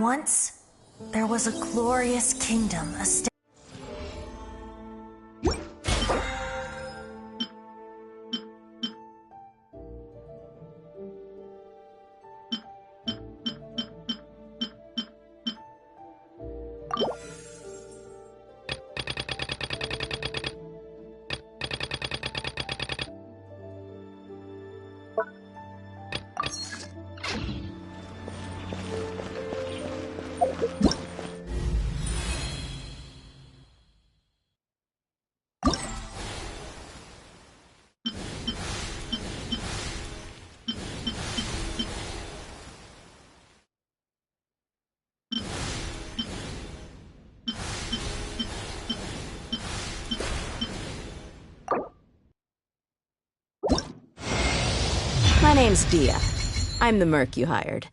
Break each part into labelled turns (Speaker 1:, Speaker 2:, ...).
Speaker 1: Once, there was a glorious kingdom established.
Speaker 2: My name's Dia. I'm the merc you hired.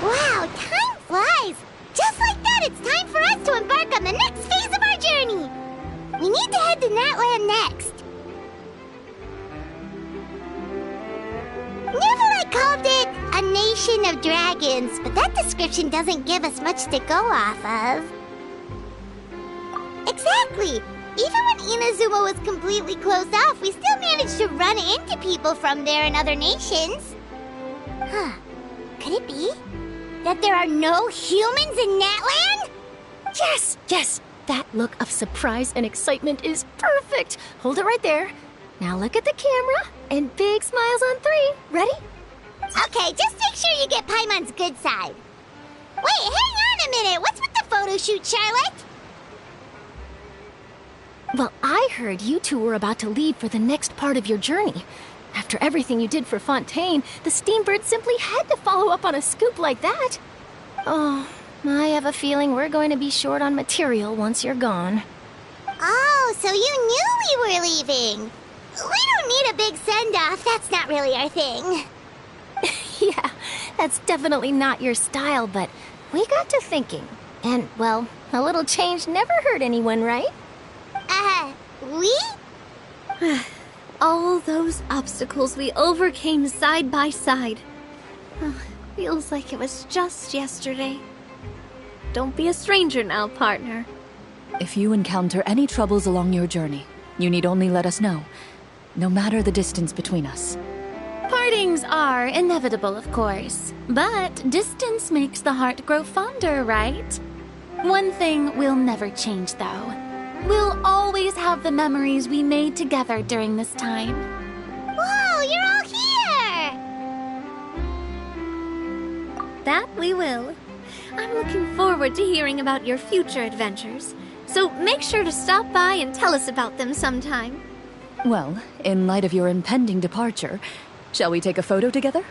Speaker 3: Whoa! Wow, time flies! Just like that, it's time for us to embark on the next phase of our journey! We need to head to Natlan next. Natlan called it a nation of dragons, but that description doesn't give us much to go off of. Exactly! Even when Inazuma was completely closed off, we still managed to run into people from there in other nations. Huh. Could it be that there are no humans in Natlan?
Speaker 4: Yes, yes! That look of surprise and excitement is perfect! Hold it right there. Now look at the camera, and big smiles on 3. Ready?
Speaker 3: Okay, just make sure you get Paimon's good side. Wait, hang on a minute! What's with the photo shoot, Charlotte?
Speaker 4: Well, I heard you two were about to leave for the next part of your journey. After everything you did for Fontaine, the Steambird simply had to follow up on a scoop like that. Oh, I have a feeling we're going to be short on material once you're gone.
Speaker 3: Oh, so you knew we were leaving. We don't need a big send-off. That's not really our thing.
Speaker 4: Yeah, That's definitely not your style, but we got to thinking. And, well, a little change never hurt anyone, right?
Speaker 3: We?
Speaker 5: All those obstacles we overcame side by side. Feels like it was just yesterday. Don't be a stranger now, partner.
Speaker 6: If you encounter any troubles along your journey, you need only let us know, no matter the distance between us.
Speaker 7: Partings are inevitable, of course, but distance makes the heart grow fonder, right? One thing will never change, though. We'll always have the memories we made together during this time.
Speaker 3: Whoa, you're all here!
Speaker 5: That we will. I'm looking forward to hearing about your future adventures. So make sure to stop by and tell us about them sometime.
Speaker 6: Well, in light of your impending departure, shall we take a photo together?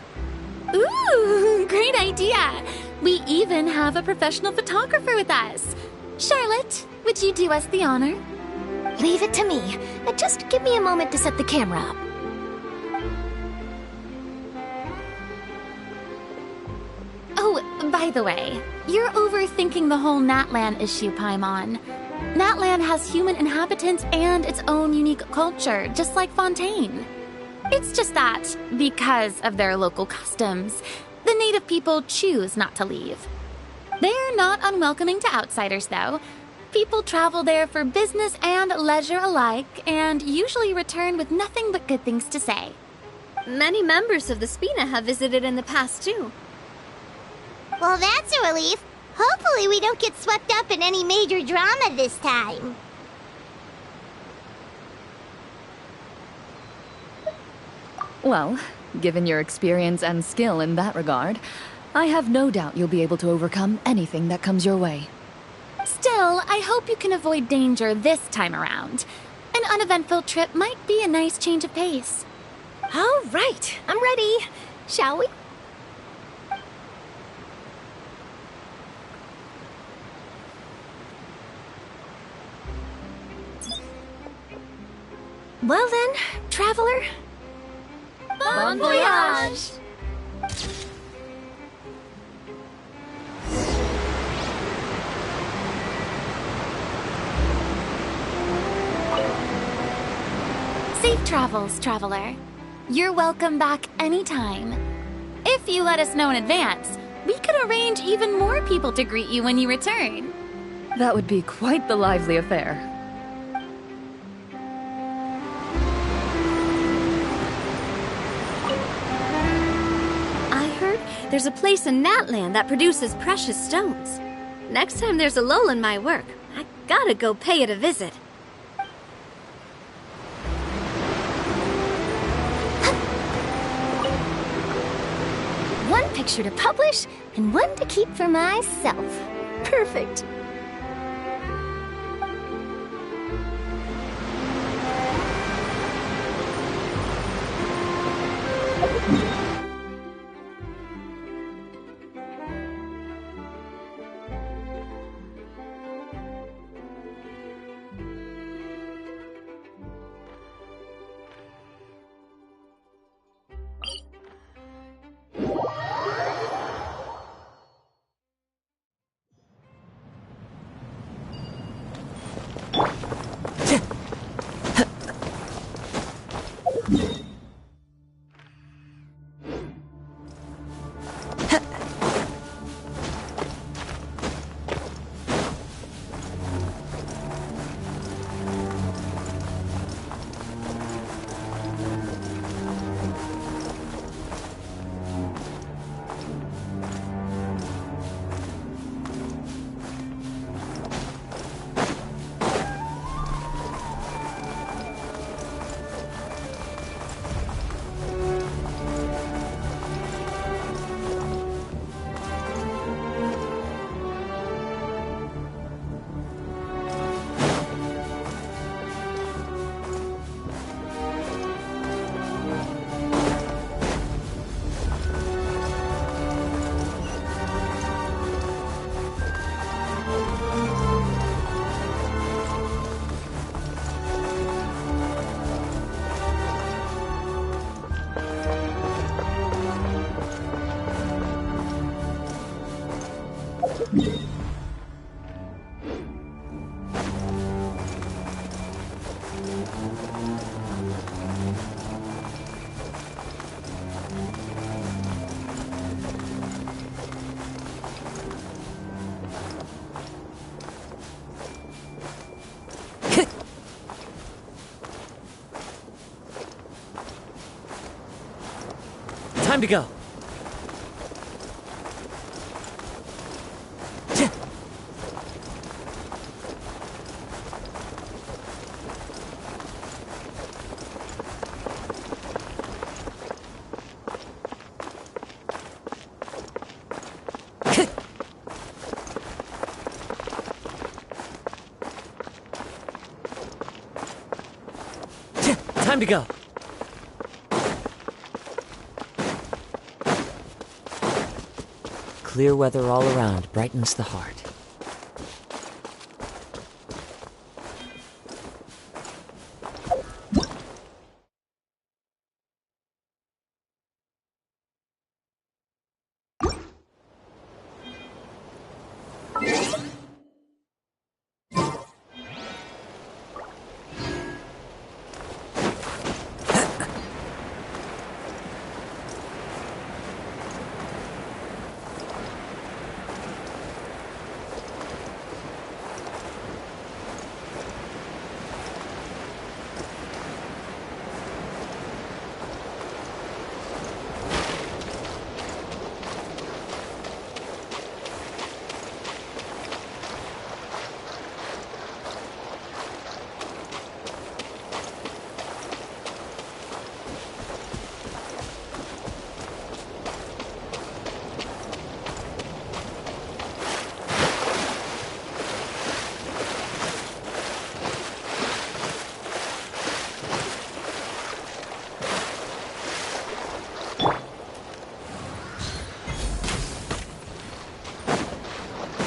Speaker 7: Ooh, great idea! We even have a professional photographer with us. Charlotte, would you do us the honor?
Speaker 4: Leave it to me. Just give me a moment to set the camera up.
Speaker 7: Oh, by the way, you're overthinking the whole Natlan issue, Paimon. Natlan has human inhabitants and its own unique culture, just like Fontaine. It's just that, because of their local customs, the native people choose not to leave. They're not unwelcoming to outsiders, though. People travel there for business and leisure alike, and usually return with nothing but good things to say.
Speaker 5: Many members of the Spina have visited in the past, too.
Speaker 3: Well, that's a relief. Hopefully we don't get swept up in any major drama this time.
Speaker 6: Well, given your experience and skill in that regard, I have no doubt you'll be able to overcome anything that comes your way.
Speaker 7: Still, I hope you can avoid danger this time around. An uneventful trip might be a nice change of pace.
Speaker 4: All right, I'm ready. Shall we? Well then, traveler.
Speaker 7: Bon voyage! Safe travels, traveler. You're welcome back anytime. If you let us know in advance, we could arrange even more people to greet you when you return.
Speaker 6: That would be quite the lively affair.
Speaker 5: There's a place in Natlan that produces precious stones. Next time there's a lull in my work, I gotta go pay it a visit.
Speaker 4: One picture to publish and one to keep for myself. Perfect.
Speaker 8: Time to go. Time to go. Clear weather all around brightens the heart.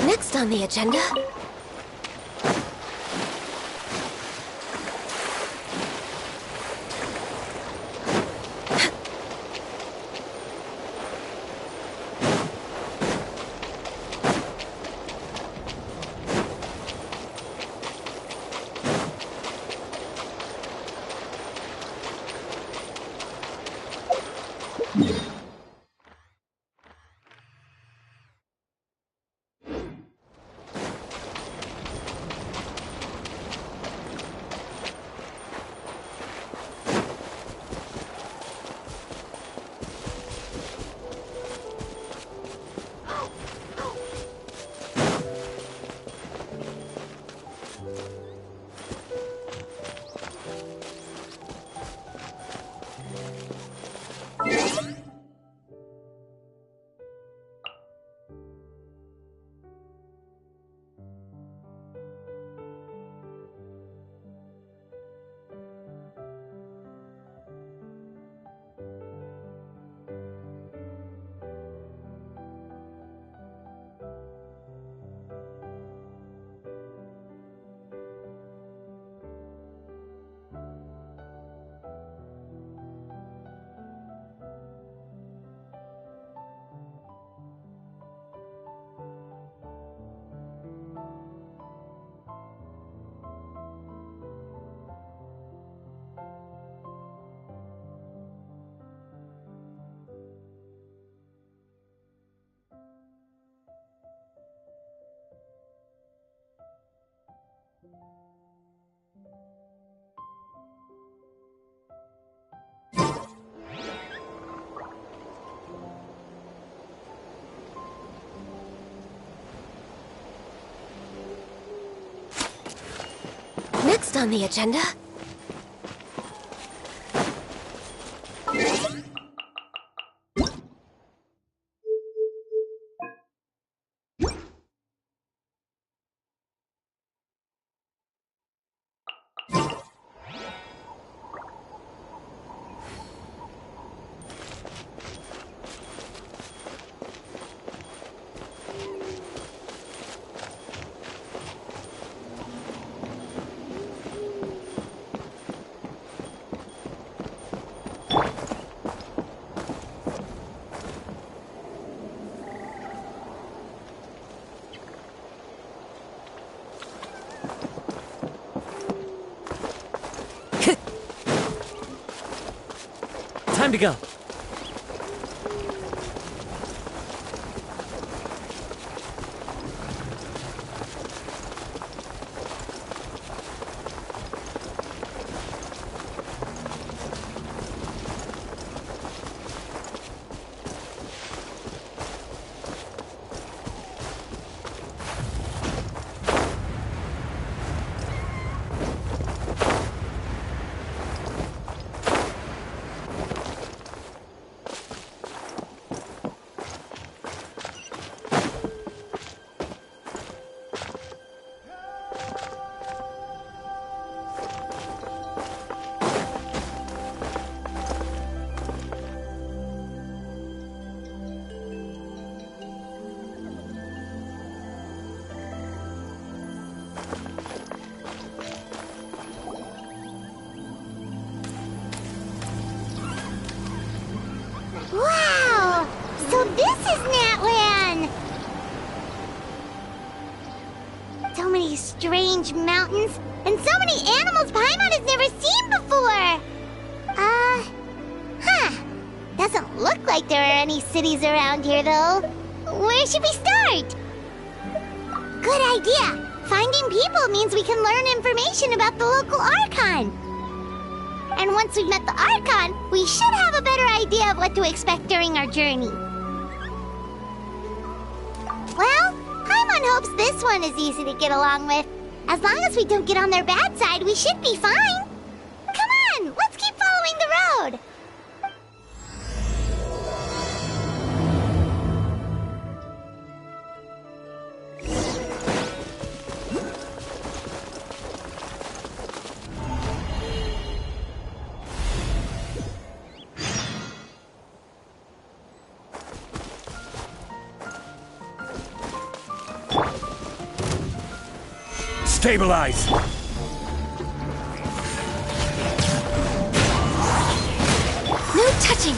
Speaker 4: Next on the agenda... Next on the agenda...
Speaker 8: Time to go.
Speaker 3: Wow! So this is Natlan! So many strange mountains, and so many animals Paimon has never seen before! Doesn't look like there are any cities around here, though. Where should we start? Good idea! Finding people means we can learn information about the local Archon. And once we've met the Archon, we should have a better idea of what to expect during our journey. Well, Paimon hopes this one is easy to get along with. As long as we don't get on their bad side, we should be fine. Come on, let's keep following the road.
Speaker 9: Stabilize!
Speaker 4: No touching!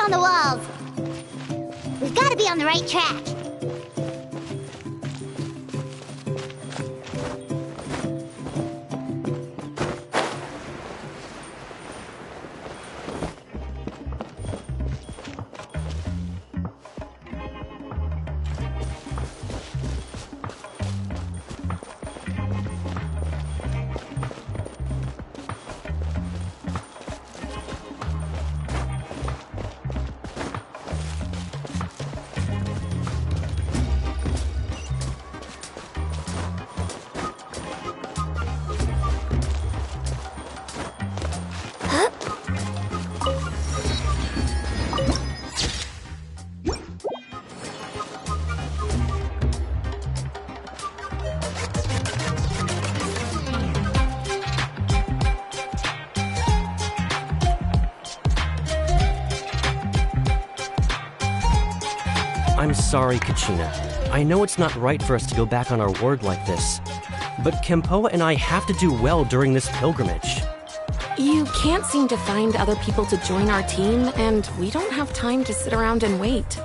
Speaker 3: on the walls. We've got to be on the right track.
Speaker 9: I'm sorry, Kachina. I know it's not right for us to go back on our word like this, but Kempoa and I have to do well during this pilgrimage.
Speaker 10: You can't seem to find other people to join our team, and we don't have time to sit around and wait.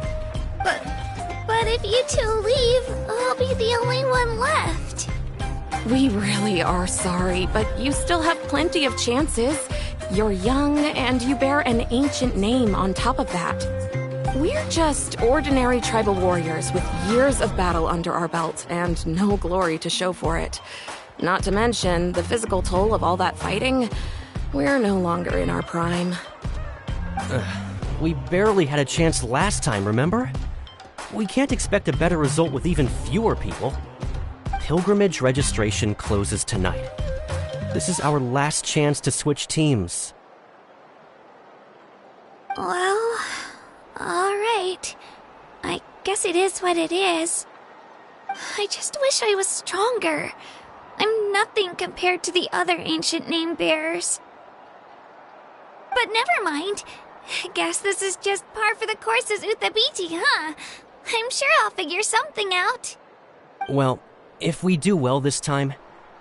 Speaker 5: But if you two leave, I'll be the only one left.
Speaker 10: We really are sorry, but you still have plenty of chances. You're young, and you bear an ancient name on top of that. We're just ordinary tribal warriors with years of battle under our belt and no glory to show for it. Not to mention the physical toll of all that fighting. We're no longer in our prime.
Speaker 9: We barely had a chance last time, remember? We can't expect a better result with even fewer people. Pilgrimage registration closes tonight. This is our last chance to switch teams.
Speaker 5: Well, alright. I guess it is what it is. I just wish I was stronger. I'm nothing compared to the other ancient name bearers. But never mind. I guess this is just par for the course as Uthabiti, huh? I'm sure I'll figure something out.
Speaker 9: Well, if we do well this time,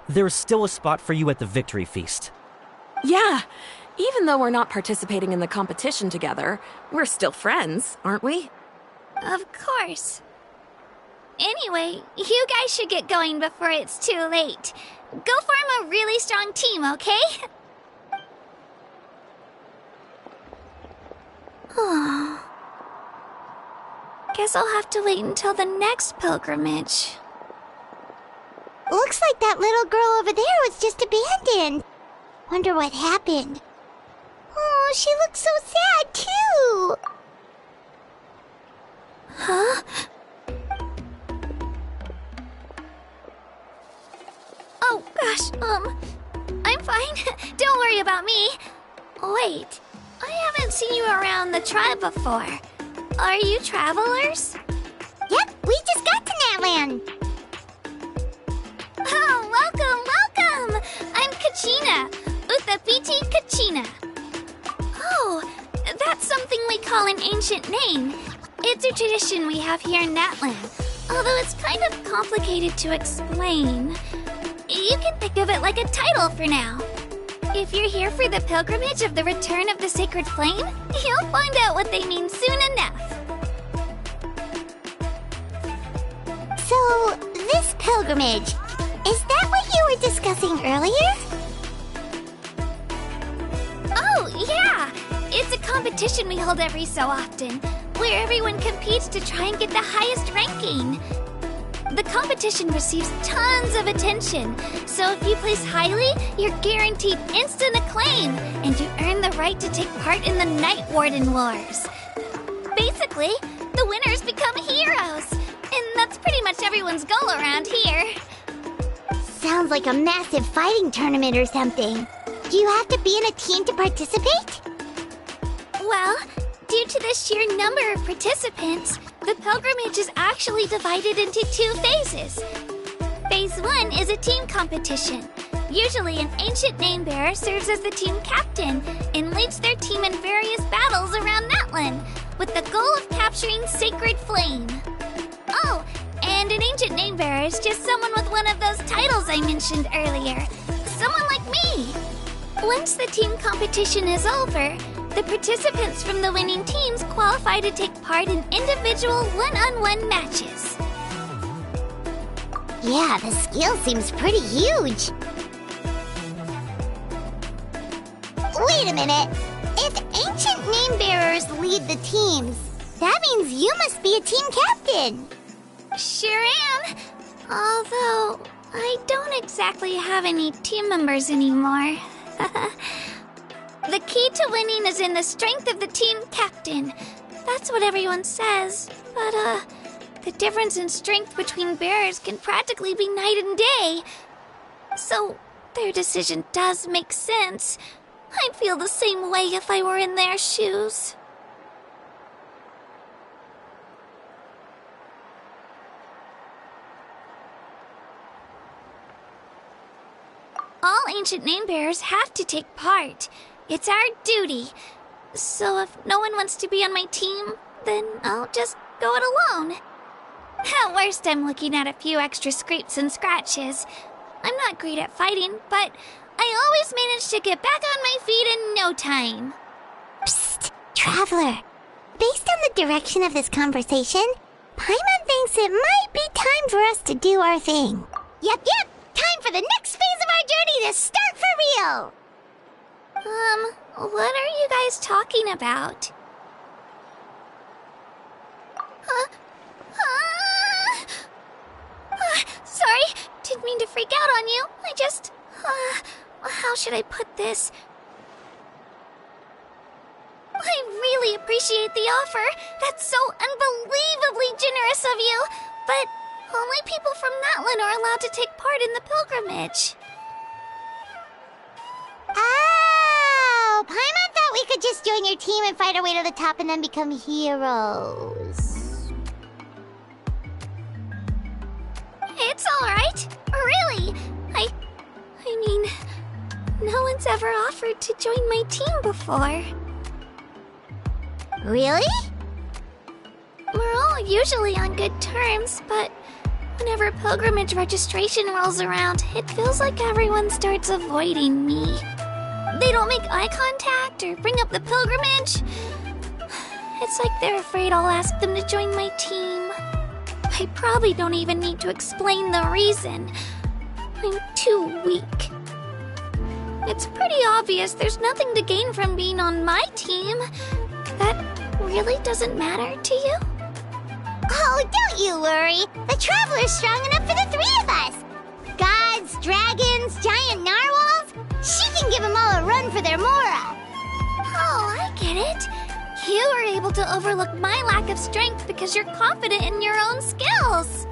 Speaker 9: there's still a spot for you at the victory feast.
Speaker 10: Yeah, even though we're not participating in the competition together, we're still friends, aren't we?
Speaker 5: Of course. Anyway, you guys should get going before it's too late. Go form a really strong team, okay? Oh. Guess I'll have to wait until the next pilgrimage.
Speaker 3: Looks like that little girl over there was just abandoned. Wonder what happened. Oh, she looks so sad, too.
Speaker 5: Huh? Oh, gosh, I'm fine. Don't worry about me. Wait, I haven't seen you around the tribe before. Are you travelers?
Speaker 3: Yep, we just got to Natlan.
Speaker 5: Oh, welcome! I'm Kachina, Uthabiti Kachina. Oh, that's something we call an ancient name. It's a tradition we have here in Natlan, although it's kind of complicated to explain. You can think of it like a title for now. If you're here for the pilgrimage of the return of the sacred flame, you'll find out what they mean soon enough.
Speaker 3: So, this pilgrimage, is that what you were discussing earlier?
Speaker 5: Oh, yeah! It's a competition we hold every so often, where everyone competes to try and get the highest ranking. The competition receives tons of attention, so if you place highly, you're guaranteed instant acclaim, and you earn the right to take part in the Night Warden Wars. Basically, the winners become heroes, and that's pretty much everyone's goal around here.
Speaker 3: Sounds like a massive fighting tournament or something. Do you have to be in a team to participate?
Speaker 5: Well, due to the sheer number of participants, the pilgrimage is actually divided into 2 phases. Phase 1 is a team competition. Usually an ancient name bearer serves as the team captain and leads their team in various battles around Natlan, with the goal of capturing Sacred Flame. Oh, and an ancient name bearer is just someone with one of those titles I mentioned earlier. Someone like me. Once the team competition is over, The participants from the winning teams qualify to take part in individual one-on-one matches.
Speaker 3: Yeah, the scale seems pretty huge. Wait a minute. If ancient name bearers lead the teams, that means you must be a team captain.
Speaker 5: Sure am. Although, I don't exactly have any team members anymore. The key to winning is in the strength of the team captain. That's what everyone says. But, the difference in strength between bearers can practically be night and day. So, their decision does make sense. I'd feel the same way if I were in their shoes. All ancient name bearers have to take part. It's our duty. So if no one wants to be on my team, then I'll just go it alone. At worst, I'm looking at a few extra scrapes and scratches. I'm not great at fighting, but I always manage to get back on my feet in no time.
Speaker 3: Psst, Traveler. Based on the direction of this conversation, Paimon thinks it might be time for us to do our thing. Yep. Time for the next phase of our journey to start for real!
Speaker 5: What are you guys talking about? Sorry, didn't mean to freak out on you. I just, how should I put this? I really appreciate the offer. That's so unbelievably generous of you. But only people from Natlan are allowed to take part in the pilgrimage.
Speaker 3: Oh, Paimon thought we could just join your team and fight our way to the top and then become heroes.
Speaker 5: It's alright. Really. I mean, no one's ever offered to join my team before.
Speaker 3: Really?
Speaker 5: We're all usually on good terms, but whenever pilgrimage registration rolls around, it feels like everyone starts avoiding me. They don't make eye contact or bring up the pilgrimage. It's like they're afraid I'll ask them to join my team. I probably don't even need to explain the reason. I'm too weak. It's pretty obvious there's nothing to gain from being on my team. That really doesn't matter to you?
Speaker 3: Oh, don't you worry. The Traveler's strong enough for the three of us. Gods, dragons, giant narwhals. She can give them all a run for their Mora.
Speaker 5: Oh, I get it. You were able to overlook my lack of strength because you're confident in your own skills.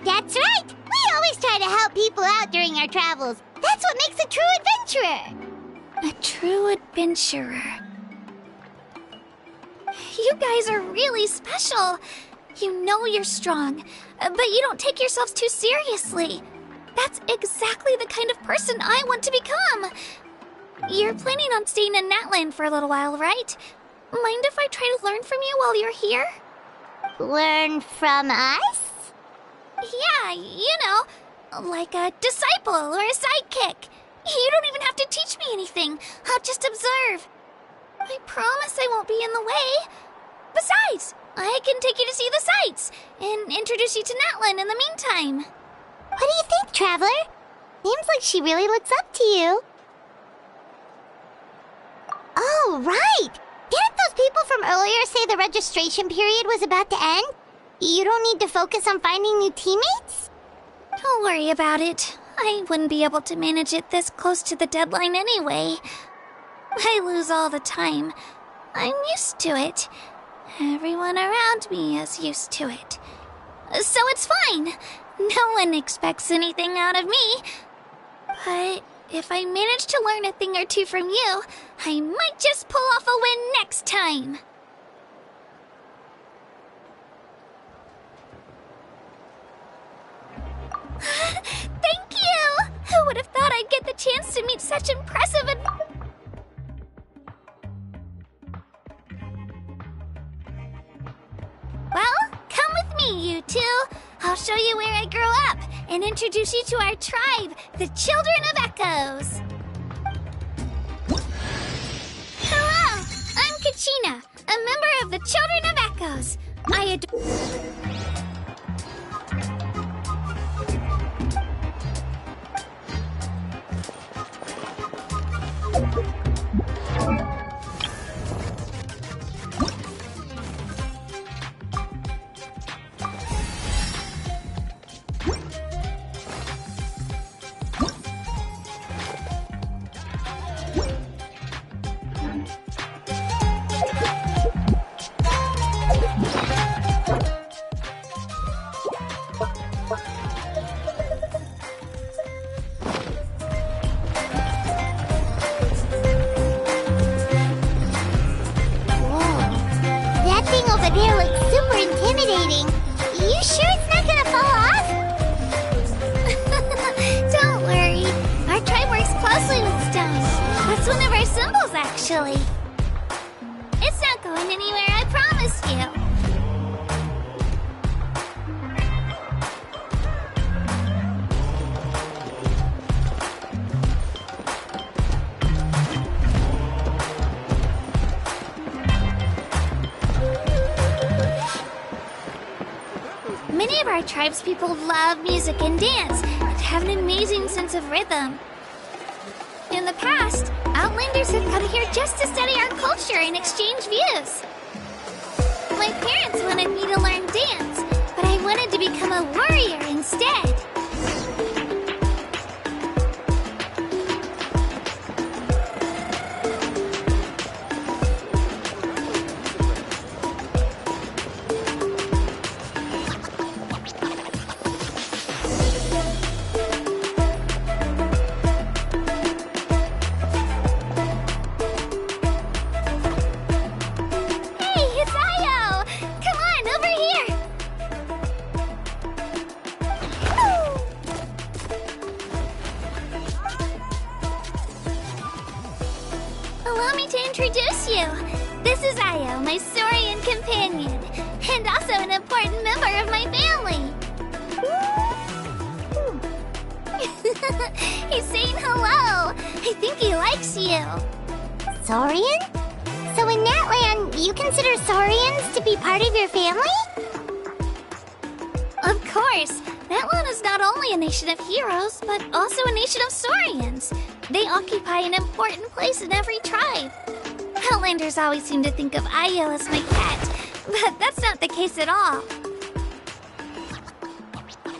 Speaker 3: That's right. We always try to help people out during our travels. That's what makes a true adventurer.
Speaker 5: A true adventurer. You guys are really special. You know you're strong, but you don't take yourselves too seriously. That's exactly the kind of person I want to become. You're planning on staying in Natlan for a little while, right? Mind if I try to learn from you while you're here?
Speaker 3: Learn from us?
Speaker 5: Yeah, you know, like a disciple or a sidekick. You don't even have to teach me anything. I'll just observe. I promise I won't be in the way. Besides, I can take you to see the sights and introduce you to Natlan in the meantime.
Speaker 3: What do you think, Traveler? Seems like she really looks up to you. Oh, right! Didn't those people from earlier say the registration period was about to end? You don't need to focus on finding new teammates?
Speaker 5: Don't worry about it. I wouldn't be able to manage it this close to the deadline anyway. I lose all the time. I'm used to it. Everyone around me is used to it. So it's fine. No one expects anything out of me. But if I manage to learn a thing or two from you, I might just pull off a win next time. Thank you! Who would have thought I'd get the chance to meet such impressive and... Well, come with me, you two. I'll show you where I grew up and introduce you to our tribe, the Children of Echoes. Kachina, a member of the Children of Echoes. I adore... Actually, it's not going anywhere, I promise you. Many of our tribespeople love music and dance and have an amazing sense of rhythm. In the past, Outlanders have come here just to study our culture and exchange views. My parents wanted me to learn dance, but I wanted to become a warrior instead. Allow me to introduce you. This is Io, my Saurian companion, and also an important member of my family. He's saying hello. I think he likes you.
Speaker 3: Saurian? So in Natlan, you consider Saurians to be part of your family?
Speaker 5: Of course. Natlan is not only a nation of heroes, but also a nation of Saurians. They occupy an important place in every tribe. Outlanders always seem to think of Io as my pet, but that's not the case at all.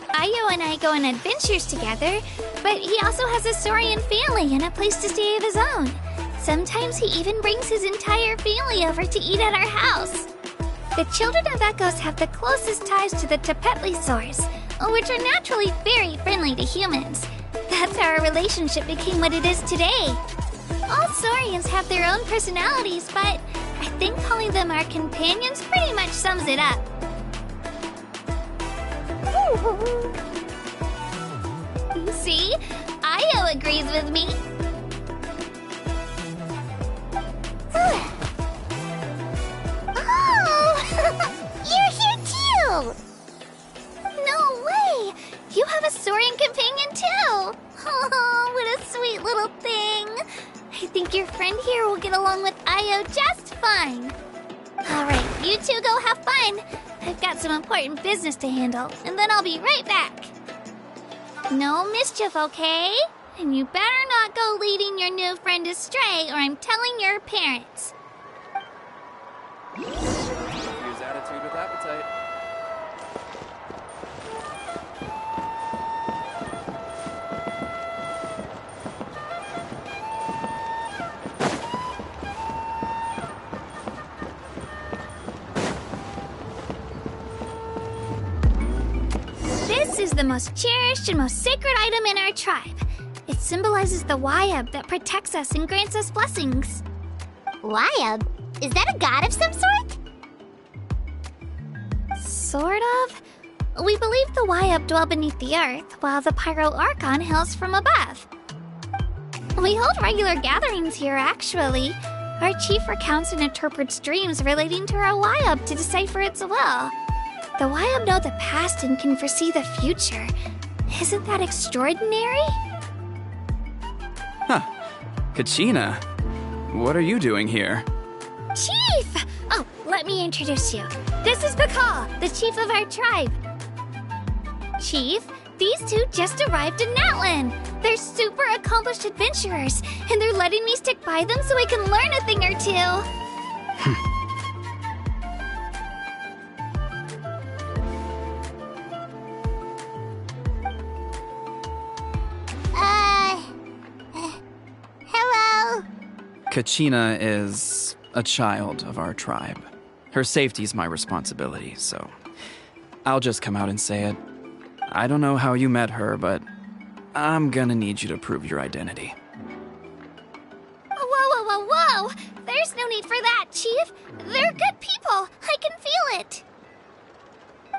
Speaker 5: Io and I go on adventures together, but he also has a Saurian family and a place to stay of his own. Sometimes he even brings his entire family over to eat at our house. The Children of Echoes have the closest ties to the Tepetlisaurs, which are naturally very friendly to humans. That's how our relationship became what it is today. All Saurians have their own personalities, but I think calling them our companions pretty much sums it up. See? Io agrees with me.
Speaker 3: You're here too!
Speaker 5: No way! You have a Saurian companion too! Oh, what a sweet little thing! I think your friend here will get along with Io just fine. Alright, you two go have fun. I've got some important business to handle, and then I'll be right back. No mischief, okay? And you better not go leading your new friend astray, or I'm telling your parents.
Speaker 11: Use attitude with appetite.
Speaker 5: This is the most cherished and most sacred item in our tribe. It symbolizes the Wayab that protects us and grants us blessings.
Speaker 3: Wayab? Is that a god of some sort?
Speaker 5: Sort of. We believe the Wayab dwell beneath the earth, while the Pyro Archon hails from above. We hold regular gatherings here, actually. Our chief recounts and interprets dreams relating to our Wayab to decipher its will. The Wayab know the past and can foresee the future. Isn't that extraordinary?
Speaker 11: Huh. Kachina, what are you doing here?
Speaker 5: Chief! Oh, let me introduce you. This is Pakal, the chief of our tribe. Chief, these two just arrived in Natlan. They're super accomplished adventurers, and they're letting me stick by them so I can learn a thing or two.
Speaker 3: Hello?
Speaker 11: Kachina is a child of our tribe. Her safety's my responsibility, so I'll just come out and say it. I don't know how you met her, but I'm gonna need you to prove your identity.
Speaker 5: Whoa! There's no need for that, Chief. They're good people. I can feel it.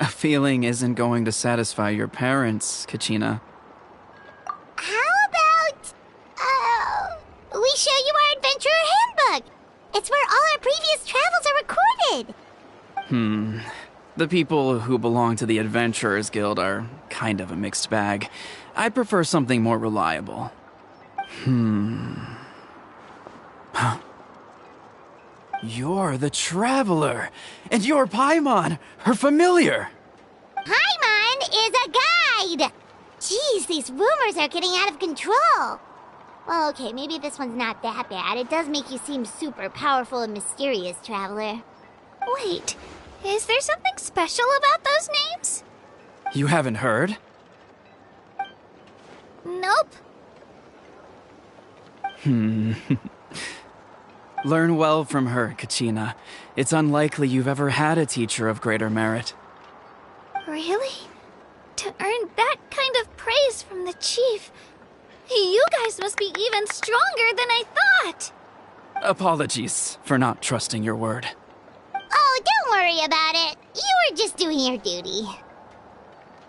Speaker 11: A feeling isn't going to satisfy your parents, Kachina.
Speaker 3: How about, we show you our adventurer handbook? It's where all our previous travels are recorded.
Speaker 11: The people who belong to the Adventurers Guild are kind of a mixed bag. I'd prefer something more reliable. You're the Traveler, and you're Paimon, her familiar.
Speaker 3: Paimon is a guide! Jeez, these rumors are getting out of control. Well, okay, maybe this one's not that bad. It does make you seem super powerful and mysterious, Traveler.
Speaker 5: Wait, is there something special about those names?
Speaker 11: You haven't heard?
Speaker 5: Nope.
Speaker 11: Learn well from her, Kachina. It's unlikely you've ever had a teacher of greater merit.
Speaker 5: Really? To earn that kind of praise from the chief, you guys must be even stronger than I thought.
Speaker 11: Apologies for not trusting your word.
Speaker 3: Oh, don't worry about it. You were just doing your duty.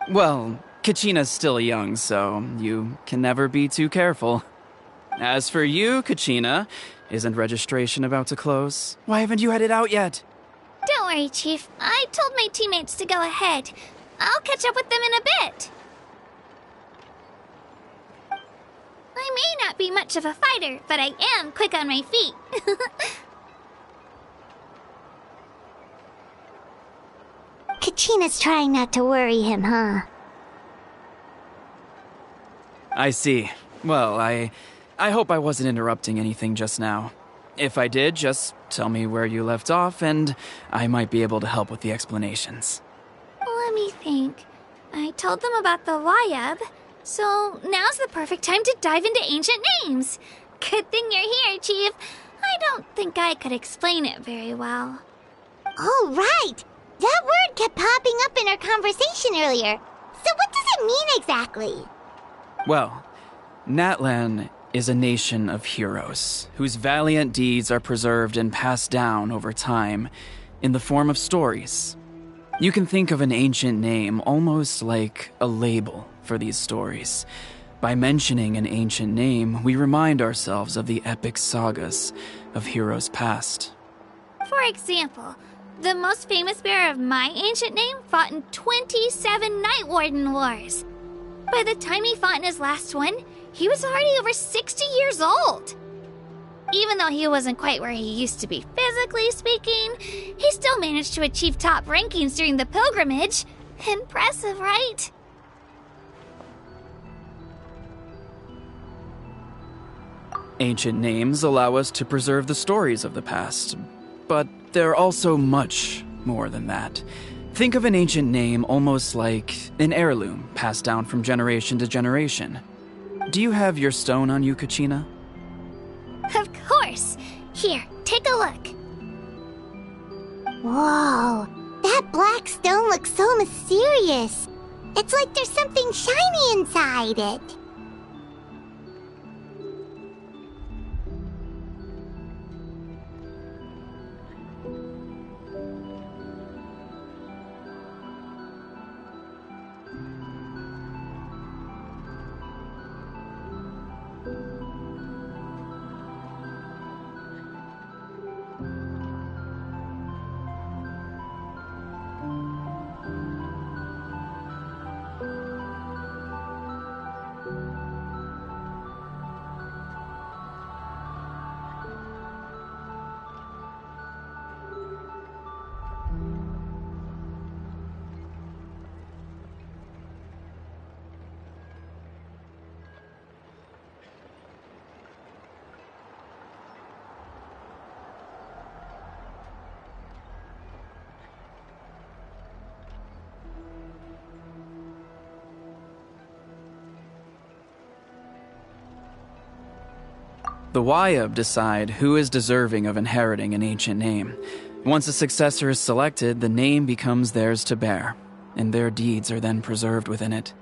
Speaker 11: Well, Kachina's still young, so you can never be too careful. As for you, Kachina, isn't registration about to close? Why haven't you headed out yet?
Speaker 5: Don't worry, Chief. I told my teammates to go ahead. I'll catch up with them in a bit. I may not be much of a fighter, but I am quick on my feet.
Speaker 3: Kachina's trying not to worry him, huh?
Speaker 11: I see. Well, I hope I wasn't interrupting anything just now. If I did, just tell me where you left off, and I might be able to help with the explanations.
Speaker 5: Let me think. I told them about the Wayab, so now's the perfect time to dive into ancient names. Good thing you're here, Chief. I don't think I could explain it very well.
Speaker 3: Oh, right! That word kept popping up in our conversation earlier. So what does it mean exactly?
Speaker 11: Well, Natlan is a nation of heroes whose valiant deeds are preserved and passed down over time in the form of stories. You can think of an ancient name almost like a label for these stories. By mentioning an ancient name, we remind ourselves of the epic sagas of heroes past.
Speaker 5: For example, the most famous bearer of my ancient name fought in 27 Night Warden Wars. By the time he fought in his last one, he was already over 60 years old. Even though he wasn't quite where he used to be physically speaking, he still managed to achieve top rankings during the pilgrimage. Impressive, right?
Speaker 11: Ancient names allow us to preserve the stories of the past, but they're also much more than that. Think of an ancient name almost like an heirloom passed down from generation to generation. Do you have your stone on you, Kachina?
Speaker 5: Of course. Here, take a look.
Speaker 3: Whoa, that black stone looks so mysterious. It's like there's something shiny inside it.
Speaker 11: The Wayab decide who is deserving of inheriting an ancient name. Once a successor is selected, the name becomes theirs to bear, and their deeds are then preserved within it.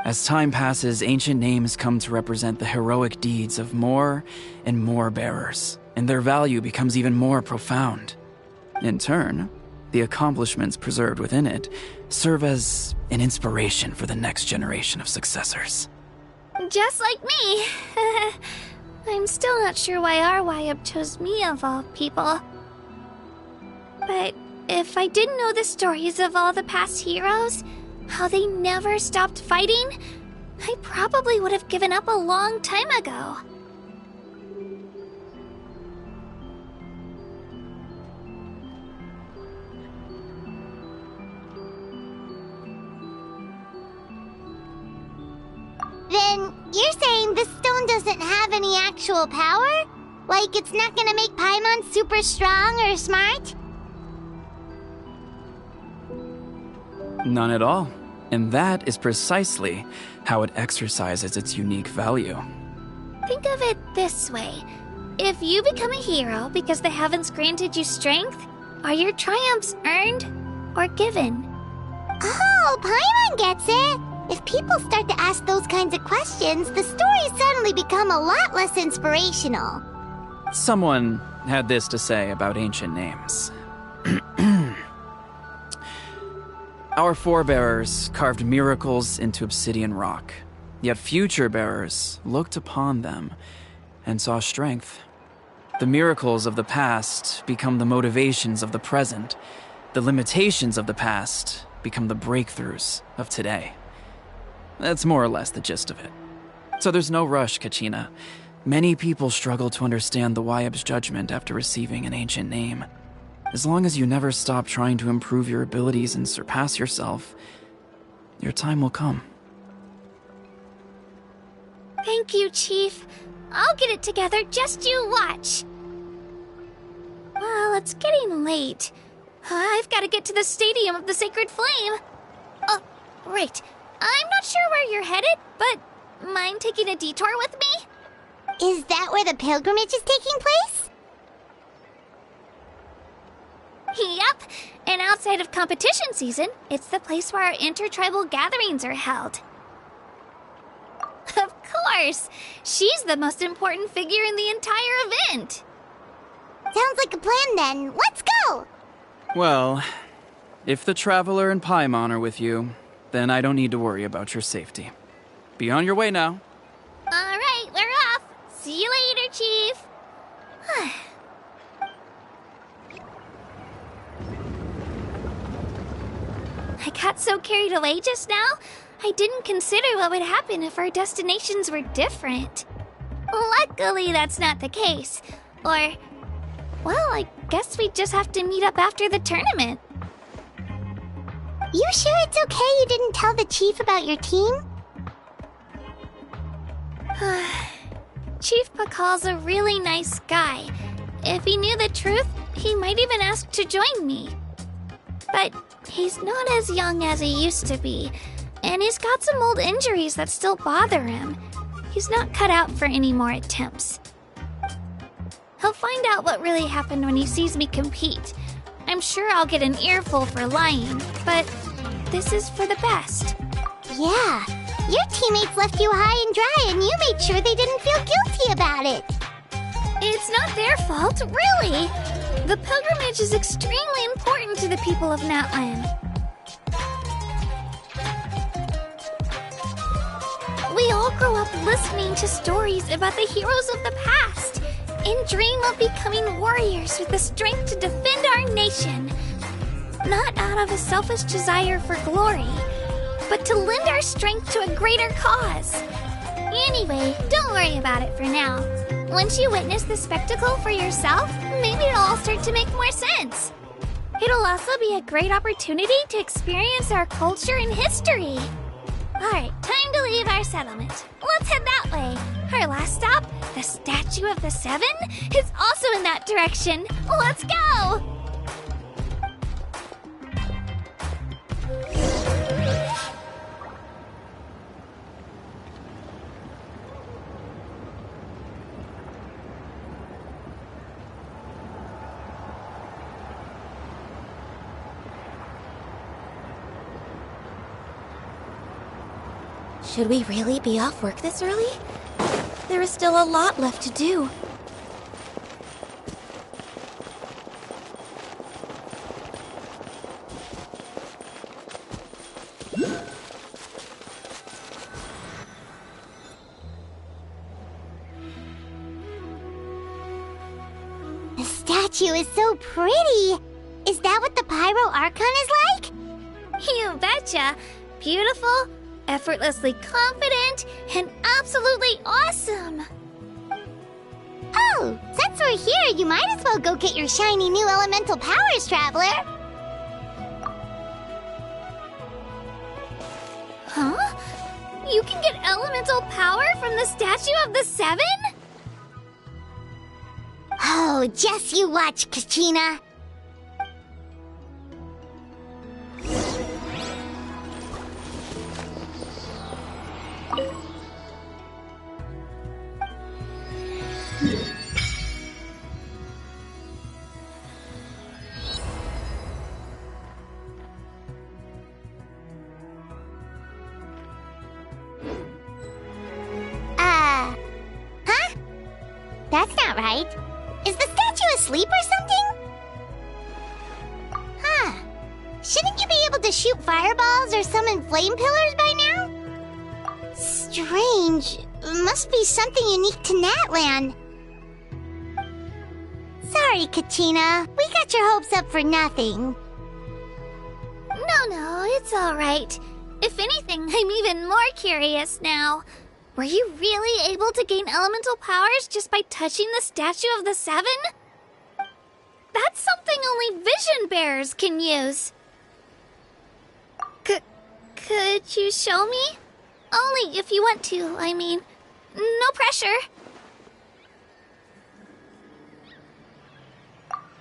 Speaker 11: As time passes, ancient names come to represent the heroic deeds of more and more bearers, and their value becomes even more profound. In turn, the accomplishments preserved within it serve as an inspiration for the next generation of successors.
Speaker 5: Just like me. I'm still not sure why our Wayab chose me of all people. But if I didn't know the stories of all the past heroes, how they never stopped fighting, I probably would have given up a long time ago.
Speaker 3: Then you're saying this stone doesn't have any actual power? Like it's not gonna make Paimon super strong or smart?
Speaker 11: None at all. And that is precisely how it exercises its unique value.
Speaker 5: Think of it this way. If you become a hero because the heavens granted you strength, are your triumphs earned or given?
Speaker 3: Oh, Paimon gets it! If people start to ask those kinds of questions, the stories suddenly become a lot less inspirational.
Speaker 11: Someone had this to say about ancient names. Our forebears carved miracles into obsidian rock, yet future bearers looked upon them and saw strength. The miracles of the past become the motivations of the present. The limitations of the past become the breakthroughs of today. That's more or less the gist of it. So there's no rush, Kachina. Many people struggle to understand the Wayab's judgment after receiving an ancient name. As long as you never stop trying to improve your abilities and surpass yourself, your time will come.
Speaker 5: Thank you, Chief. I'll get it together, just you watch. Well, it's getting late. I've got to get to the Stadium of the Sacred Flame. Oh, right. I'm not sure where you're headed, but mind taking a detour with me?
Speaker 3: Is that where the pilgrimage is taking place?
Speaker 5: Yep, and outside of competition season, it's the place where our intertribal gatherings are held. Of course! She's the most important figure in the entire event!
Speaker 3: Sounds like a plan then. Let's go!
Speaker 11: Well, if the Traveler and Paimon are with you, then I don't need to worry about your safety. Be on your way now.
Speaker 5: Alright, we're off! See you later, Chief! I got so carried away just now, I didn't consider what would happen if our destinations were different. Luckily, that's not the case. Or, well, I guess we just have to meet up after the tournament.
Speaker 3: You sure it's okay you didn't tell the chief about your team?
Speaker 5: Chief Pakal's a really nice guy. If he knew the truth, he might even ask to join me. But he's not as young as he used to be, and he's got some old injuries that still bother him. He's not cut out for any more attempts. He'll find out what really happened when he sees me compete. I'm sure I'll get an earful for lying, but this is for the best.
Speaker 3: Yeah, your teammates left you high and dry and you made sure they didn't feel guilty about it.
Speaker 5: It's not their fault, really. The pilgrimage is extremely important to the people of Natlan. We all grow up listening to stories about the heroes of the past and dream of becoming warriors with the strength to defend our nation. Not out of a selfish desire for glory, but to lend our strength to a greater cause. Anyway, don't worry about it for now. Once you witness the spectacle for yourself, maybe it'll all start to make more sense. It'll also be a great opportunity to experience our culture and history. Alright, time to leave our settlement. Let's head that way. Our last stop, the Statue of the Seven, is also in that direction. Let's go! Should we really be off work this early? There is still a lot left to do.
Speaker 3: The statue is so pretty! Is that what the Pyro Archon is like?
Speaker 5: You betcha! Beautiful, effortlessly confident, and absolutely awesome!
Speaker 3: Oh, since we're here, you might as well go get your shiny new elemental powers, Traveler!
Speaker 5: Huh? You can get elemental power from the Statue of the Seven?
Speaker 3: Oh, just you watch, Kachina! Huh? That's not right. Is the statue asleep or something? Huh. Shouldn't you be able to shoot fireballs or summon flame pillars by now? Strange. Must be something unique to Natlan. Sorry, Kachina. We got your hopes up for nothing.
Speaker 5: No, it's alright. If anything, I'm even more curious now. Were you really able to gain elemental powers just by touching the Statue of the Seven? That's something only vision bearers can use. Could you show me? Only if you want to, I mean. No pressure.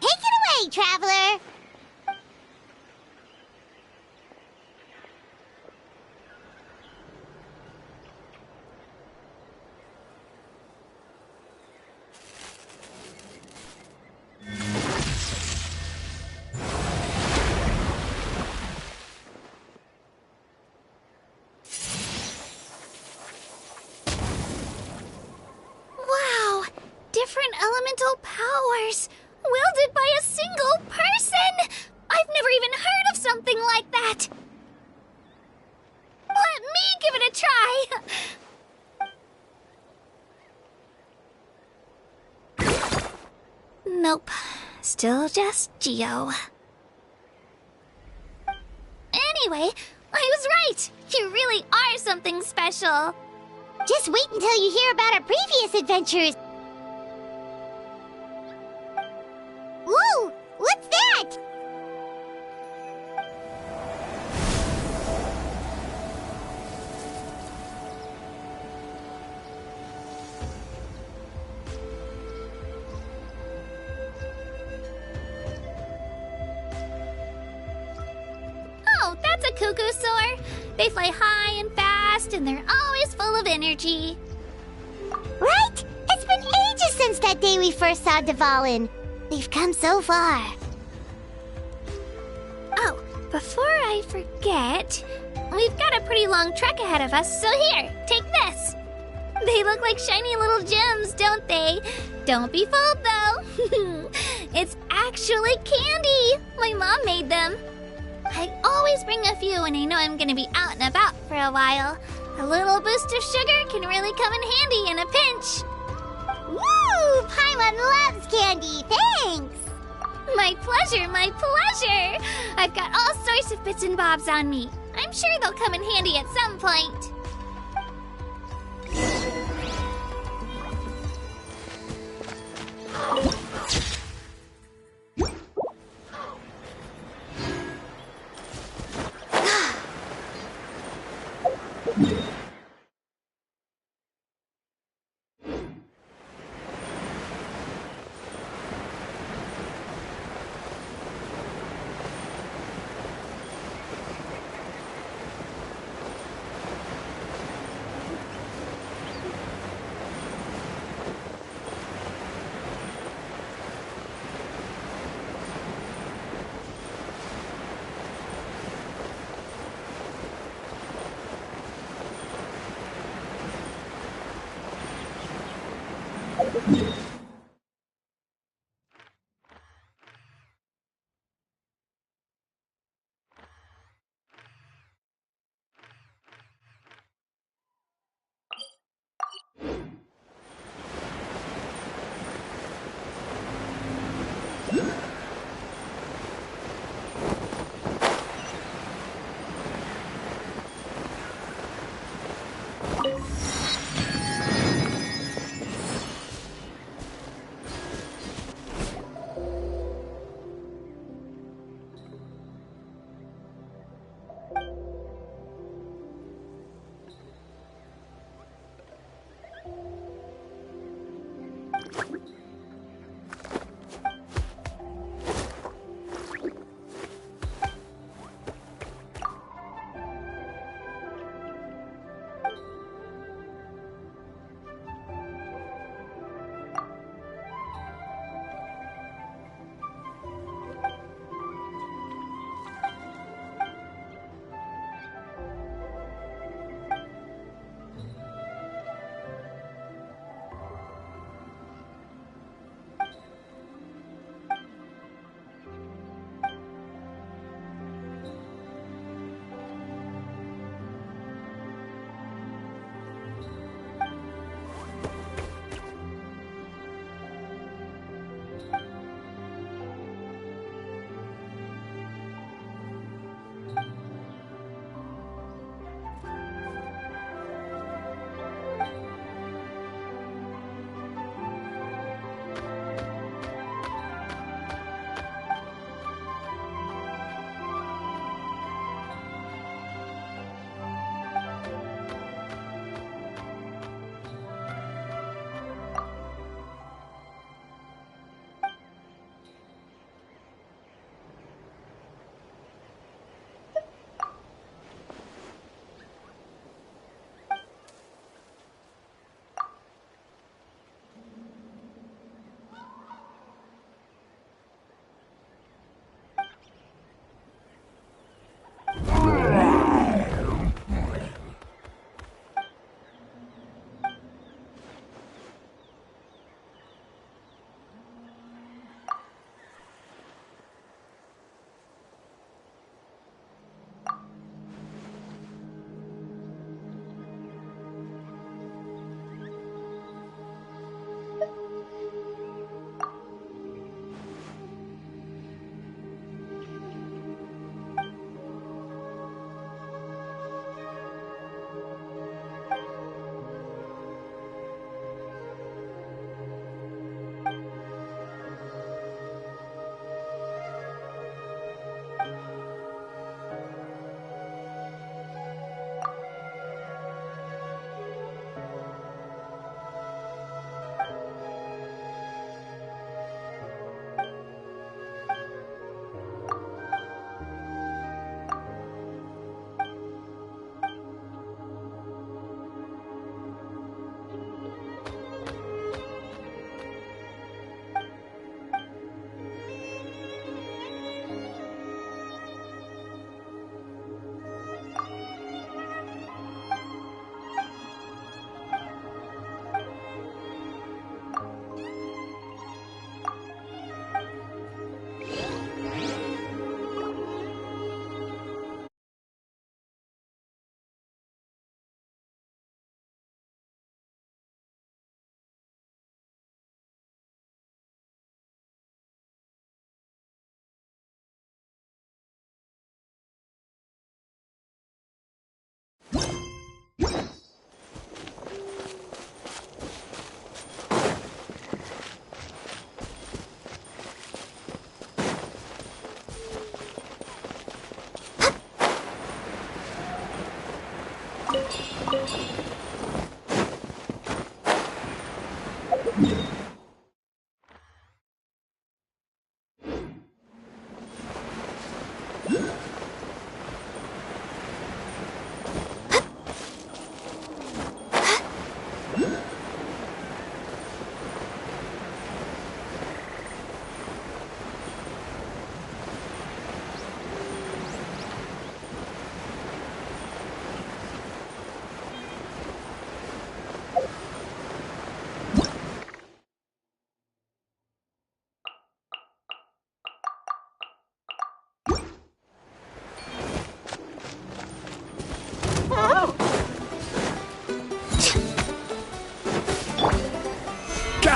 Speaker 3: Take it away, Traveler!
Speaker 5: Wow! Different elemental powers! Wielded by a single person! I've never even heard of something like that! Let me give it a try! Nope. Still just Geo. Anyway, I was right! You really are something special!
Speaker 3: Just wait until you hear about our previous adventures! Whoa! What's that?
Speaker 5: Oh, that's a cuckoo soar. They fly high and fast, and they're always full of energy.
Speaker 3: Right? It's been ages since that day we first saw Dvalin. We've come so far.
Speaker 5: Oh, before I forget, we've got a pretty long trek ahead of us, so here, take this. They look like shiny little gems, don't they? Don't be fooled, though. It's actually candy. My mom made them. I always bring a few when I know I'm gonna be out and about for a while. A little boost of sugar can really come in handy in a pinch.
Speaker 3: Woo! Paimon loves candy, thanks!
Speaker 5: My pleasure, my pleasure! I've got all sorts of bits and bobs on me. I'm sure they'll come in handy at some point.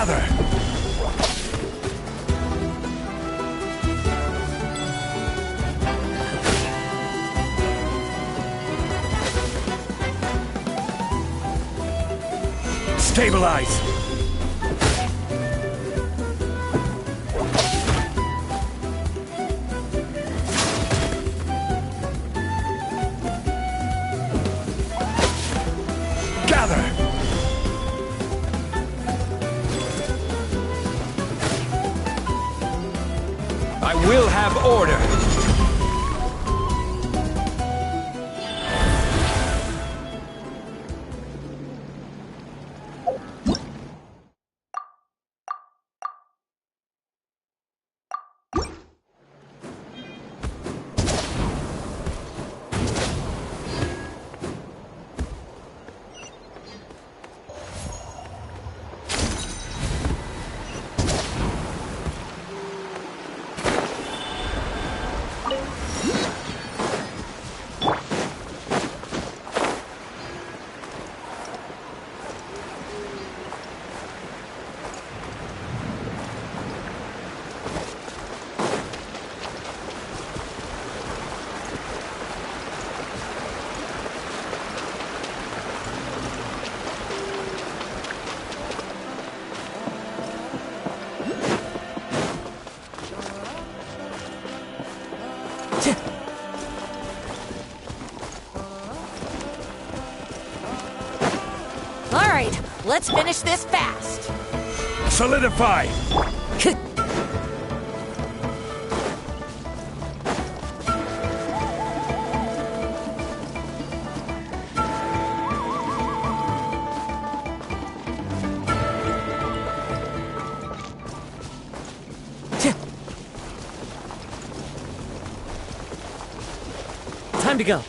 Speaker 12: Gather! Stabilize! Gather! I will have order!
Speaker 1: All right, let's finish this fast.
Speaker 12: Solidify!
Speaker 8: Time to go.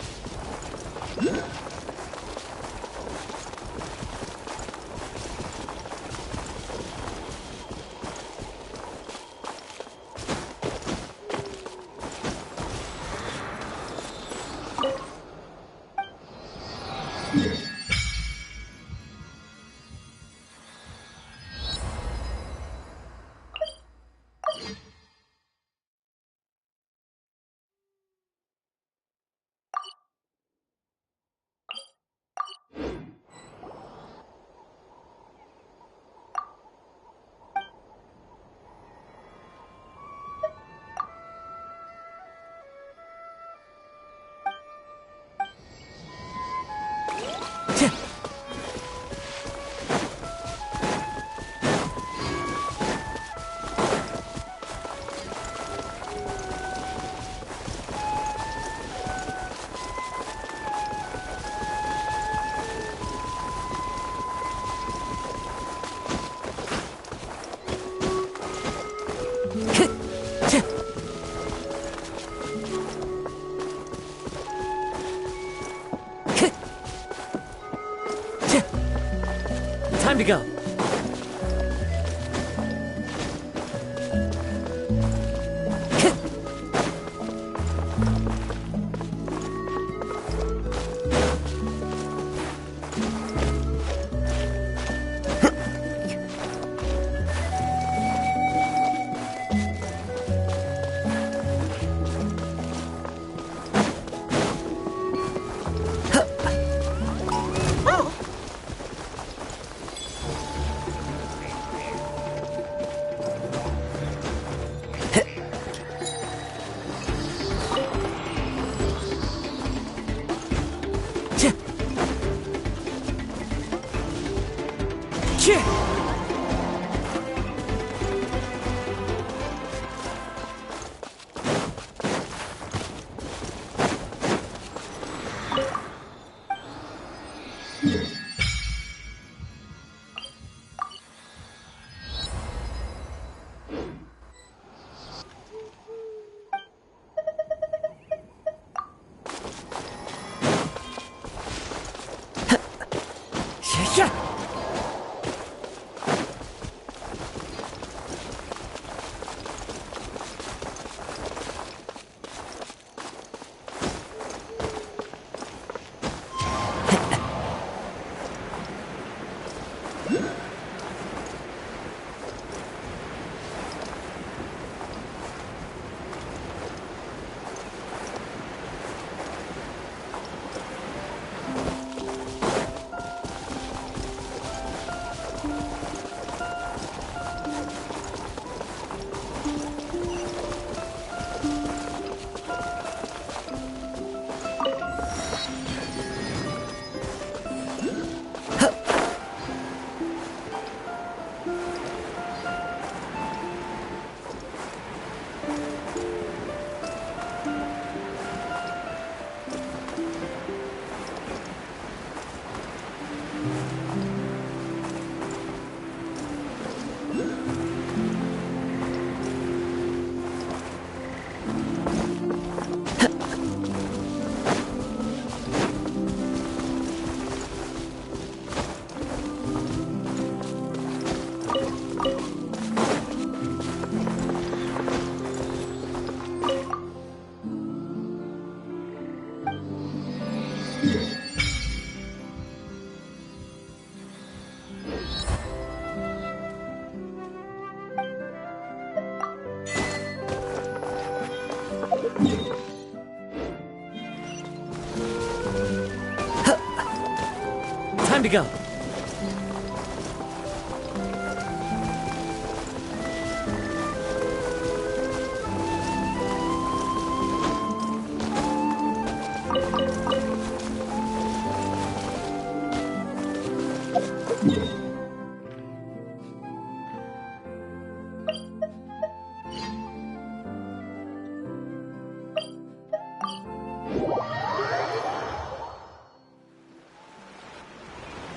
Speaker 8: Time to go.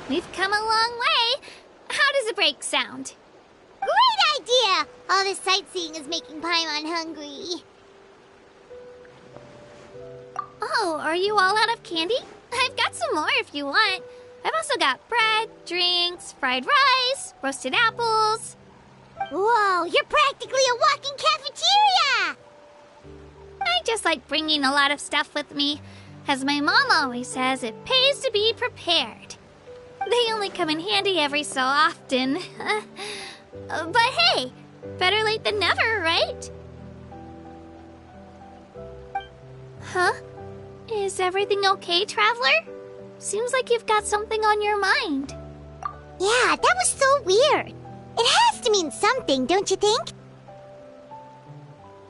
Speaker 5: We've come a long way. How does a break sound?
Speaker 3: Great idea! All this sightseeing is making Paimon hungry.
Speaker 5: Oh, are you all out of candy? I've got some more if you want. I've also got bread, drinks, fried rice, roasted apples.
Speaker 3: Whoa, you're practically a walking cafeteria!
Speaker 5: I just like bringing a lot of stuff with me. As my mom always says, it pays to be prepared. They only come in handy every so often. But hey, better late than never, right? Huh? Is everything okay, Traveler? Seems like you've got something on your mind.
Speaker 3: Yeah, that was so weird. It has to mean something, don't you think?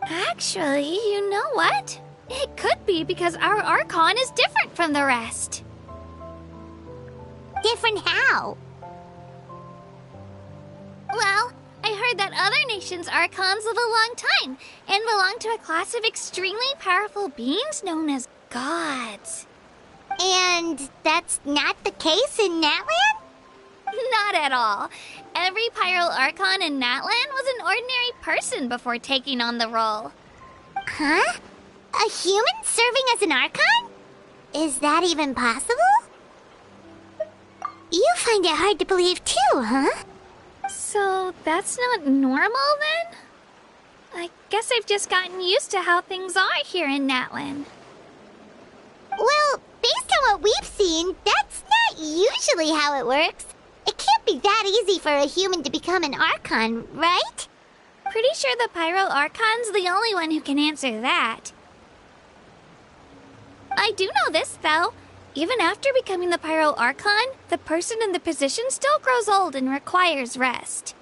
Speaker 5: Actually, you know what? It could be because our Archon is different from the rest.
Speaker 3: Different how?
Speaker 5: Well, I heard that other nations' Archons live a long time and belong to a class of extremely powerful beings known as gods.
Speaker 3: And that's not the case in Natlan?
Speaker 5: Not at all. Every Pyro Archon in Natlan was an ordinary person before taking on the role.
Speaker 3: Huh? A human serving as an Archon? Is that even possible? You find it hard to believe too, huh?
Speaker 5: So that's not normal then? I guess I've just gotten used to how things are here in Natlan.
Speaker 3: Well, based on what we've seen, that's not usually how it works. It can't be that easy for a human to become an Archon, right?
Speaker 5: Pretty sure the Pyro Archon's the only one who can answer that. I do know this, though. Even after becoming the Pyro Archon, the person in the position still grows old and requires rest.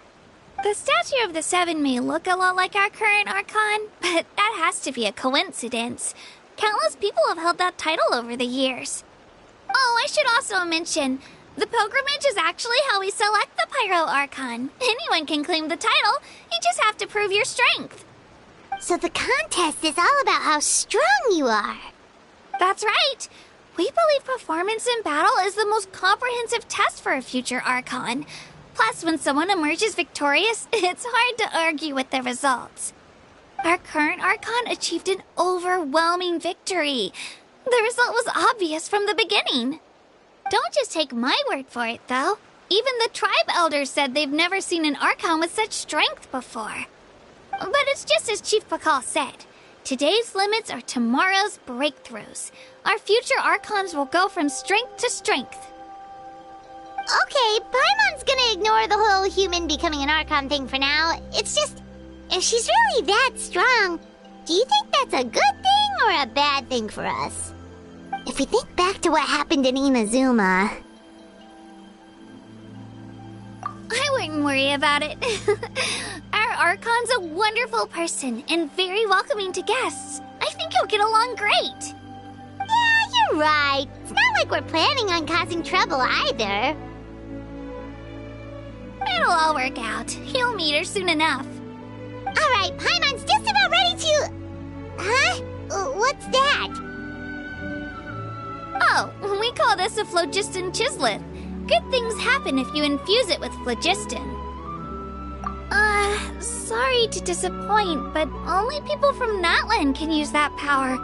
Speaker 5: The statue of the Seven may look a lot like our current Archon, but that has to be a coincidence. Countless people have held that title over the years. Oh, I should also mention, the pilgrimage is actually how we select the Pyro Archon. Anyone can claim the title, you just have to prove your strength.
Speaker 3: So the contest is all about how strong you are.
Speaker 5: That's right. We believe performance in battle is the most comprehensive test for a future Archon. Plus, when someone emerges victorious, it's hard to argue with the results. Our current Archon achieved an overwhelming victory. The result was obvious from the beginning. Don't just take my word for it, though. Even the tribe elders said they've never seen an Archon with such strength before. But it's just as Chief Pakal said. Today's limits are tomorrow's breakthroughs. Our future Archons will go from strength to strength.
Speaker 3: Okay, Paimon's gonna ignore the whole human becoming an Archon thing for now. It's just, if she's really that strong, do you think that's a good thing or a bad thing for us? If we think back to what happened in Inazuma...
Speaker 5: I wouldn't worry about it. Our Archon's a wonderful person and very welcoming to guests. I think you'll get along great.
Speaker 3: Yeah, you're right. It's not like we're planning on causing trouble either.
Speaker 5: It'll all work out. You'll meet her soon enough.
Speaker 3: Alright, Paimon's just about ready to... Huh? What's that?
Speaker 5: Oh, we call this a phlogiston chisleth. Good things happen if you infuse it with phlogiston. Sorry to disappoint, but only people from Natlan can use that power.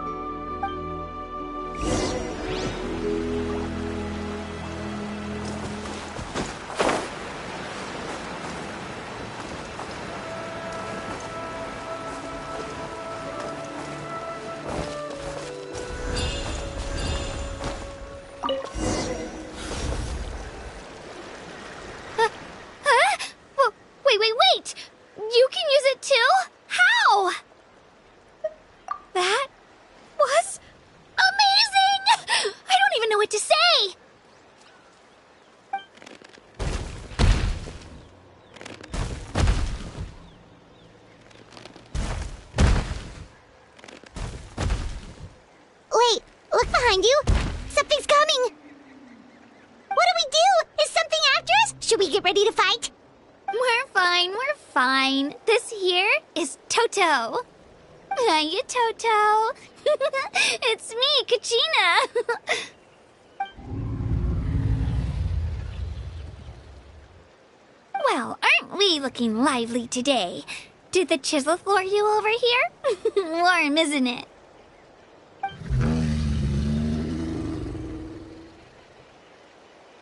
Speaker 5: Wait! You can use it too? How? That was amazing! I don't even know what to say!
Speaker 3: behind you! Something's coming! What do we do? Is something after us? Should we get ready to fight?
Speaker 5: We're fine. This here is Toto. Hiya, Toto. It's me, Kachina. Well, aren't we looking lively today? Did the chisel floor you over here? Warm, isn't it?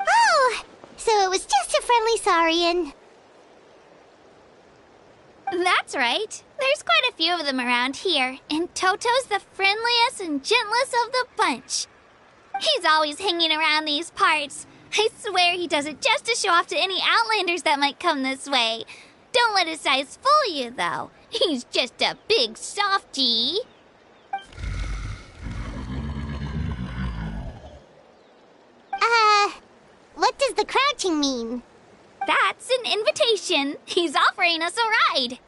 Speaker 3: Oh, so it was just a friendly saurian.
Speaker 5: That's right. There's quite a few of them around here, and Toto's the friendliest and gentlest of the bunch. He's always hanging around these parts. I swear he does it just to show off to any Outlanders that might come this way. Don't let his size fool you, though. He's just a big softie.
Speaker 3: What does the crouching mean?
Speaker 5: That's an invitation. He's offering us a ride.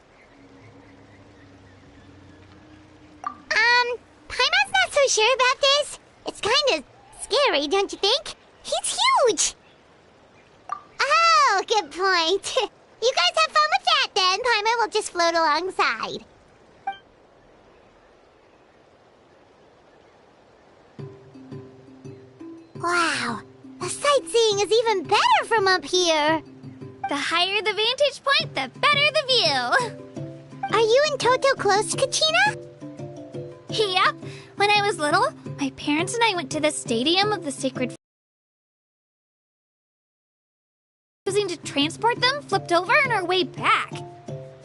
Speaker 3: Paimon's not so sure about this. It's kind of scary, don't you think? He's huge! Oh, good point. You guys have fun with that, then. Paimon will just float alongside. Wow, the sightseeing is even better from up here.
Speaker 5: The higher the vantage point, the better the view.
Speaker 3: Are you and Toto close, Kachina?
Speaker 5: Yep. When I was little, my parents and I went to the stadium of the Sacred using to transport them, flipped over on our way back.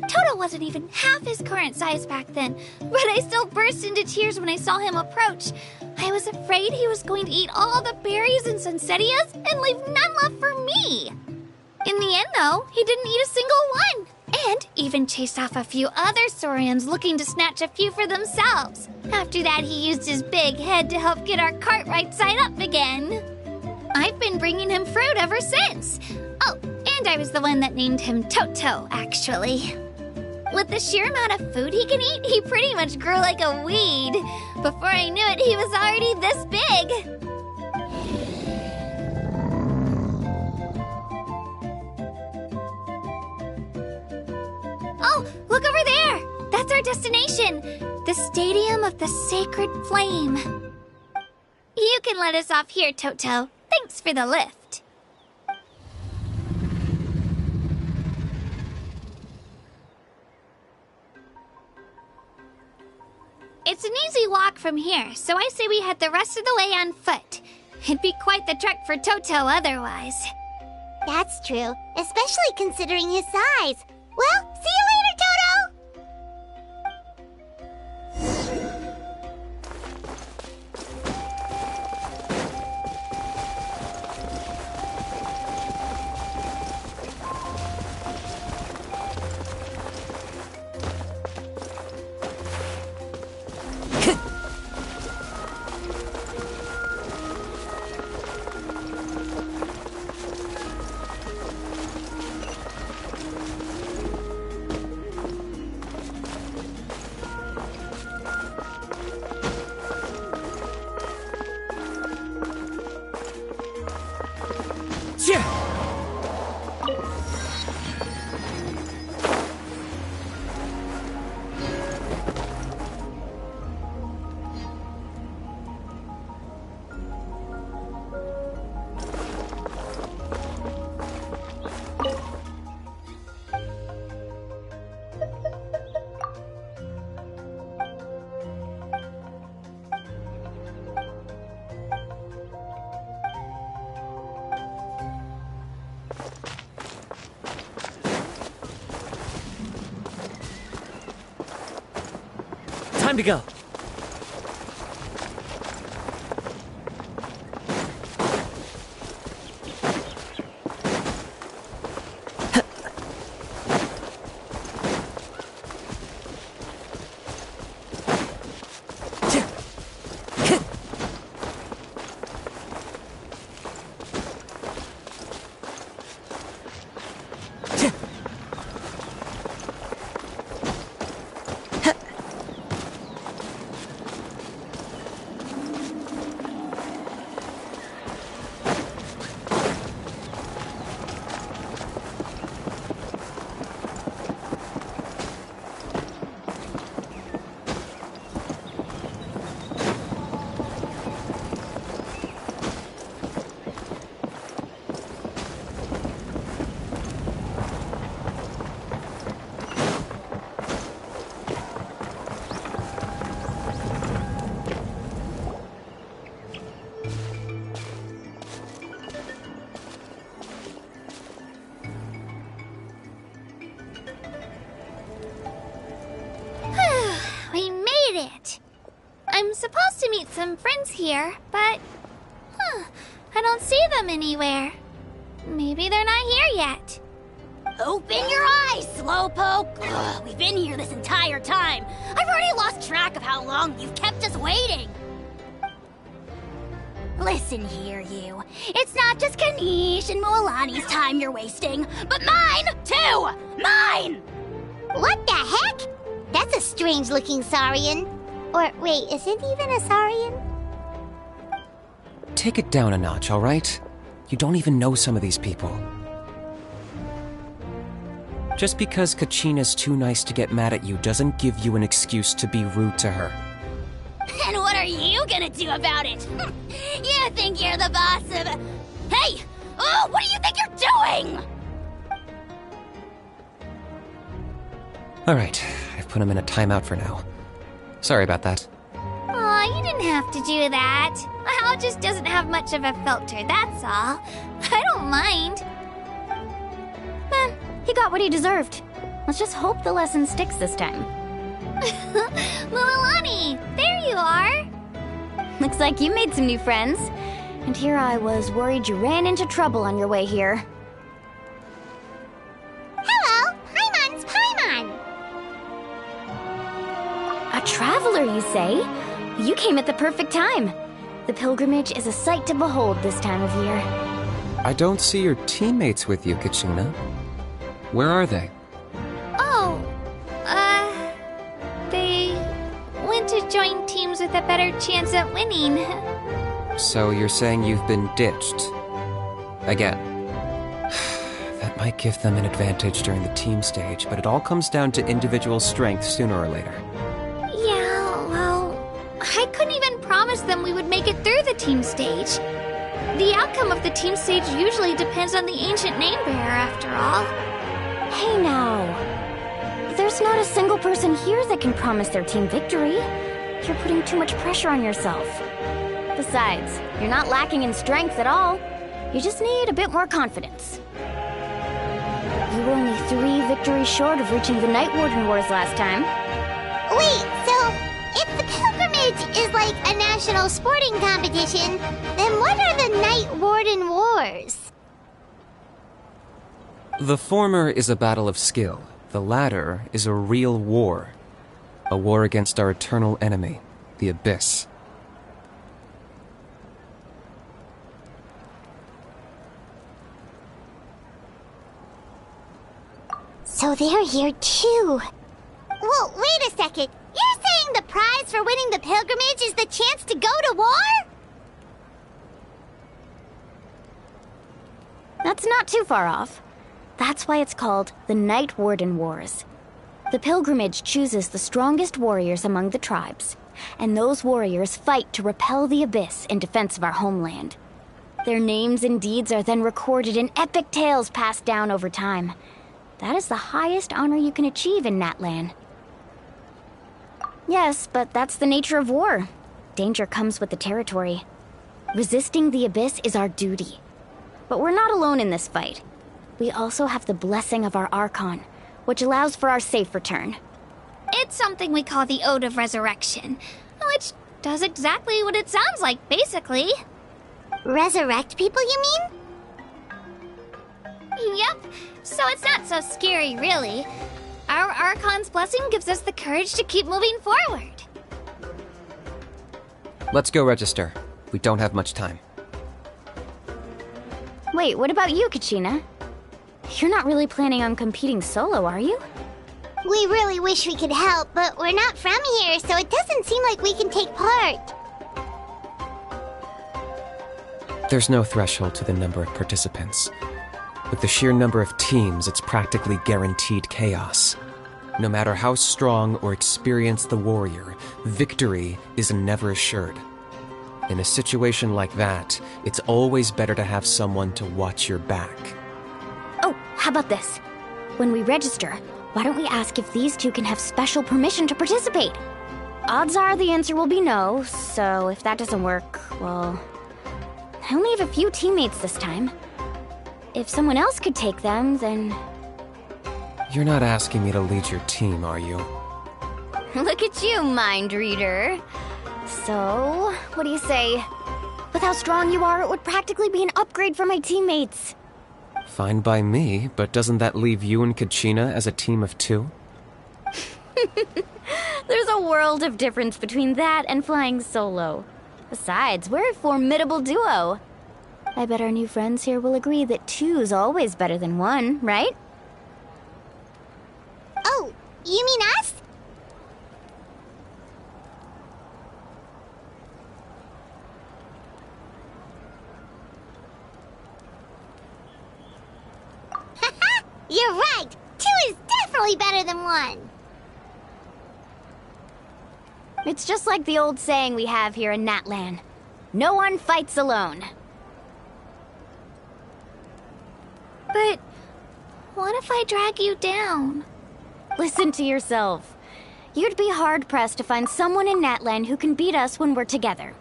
Speaker 5: Toto wasn't even half his current size back then, but I still burst into tears when I saw him approach. I was afraid he was going to eat all the berries and sunsettias and leave none left for me. In the end, though, he didn't eat a single one, and even chased off a few other saurians looking to snatch a few for themselves. After that, he used his big head to help get our cart right side up again. I've been bringing him fruit ever since. Oh, and I was the one that named him Toto, actually. With the sheer amount of food he can eat, he pretty much grew like a weed. Before I knew it, he was already this big. Oh, look over there! That's our destination! The Stadium of the Sacred Flame. You can let us off here, Toto. Thanks for the lift. It's an easy walk from here, so I say we head the rest of the way on foot. It'd be quite the trek for Toto otherwise.
Speaker 3: That's true, especially considering his size. Well, see you later, Toto!
Speaker 8: Time to go.
Speaker 5: I'm supposed to meet some friends here, but... I don't see them anywhere. Maybe they're not here yet.
Speaker 3: Open your eyes, Slowpoke! Ugh, we've been here this entire time. I've already lost track of how long you've kept us waiting. Listen here, you. It's not just Kanish and Moalani's time you're wasting, but mine, too! Mine! What the heck? That's a strange-looking Saurian. Or, wait, is it even a Saurian?
Speaker 13: Take it down a notch, all right? You don't even know some of these people. Just because Kachina's too nice to get mad at you doesn't give you an excuse to be rude to her.
Speaker 3: And what are you gonna do about it? You think you're the boss of... Hey! Oh, what do you think you're doing?
Speaker 13: Alright, I've put him in a timeout for now. Sorry about that.
Speaker 5: Aw, you didn't have to do that. Hal just doesn't have much of a filter, that's all. I don't mind.
Speaker 4: He got what he deserved. Let's just hope the lesson sticks this time.
Speaker 5: Moalani, there you are.
Speaker 4: Looks like you made some new friends. And here I was worried you ran into trouble on your way here.
Speaker 3: Hello, Paimon's Paimon.
Speaker 4: A traveler, you say? You came at the perfect time. The pilgrimage is a sight to behold this time of year.
Speaker 13: I don't see your teammates with you, Kachina. Where are they?
Speaker 5: Oh, they went to join teams with a better chance at winning.
Speaker 13: So you're saying you've been ditched? Again. That might give them an advantage during the team stage, but it all comes down to individual strength sooner or later.
Speaker 5: Yeah, well, I couldn't even promise them we would make it through the team stage. The outcome of the team stage usually depends on the ancient name bearer, after all.
Speaker 4: Hey now. There's not a single person here that can promise their team victory. You're putting too much pressure on yourself. Besides, you're not lacking in strength at all. You just need a bit more confidence. You were only 3 victories short of reaching the Night Warden Wars last time.
Speaker 3: Wait, so if the pilgrimage is like a national sporting competition, then what are the Night Warden Wars?
Speaker 13: The former is a battle of skill. The latter is a real war. A war against our eternal enemy, the Abyss.
Speaker 3: So they're here too. Well, wait a second. You're saying the prize for winning the pilgrimage is the chance to go to war?
Speaker 4: That's not too far off. That's why it's called the Night Warden Wars. The pilgrimage chooses the strongest warriors among the tribes, and those warriors fight to repel the Abyss in defense of our homeland. Their names and deeds are then recorded in epic tales passed down over time. That is the highest honor you can achieve in Natlan. Yes, but that's the nature of war. Danger comes with the territory. Resisting the Abyss is our duty. But we're not alone in this fight. We also have the blessing of our Archon, which allows for our safe return.
Speaker 5: It's something we call the Ode of Resurrection, which does exactly what it sounds like, basically.
Speaker 3: Resurrect people, you mean?
Speaker 5: Yep, so it's not so scary, really. Our Archon's blessing gives us the courage to keep moving forward.
Speaker 13: Let's go register. We don't have much time.
Speaker 4: Wait, what about you, Kachina? You're not really planning on competing solo, are you?
Speaker 3: We really wish we could help, but we're not from here, so it doesn't seem like we can take part.
Speaker 13: There's no threshold to the number of participants. With the sheer number of teams, it's practically guaranteed chaos. No matter how strong or experienced the warrior, victory is never assured. In a situation like that, it's always better to have someone to watch your back.
Speaker 4: Oh, how about this? When we register, why don't we ask if these two can have special permission to participate? Odds are the answer will be no, so if that doesn't work, well... I only have a few teammates this time. If someone else could take them, then...
Speaker 13: You're not asking me to lead your team, are you?
Speaker 4: Look at you, mind reader.
Speaker 3: So, what do you say? With how strong you are, it would practically be an upgrade for my teammates.
Speaker 13: Fine by me, but doesn't that leave you and Kachina as a team of 2?
Speaker 3: There's a world of difference between that and flying solo. Besides, we're a formidable duo. I bet our new friends here will agree that 2's always better than 1, right? Oh, you mean us? You're right! 2 is definitely better than 1! It's just like the old saying we have here in Natlan. No one fights alone.
Speaker 5: But what if I drag you down?
Speaker 3: Listen to yourself. You'd be hard-pressed to find someone in Natlan who can beat us when we're together.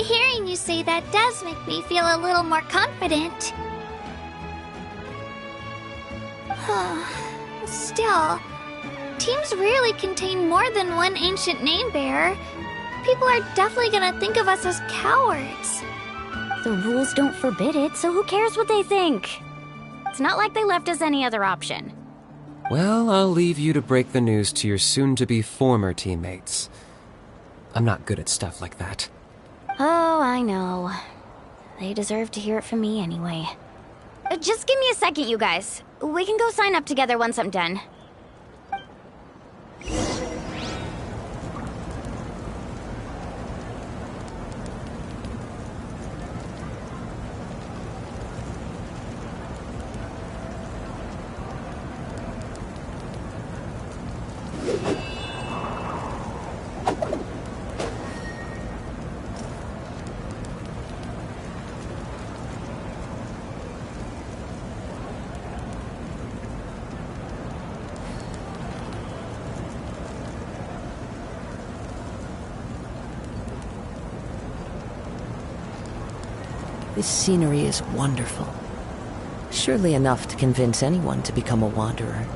Speaker 5: Hearing you say that does make me feel a little more confident. Still, teams rarely contain more than one ancient name bearer. People are definitely gonna think of us as cowards.
Speaker 3: The rules don't forbid it, so who cares what they think? It's not like they left us any other option.
Speaker 13: Well, I'll leave you to break the news to your soon-to-be former teammates. I'm not good at stuff like that.
Speaker 3: Oh, I know. They deserve to hear it from me anyway. Just give me a second, you guys. We can go sign up together once I'm done.
Speaker 2: This scenery is wonderful. Surely enough to convince anyone to become a wanderer.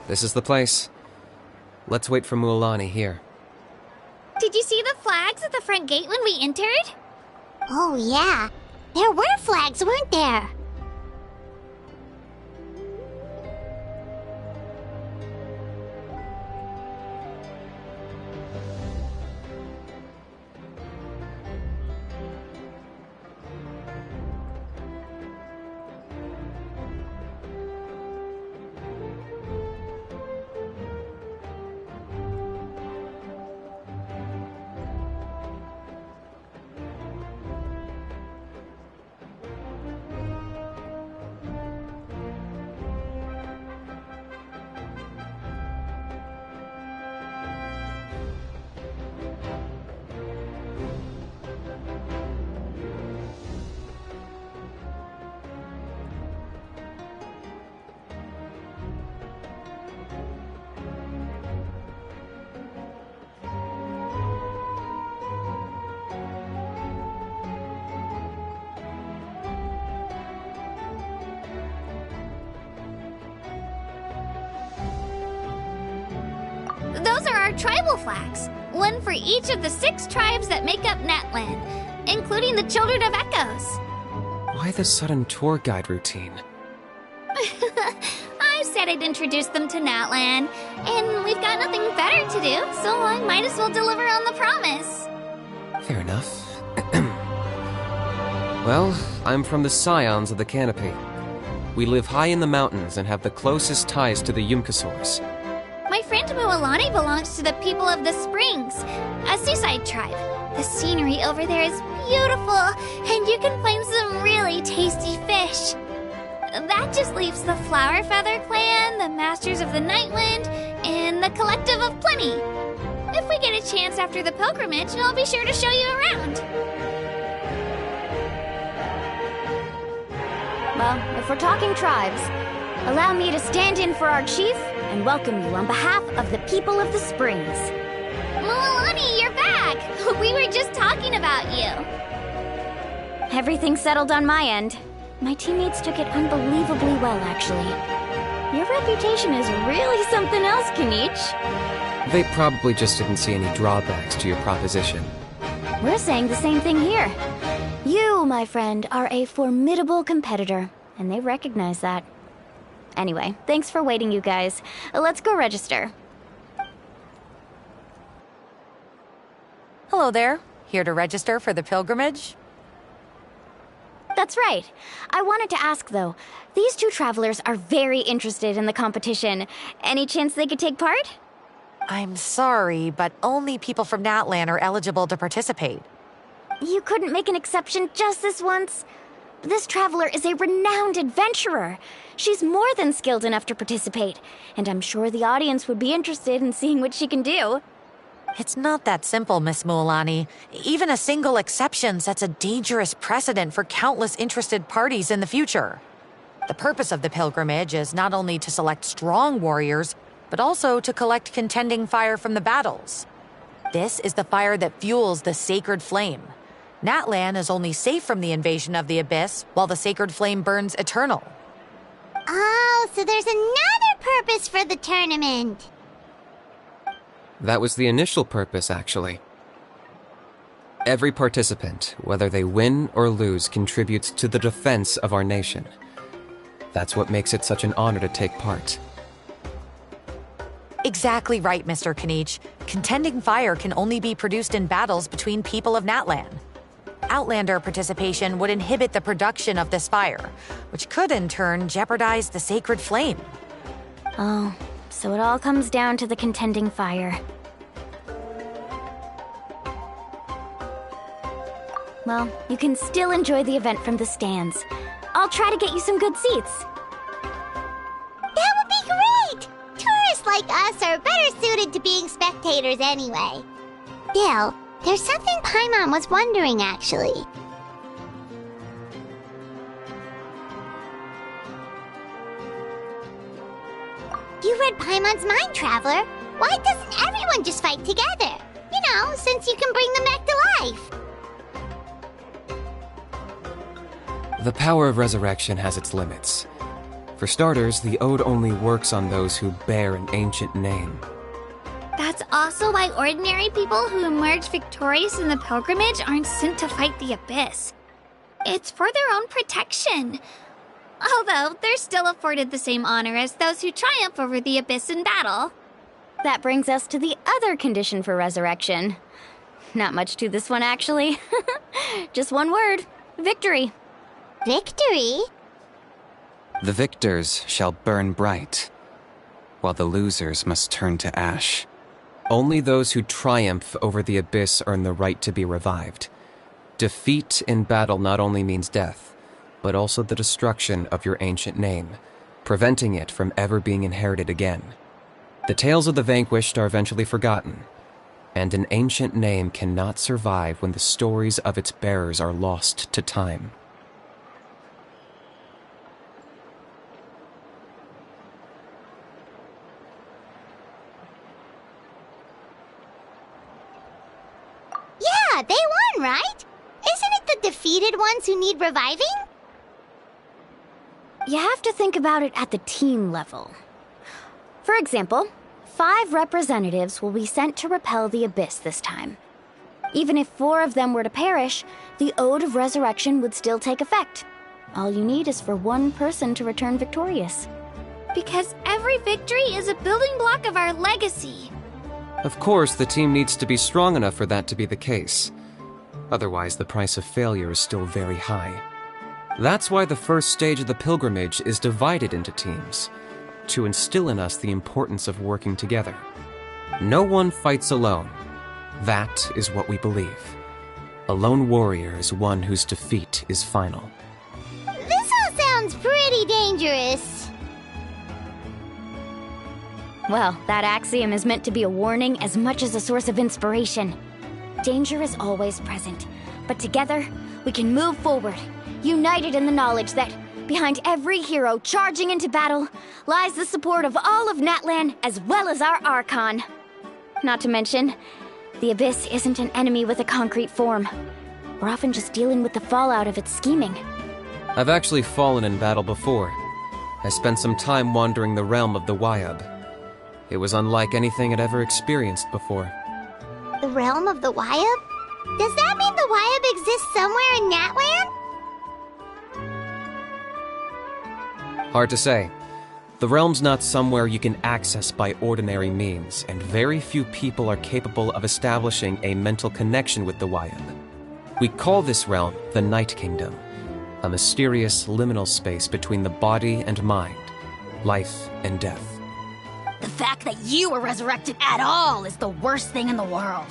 Speaker 13: This is the place. Let's wait for Mualani here.
Speaker 5: Did you see the flags at the front gate when we entered?
Speaker 3: Oh, yeah. There were flags, weren't there?
Speaker 5: Those are our tribal flags. One for each of the 6 tribes that make up Natlan, including the Children of Echoes.
Speaker 13: Why the sudden tour guide routine?
Speaker 5: I said I'd introduce them to Natlan, and we've got nothing better to do, so I might as well deliver on the promise.
Speaker 13: Fair enough. Well, I'm from the Scions of the Canopy. We live high in the mountains and have the closest ties to the Yumkasaurs.
Speaker 5: My friend Mualani belongs to the people of the Springs, a seaside tribe. The scenery over there is beautiful, and you can find some really tasty fish. That just leaves the Flower Feather Clan, the Masters of the Nightwind, and the Collective of Plenty. If we get a chance after the pilgrimage, I'll be sure to show you around.
Speaker 4: Well, if we're talking tribes, allow me to stand in for our chief and welcome you on behalf of the people of the Springs.
Speaker 5: Mualani, you're back! We were just talking about you.
Speaker 4: Everything's settled on my end. My teammates took it unbelievably well, actually. Your reputation is really something else, Kanich.
Speaker 13: They probably just didn't see any drawbacks to your proposition.
Speaker 4: We're saying the same thing here. You, my friend, are a formidable competitor, and they recognize that. Anyway, thanks for waiting, you guys. Let's go register.
Speaker 14: Hello there. Here to register for the pilgrimage?
Speaker 4: That's right. I wanted to ask, though. These 2 travelers are very interested in the competition. Any chance they could take part?
Speaker 14: I'm sorry, but only people from Natlan are eligible to participate.
Speaker 4: You couldn't make an exception just this once? This traveler is a renowned adventurer. She's more than skilled enough to participate, and I'm sure the audience would be interested in seeing what she can do.
Speaker 14: It's not that simple, Miss Mualani. Even a single exception sets a dangerous precedent for countless interested parties in the future. The purpose of the pilgrimage is not only to select strong warriors, but also to collect contending fire from the battles. This is the fire that fuels the sacred flame. Natlan is only safe from the invasion of the Abyss, while the sacred flame burns eternal.
Speaker 3: Oh, so there's another purpose for the tournament.
Speaker 13: That was the initial purpose, actually. Every participant, whether they win or lose, contributes to the defense of our nation. That's what makes it such an honor to take part.
Speaker 14: Exactly right, Mr. Kanich. Contending fire can only be produced in battles between people of Natlan. Outlander participation would inhibit the production of this fire, which could in turn jeopardize the sacred flame.
Speaker 4: Oh, so it all comes down to the contending fire. Well, you can still enjoy the event from the stands. I'll try to get you some good seats.
Speaker 3: That would be great! Tourists like us are better suited to being spectators anyway. Still, there's something Paimon was wondering, actually. You read Paimon's mind, Traveler. Why doesn't everyone just fight together? You know, since you can bring them back to life.
Speaker 13: The power of resurrection has its limits. For starters, the ode only works on those who bear an ancient name.
Speaker 5: That's also why ordinary people who emerge victorious in the pilgrimage aren't sent to fight the Abyss. It's for their own protection. Although, they're still afforded the same honor as those who triumph over the Abyss in battle.
Speaker 4: That brings us to the other condition for resurrection. Not much to this one, actually. Just one word. Victory.
Speaker 3: Victory?
Speaker 15: The victors shall burn bright, while the losers must turn to ash.
Speaker 13: Only those who triumph over the Abyss earn the right to be revived. Defeat in battle not only means death, but also the destruction of your ancient name, preventing it from ever being inherited again. The tales of the vanquished are eventually forgotten, and an ancient name cannot survive when the stories of its bearers are lost to time.
Speaker 3: Yeah, they won, right? Isn't it the defeated ones who need reviving?
Speaker 4: You have to think about it at the team level. For example, 5 representatives will be sent to repel the Abyss this time. Even if 4 of them were to perish, the Ode of Resurrection would still take effect. All you need is for one person to return victorious.
Speaker 5: Because every victory is a building block of our legacy.
Speaker 13: Of course, the team needs to be strong enough for that to be the case. Otherwise, the price of failure is still very high. That's why the first stage of the pilgrimage is divided into teams, to instill in us the importance of working together. No one fights alone. That is what we believe. A lone warrior is one whose defeat is final.
Speaker 3: This all sounds pretty dangerous.
Speaker 4: Well, that axiom is meant to be a warning as much as a source of inspiration. Danger is always present, but together, we can move forward, united in the knowledge that behind every hero charging into battle lies the support of all of Natlan as well as our Archon. Not to mention, the Abyss isn't an enemy with a concrete form. We're often just dealing with the fallout of its scheming.
Speaker 13: I've actually fallen in battle before. I spent some time wandering the realm of the Wyab. It was unlike anything I'd ever experienced before.
Speaker 3: The realm of the Wyab? Does that mean the Wyab exists somewhere in Natlan?
Speaker 13: Hard to say. The realm's not somewhere you can access by ordinary means, and very few people are capable of establishing a mental connection with the Wyab. We call this realm the Night Kingdom, a mysterious liminal space between the body and mind, life and death.
Speaker 16: The fact that you were resurrected at all is the worst thing in the world.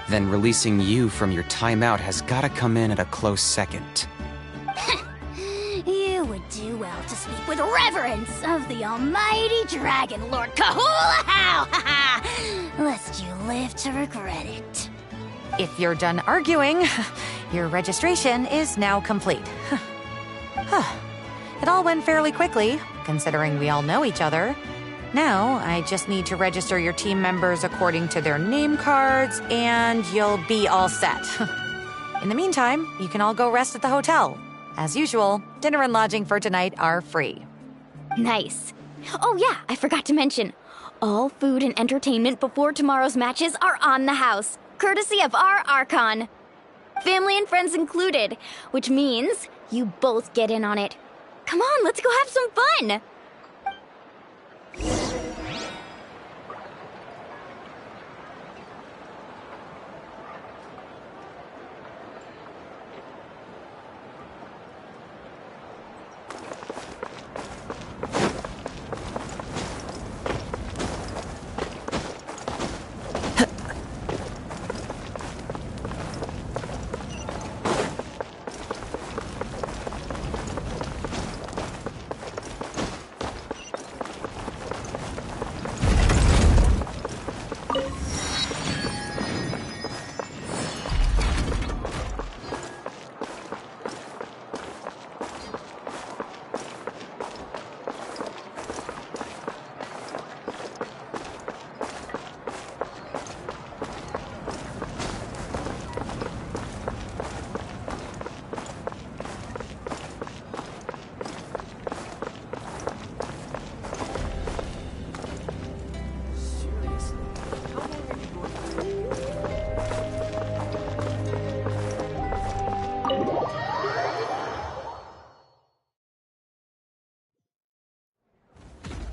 Speaker 15: Then releasing you from your timeout has gotta come in at a close second.
Speaker 16: You would do well to speak with reverence of the almighty Dragon Lord Kahula-How, lest you live to regret it.
Speaker 14: If you're done arguing, your registration is now complete. It all went fairly quickly, considering we all know each other. Now, I just need to register your team members according to their name cards, and you'll be all set. In the meantime, you can all go rest at the hotel. As usual, dinner and lodging for tonight are free.
Speaker 4: Nice. Oh yeah, I forgot to mention. All food and entertainment before tomorrow's matches are on the house, courtesy of our Archon. Family and friends included, which means you both get in on it. Come on, let's go have some fun!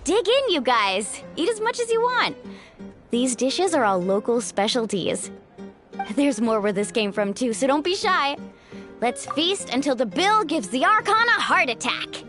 Speaker 17: Dig in, you guys. Eat as much as you want. These dishes are all local specialties. There's more where this came from, too, so don't be shy. Let's feast until the bill gives the Archon a heart attack.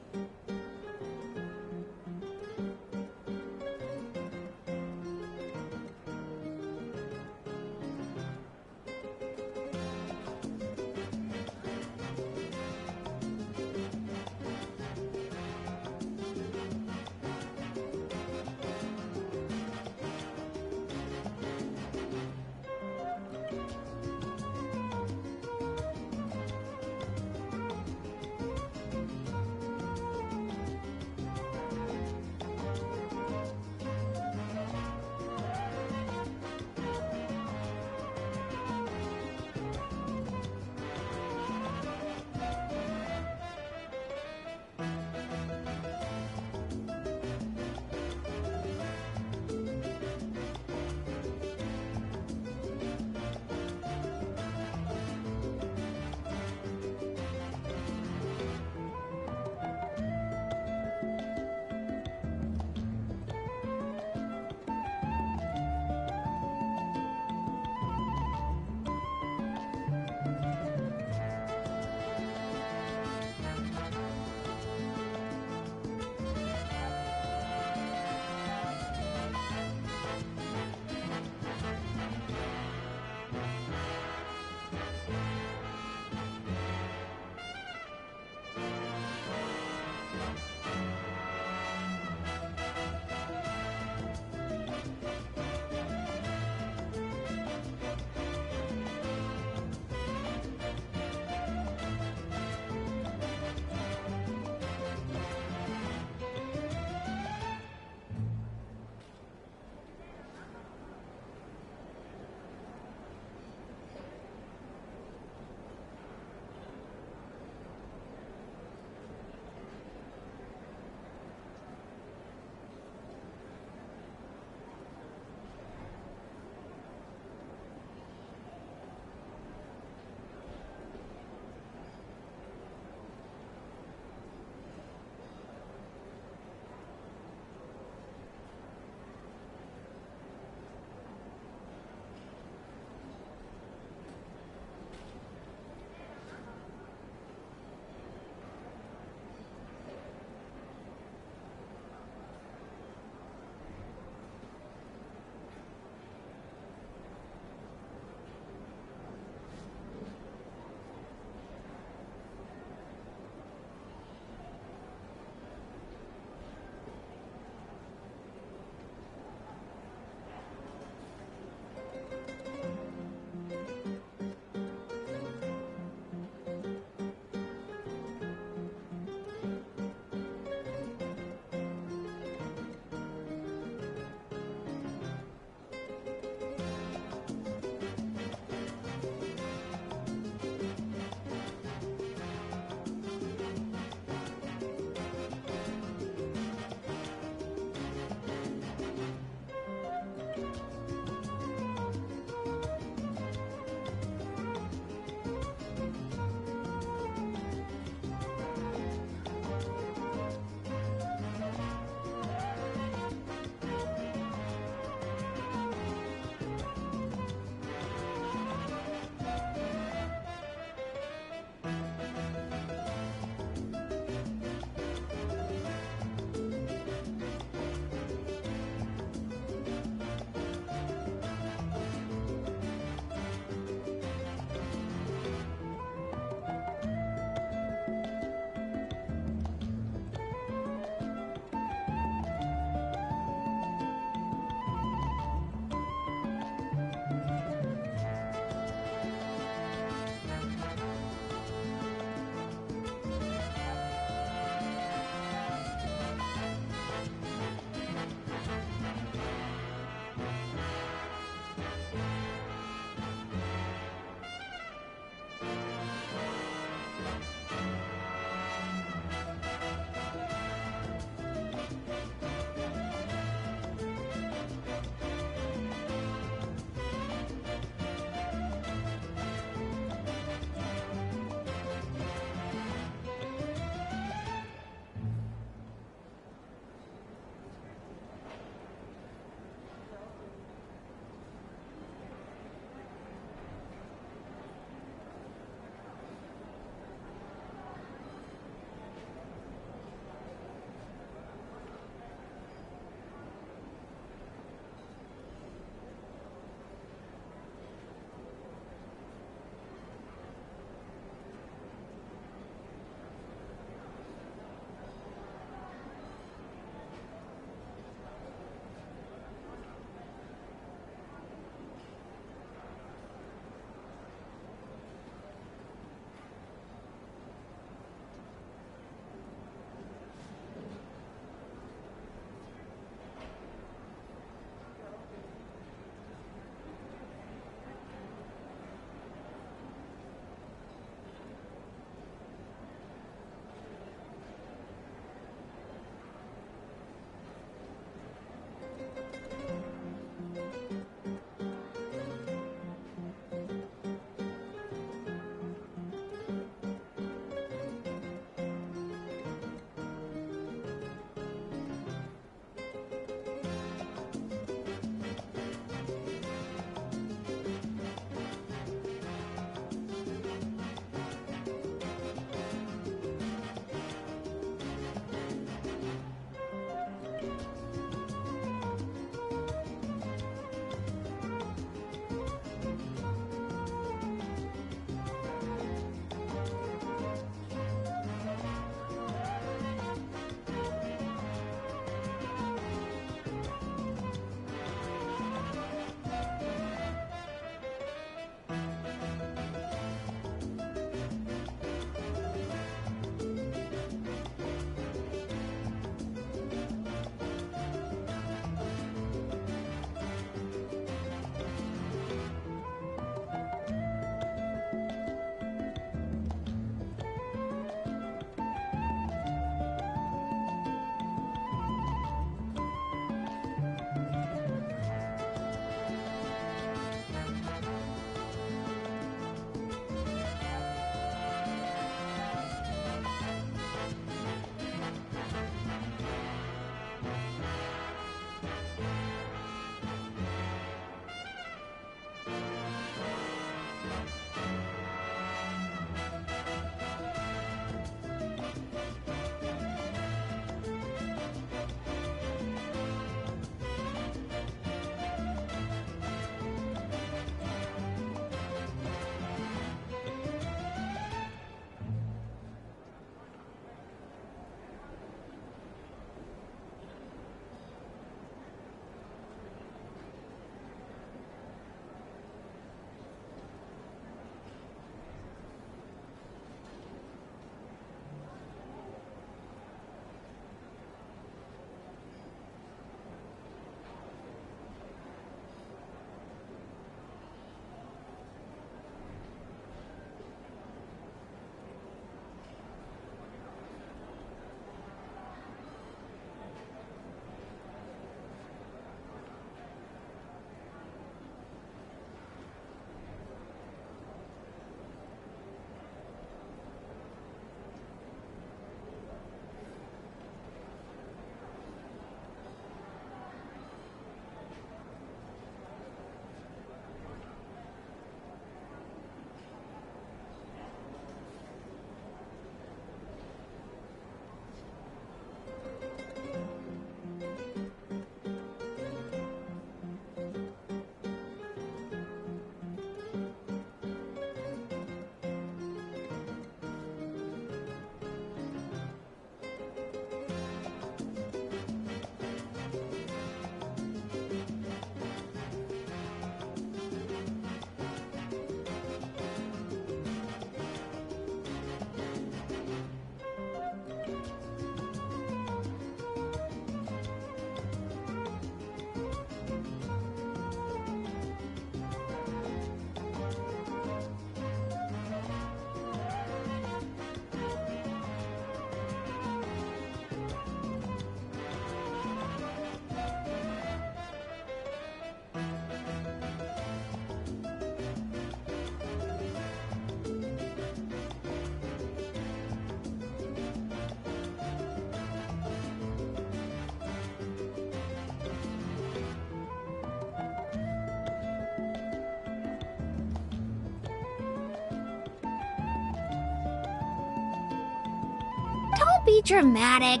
Speaker 5: be dramatic.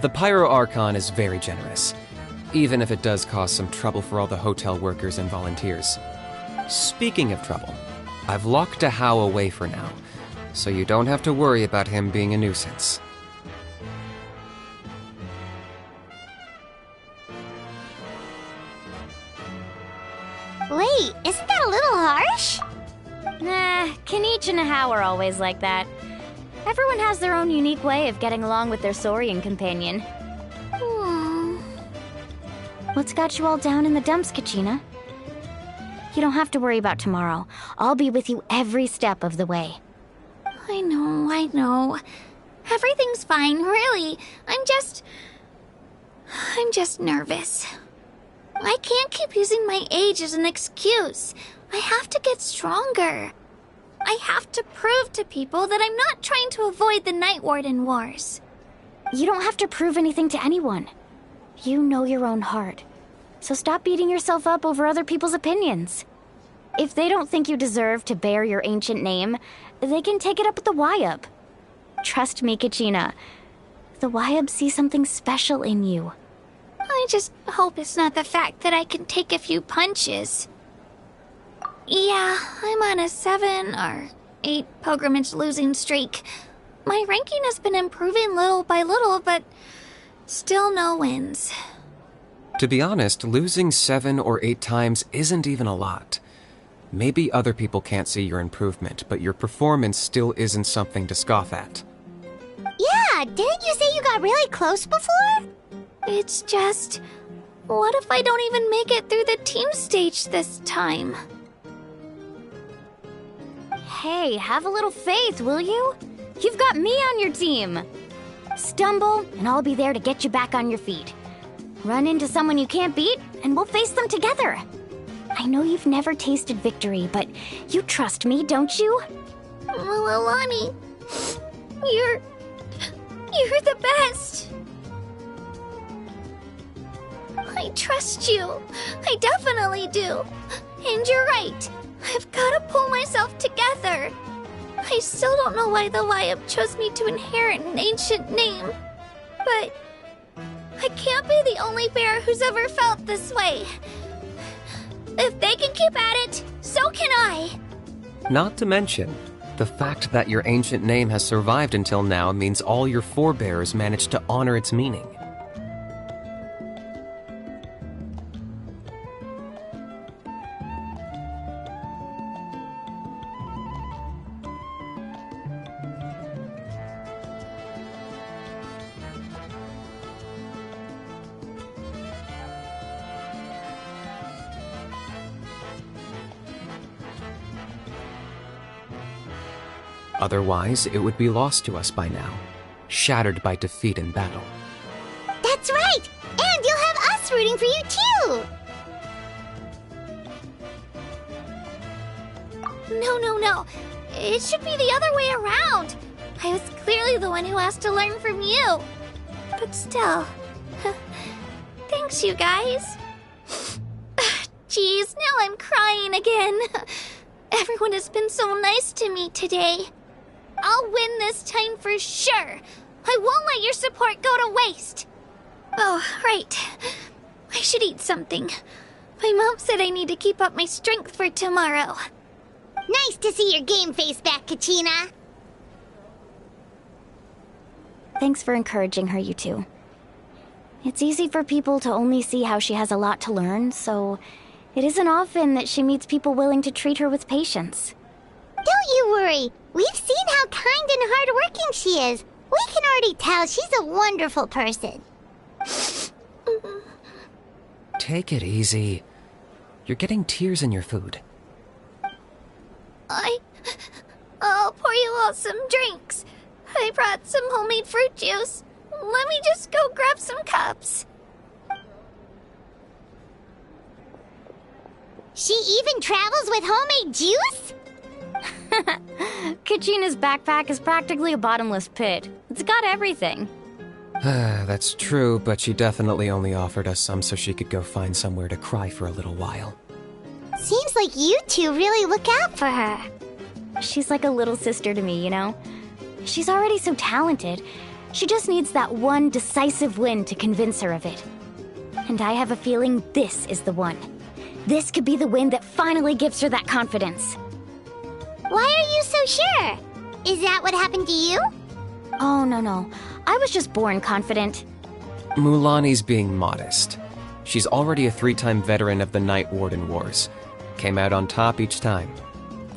Speaker 13: The Pyro Archon is very generous, even if it does cause some trouble for all the hotel workers and volunteers. Speaking of trouble, I've locked Teehee away for now, so you don't have to worry about him being a nuisance.
Speaker 3: Wait, isn't that a little harsh?
Speaker 17: Nah, Kenichi and Teehee are always like that. Everyone has their own unique way of getting along with their Saurian companion. What's got you all down in the dumps, Kachina? You don't have to worry about tomorrow. I'll be with you every step of the way.
Speaker 5: I know. Everything's fine, really. I'm just nervous. I can't keep using my age as an excuse. I have to get stronger. I have to prove to people that I'm not trying to avoid the Night Warden Wars.
Speaker 17: You don't have to prove anything to anyone. You know your own heart. So stop beating yourself up over other people's opinions. If they don't think you deserve to bear your ancient name, they can take it up with the Wyub. Trust me, Kachina. The Wyub see something special in you.
Speaker 5: I just hope it's not the fact that I can take a few punches. Yeah, I'm on a 7 or 8 pilgrimage losing streak. My ranking has been improving little by little, but still no wins.
Speaker 13: To be honest, losing 7 or 8 times isn't even a lot. Maybe other people can't see your improvement, but your performance still isn't something to scoff at.
Speaker 3: Yeah, didn't you say you got really close before?
Speaker 5: It's just, what if I don't even make it through the team stage this time?
Speaker 17: Hey, have a little faith, will you? You've got me on your team. Stumble, and I'll be there to get you back on your feet. Run into someone you can't beat, and we'll face them together. I know you've never tasted victory, but you trust me, don't you?
Speaker 5: Mililani, you're the best. I trust you. I definitely do. And you're right. I've got to pull myself together. I still don't know why the Wyub chose me to inherit an ancient name. But I can't be the only bear who's ever felt this way. If they can keep at it, so can I.
Speaker 13: Not to mention, the fact that your ancient name has survived until now means all your forebears managed to honor its meaning. Otherwise, it would be lost to us by now, shattered by defeat in battle.
Speaker 3: That's right! And you'll have us rooting for you too!
Speaker 5: No. It should be the other way around. I was clearly the one who asked to learn from you. But still, thanks you guys. Jeez, now I'm crying again. Everyone has been so nice to me today. I'll win this time for sure. I won't let your support go to waste. Oh, right. I should eat something. My mom said I need to keep up my strength for tomorrow.
Speaker 3: Nice to see your game face back, Kachina.
Speaker 17: Thanks for encouraging her, you two. It's easy for people to only see how she has a lot to learn, so it isn't often that she meets people willing to treat her with patience.
Speaker 3: Don't you worry. We've seen how kind and hardworking she is. We can already tell she's a wonderful person.
Speaker 13: Take it easy. You're getting tears in your food.
Speaker 5: I'll pour you all some drinks. I brought some homemade fruit juice. Let me just go grab some cups.
Speaker 3: She even travels with homemade juice?
Speaker 17: Kachina's backpack is practically a bottomless pit. It's got everything.
Speaker 13: That's true, but she definitely only offered us some so she could go find somewhere to cry for a little while.
Speaker 3: Seems like you two really look out for her.
Speaker 17: She's like a little sister to me, you know? She's already so talented. She just needs that one decisive win to convince her of it. And I have a feeling this is the one. This could be the win that finally gives her that confidence.
Speaker 3: Why are you so sure? Is that what happened to you?
Speaker 17: Oh, no. I was just born confident.
Speaker 13: Mulaney's being modest. She's already a 3-time veteran of the Night Warden Wars. Came out on top each time.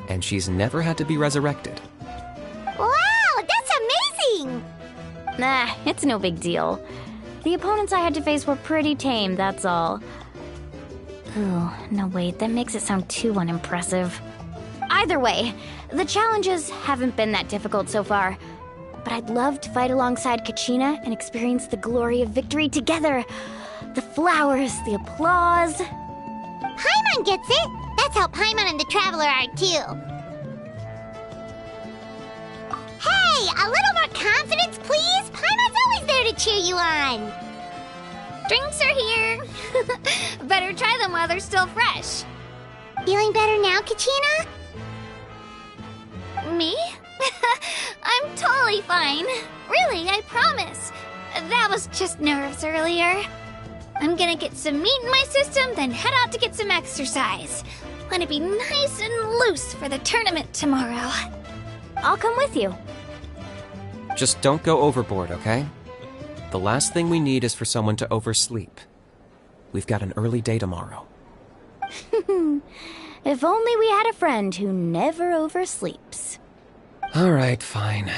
Speaker 13: And she's never had to be resurrected.
Speaker 3: Wow, that's amazing!
Speaker 17: Nah, it's no big deal. The opponents I had to face were pretty tame, that's all. Ooh, no wait, that makes it sound too unimpressive. Either way, the challenges haven't been that difficult so far. But I'd love to fight alongside Kachina and experience the glory of victory together. The flowers, the applause.
Speaker 3: Paimon gets it! That's how Paimon and the Traveler are too. Hey, a little more confidence, please! Paimon's always there to cheer you on!
Speaker 5: Drinks are here. Better try them while they're still fresh.
Speaker 3: Feeling better now, Kachina?
Speaker 5: Me? I'm totally fine. Really, I promise. That was just nerves earlier. I'm gonna get some meat in my system, then head out to get some exercise. Want to be nice and loose for the tournament tomorrow.
Speaker 17: I'll come with you.
Speaker 13: Just don't go overboard, okay? The last thing we need is for someone to oversleep. We've got an early day tomorrow.
Speaker 17: If only we had a friend who never oversleeps.
Speaker 13: Alright, fine.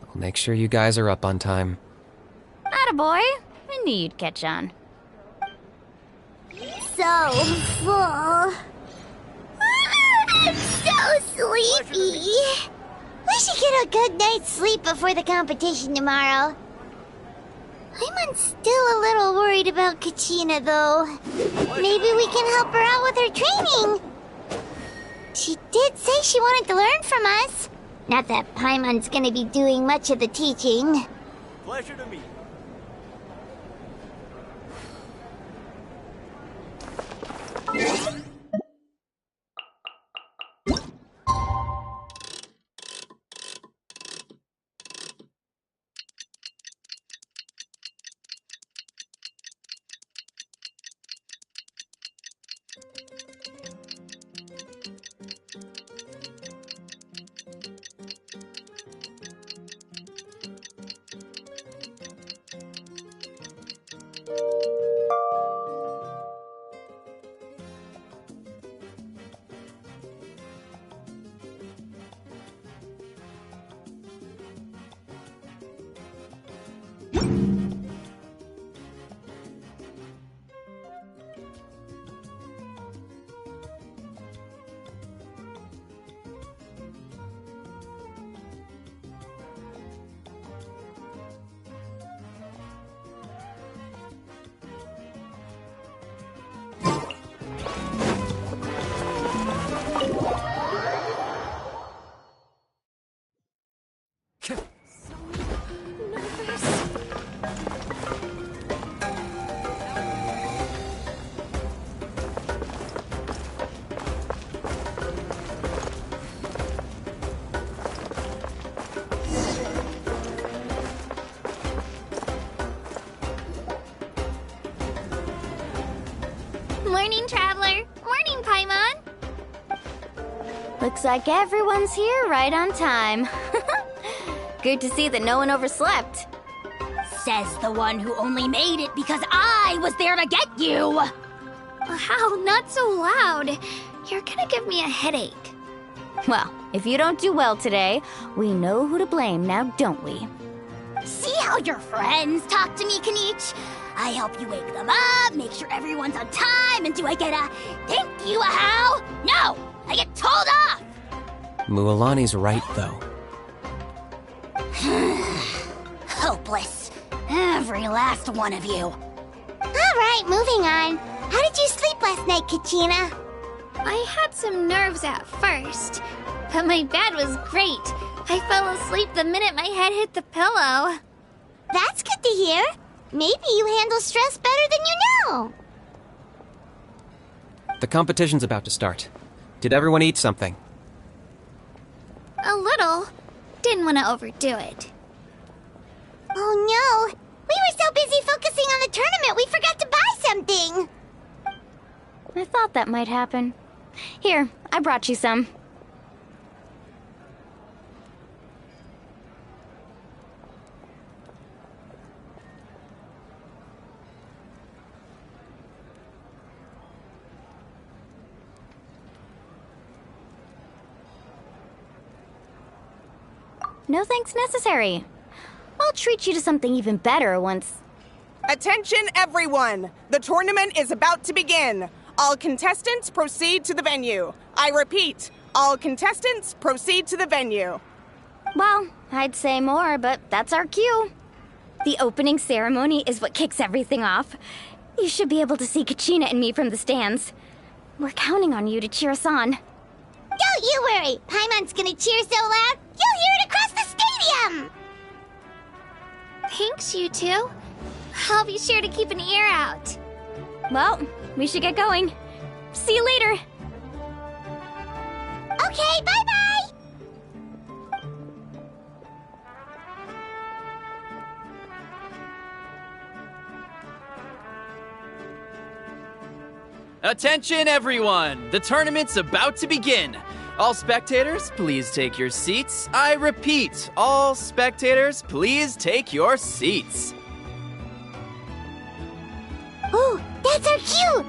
Speaker 13: I'll make sure you guys are up on time.
Speaker 17: Attaboy. I knew you'd catch on.
Speaker 3: So full. I'm so sleepy. We should get a good night's sleep before the competition tomorrow. I'm still a little worried about Kachina, though. Maybe we can help her out with her training. She did say she wanted to learn from us. Not that Paimon's gonna be doing much of the teaching.
Speaker 8: Pleasure to meet you.
Speaker 5: Morning, Traveler. Morning, Paimon.
Speaker 17: Looks like everyone's here right on time. Good to see that no one overslept.
Speaker 16: Says the one who only made it because I was there to get you!
Speaker 5: Wow, not so loud. You're gonna give me a headache.
Speaker 17: Well, if you don't do well today, we know who to blame now, don't we?
Speaker 16: See how your friends talk to me, Kanich? I help you wake them up, make sure everyone's on time, and do I get a thank you, a how? No! I get told off!
Speaker 13: Mualani's right, though.
Speaker 16: Hopeless. Every last one of you.
Speaker 3: Alright, moving on. How did you sleep last night, Kachina?
Speaker 5: I had some nerves at first, but my bed was great. I fell asleep the minute my head hit the pillow.
Speaker 3: That's good to hear. Maybe you handle stress better than you know.
Speaker 13: The competition's about to start. Did everyone eat something?
Speaker 5: A little. Didn't want to overdo it.
Speaker 3: Oh no! We were so busy focusing on the tournament we forgot to buy something!
Speaker 17: I thought that might happen. Here, I brought you some. No thanks necessary. I'll treat you to something even better once...
Speaker 18: Attention, everyone! The tournament is about to begin. All contestants proceed to the venue. I repeat, all contestants proceed to the venue.
Speaker 17: Well, I'd say more, but that's our cue. The opening ceremony is what kicks everything off. You should be able to see Kachina and me from the stands. We're counting on you to cheer us on.
Speaker 3: Don't you worry! Paimon's gonna cheer so loud, you'll hear it across the stadium!
Speaker 5: Thanks, you two. I'll be sure to keep an ear out.
Speaker 17: Well, we should get going. See you later.
Speaker 3: Okay, bye-bye!
Speaker 11: Attention, everyone! The tournament's about to begin. All spectators, please take your seats. I repeat, all spectators, please take your seats.
Speaker 3: Ooh, that's our cue!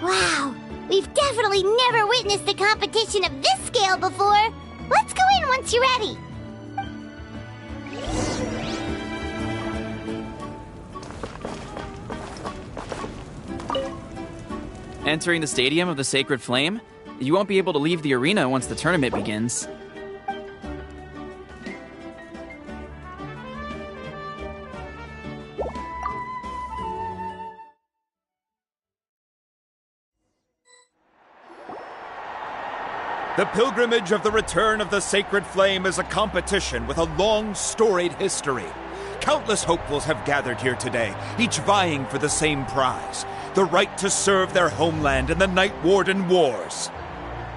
Speaker 3: Wow, we've definitely never witnessed a competition of this scale before. Let's go in once you're ready.
Speaker 11: Entering the Stadium of the Sacred Flame, you won't be able to leave the arena once the tournament begins.
Speaker 19: The pilgrimage of the return of the Sacred Flame is a competition with a long, storied history. Countless hopefuls have gathered here today, each vying for the same prize, the right to serve their homeland in the Night Warden Wars.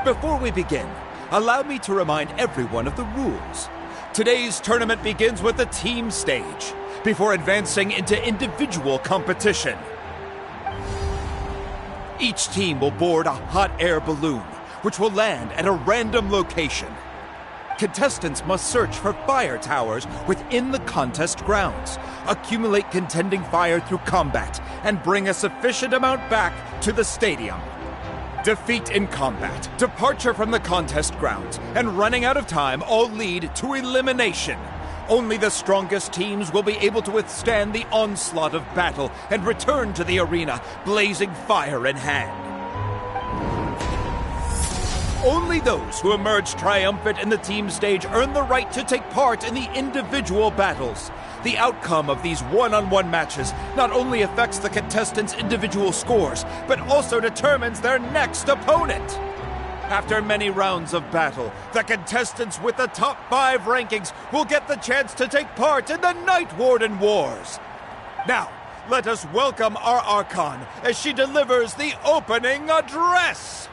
Speaker 19: Before we begin, allow me to remind everyone of the rules. Today's tournament begins with the team stage, before advancing into individual competition. Each team will board a hot air balloon, which will land at a random location. Contestants must search for fire towers within the contest grounds, accumulate contending fire through combat, and bring a sufficient amount back to the stadium. Defeat in combat, departure from the contest grounds, and running out of time all lead to elimination. Only the strongest teams will be able to withstand the onslaught of battle and return to the arena, blazing fire in hand. Only those who emerge triumphant in the team stage earn the right to take part in the individual battles. The outcome of these one-on-one matches not only affects the contestants' individual scores, but also determines their next opponent. After many rounds of battle, the contestants with the top 5 rankings will get the chance to take part in the Night Warden Wars. Now, let us welcome our Archon as she delivers the opening address.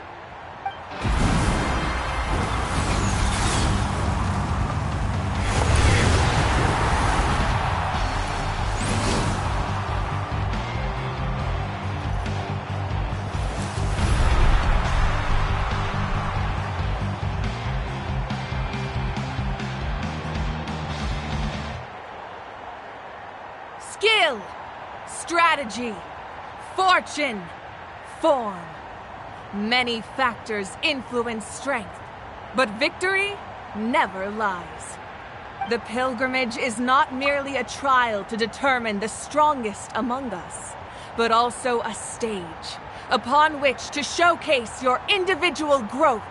Speaker 20: Skill, strategy, fortune, form. Many factors influence strength, but victory never lies. The pilgrimage is not merely a trial to determine the strongest among us, but also a stage upon which to showcase your individual growth.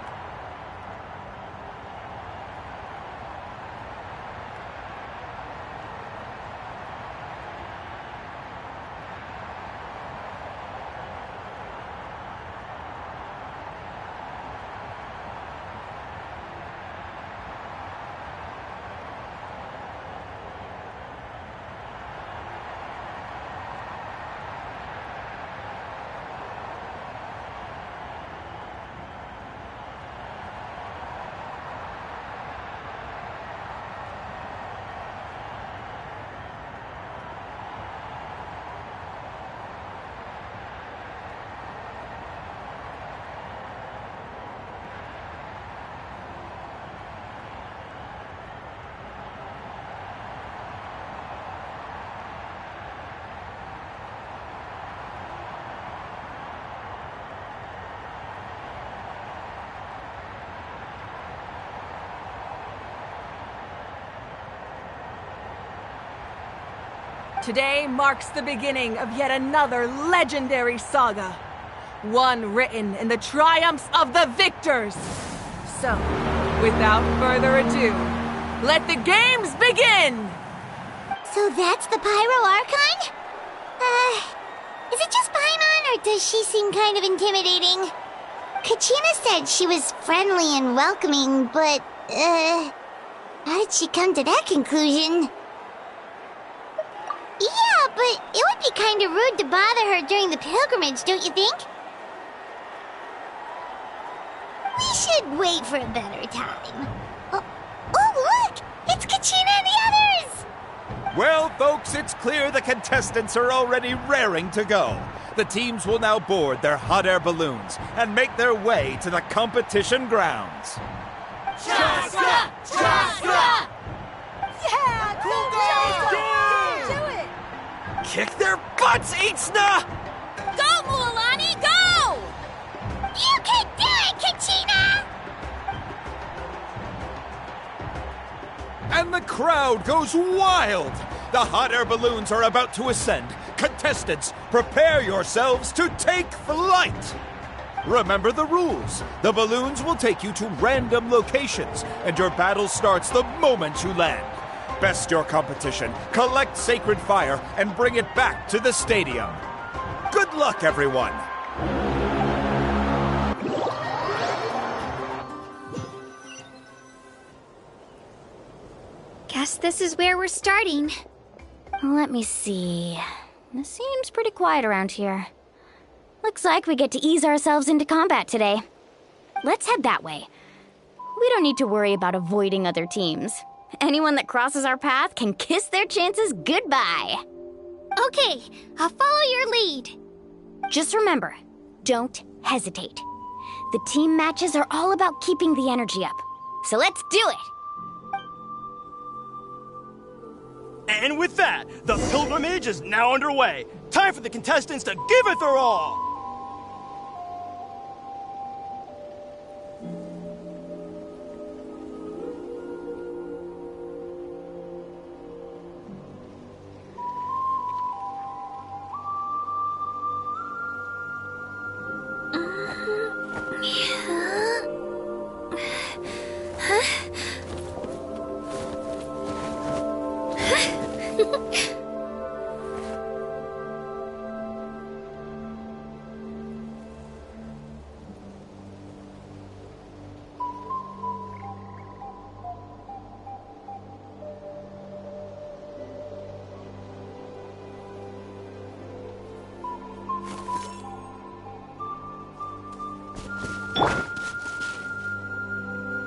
Speaker 20: Today marks the beginning of yet another legendary saga. One written in the triumphs of the victors. So, without further ado, let the games begin!
Speaker 3: So that's the Pyro Archon? Is it just Paimon, or does she seem kind of intimidating? Kachina said she was friendly and welcoming, but, how did she come to that conclusion? Yeah, but it would be kind of rude to bother her during the pilgrimage, don't you think? We should wait for a better time. Oh, look! It's Kachina and the others!
Speaker 19: Well, folks, it's clear the contestants are already raring to go. The teams will now board their hot air balloons and make their way to the competition grounds.
Speaker 16: Chaska! Chaska!
Speaker 18: Yeah, cool girl! Do it!
Speaker 8: Kick their butts, Itzna!
Speaker 16: Go, Mualani, go!
Speaker 3: You can do it, Kachina!
Speaker 19: And the crowd goes wild! The hot air balloons are about to ascend. Contestants, prepare yourselves to take flight! Remember the rules. The balloons will take you to random locations, and your battle starts the moment you land. Best your competition, collect sacred fire, and bring it back to the stadium. Good luck, everyone!
Speaker 17: Guess this is where we're starting. Let me see. It seems pretty quiet around here. Looks like we get to ease ourselves into combat today. Let's head that way. We don't need to worry about avoiding other teams. Anyone that crosses our path can kiss their chances goodbye.
Speaker 3: Okay, I'll follow your lead.
Speaker 17: Just remember, don't hesitate. The team matches are all about keeping the energy up. So let's do it!
Speaker 8: And with that, the pilgrimage is now underway. Time for the contestants to give it their all!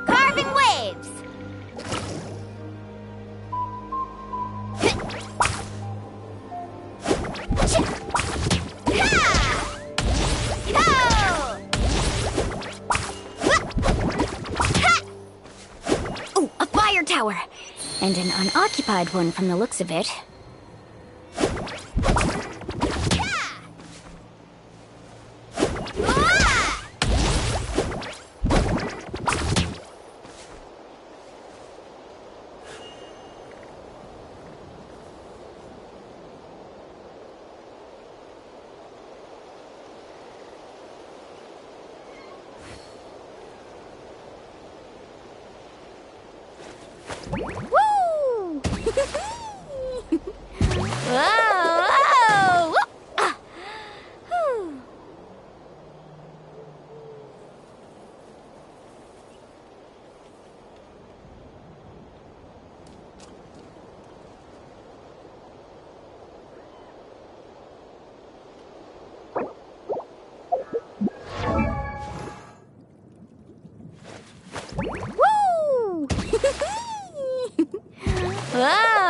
Speaker 3: Carving waves!
Speaker 17: Ooh, a fire tower! And an unoccupied one from the looks of it.
Speaker 3: Woo!
Speaker 17: Whoa!
Speaker 3: Woo!
Speaker 17: Whoa!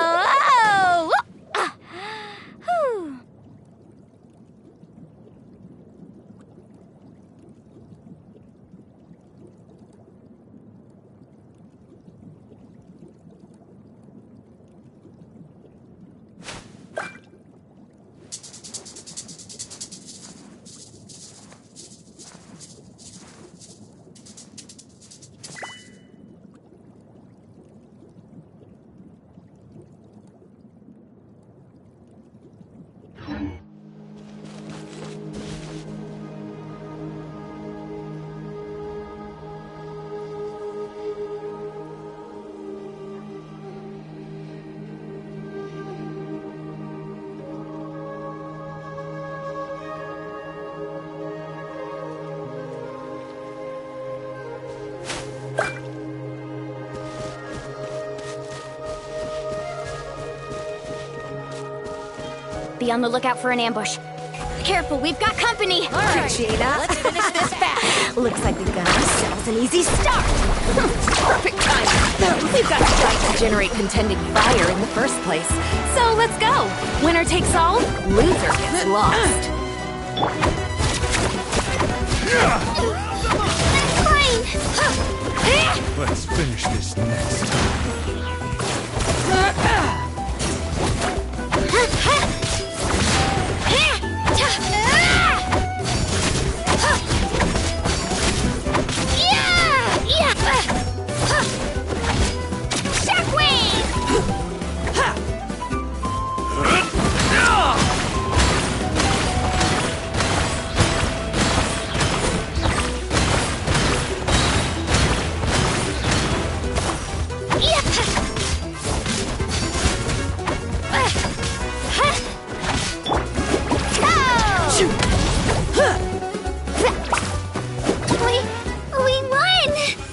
Speaker 17: Be on the lookout for an ambush. Careful, we've got company!
Speaker 4: All right,
Speaker 17: Gina, let's finish this fast! Looks like we've got ourselves an easy start!
Speaker 10: Perfect timing. We've got to fight to generate contending fire in the first place. So let's go. Winner takes all, loser gets lost.
Speaker 12: Let's finish this next time.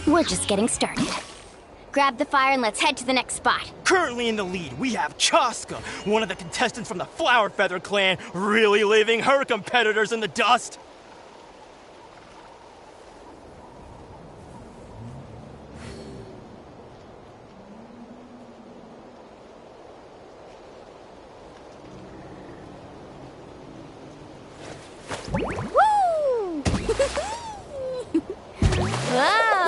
Speaker 17: We're just getting started. Grab the fire and let's head to the next spot.
Speaker 8: Currently in the lead, we have Chaska, one of the contestants from the Flower Feather clan, really leaving her competitors in the dust.
Speaker 17: Woo! Whoa!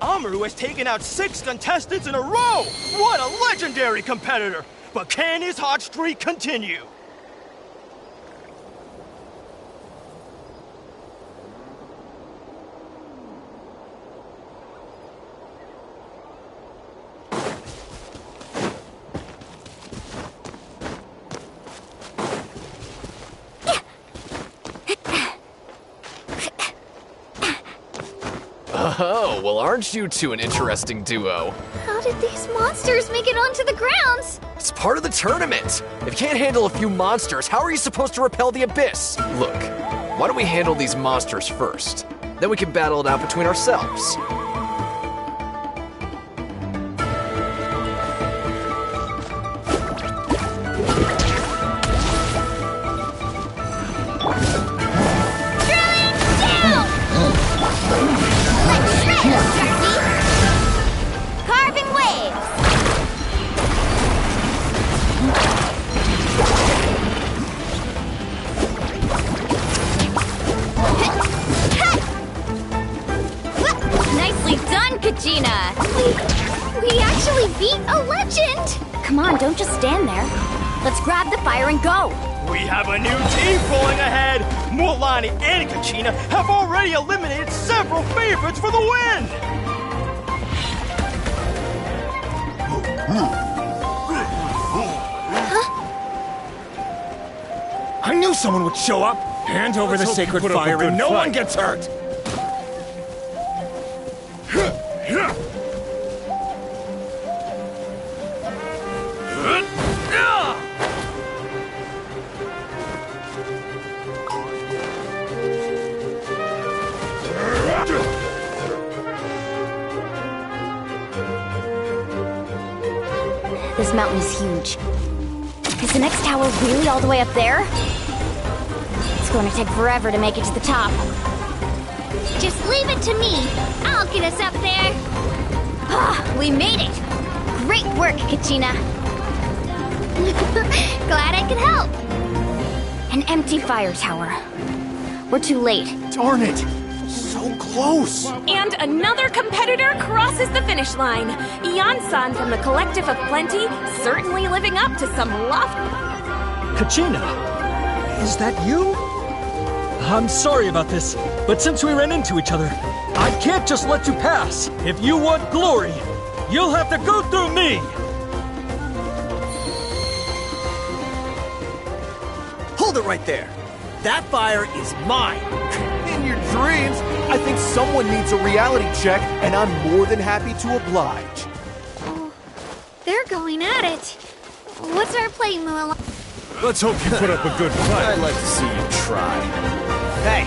Speaker 8: Amaru has taken out 6 contestants in a row! What a legendary competitor! But can his hot streak continue?
Speaker 21: Oh, well, aren't you two an interesting duo?
Speaker 5: How did these monsters make it onto the grounds?
Speaker 21: It's part of the tournament. If you can't handle a few monsters, how are you supposed to repel the abyss? Look, why don't we handle these monsters first? Then we can battle it out between ourselves.
Speaker 3: Carving waves!
Speaker 17: Nicely done, Kajina!
Speaker 5: We actually beat a legend!
Speaker 17: Come on, don't just stand there. Let's grab the fire and go.
Speaker 8: We have a new team pulling ahead! Mualani and Kachina have already eliminated several favorites for the win!
Speaker 7: I knew someone would show up! Hand over the sacred fire and no one gets hurt!
Speaker 17: This mountain is huge. Is the next tower really all the way up there? It's going to take forever to make it to the top.
Speaker 3: Just leave it to me. I'll get us up there.
Speaker 17: Ah, we made it! Great work, Kachina.
Speaker 3: Glad I could help.
Speaker 17: An empty fire tower. We're too late.
Speaker 7: Darn it! So close!
Speaker 10: And another competitor crosses the finish line. Ian-san from the Collective of Plenty, certainly living up to some lofty...
Speaker 22: Kachina, is that you? I'm sorry about this, but since we ran into each other, I can't just let you pass. If you want glory, you'll have to go through me!
Speaker 8: Hold it right there! That fire is mine! In your dreams, I think someone needs a reality check, and I'm more than happy to oblige.
Speaker 3: They're going at it. What's our play, Mualani?
Speaker 7: Let's hope you put up a good fight.
Speaker 8: I'd like to see you try. Hey,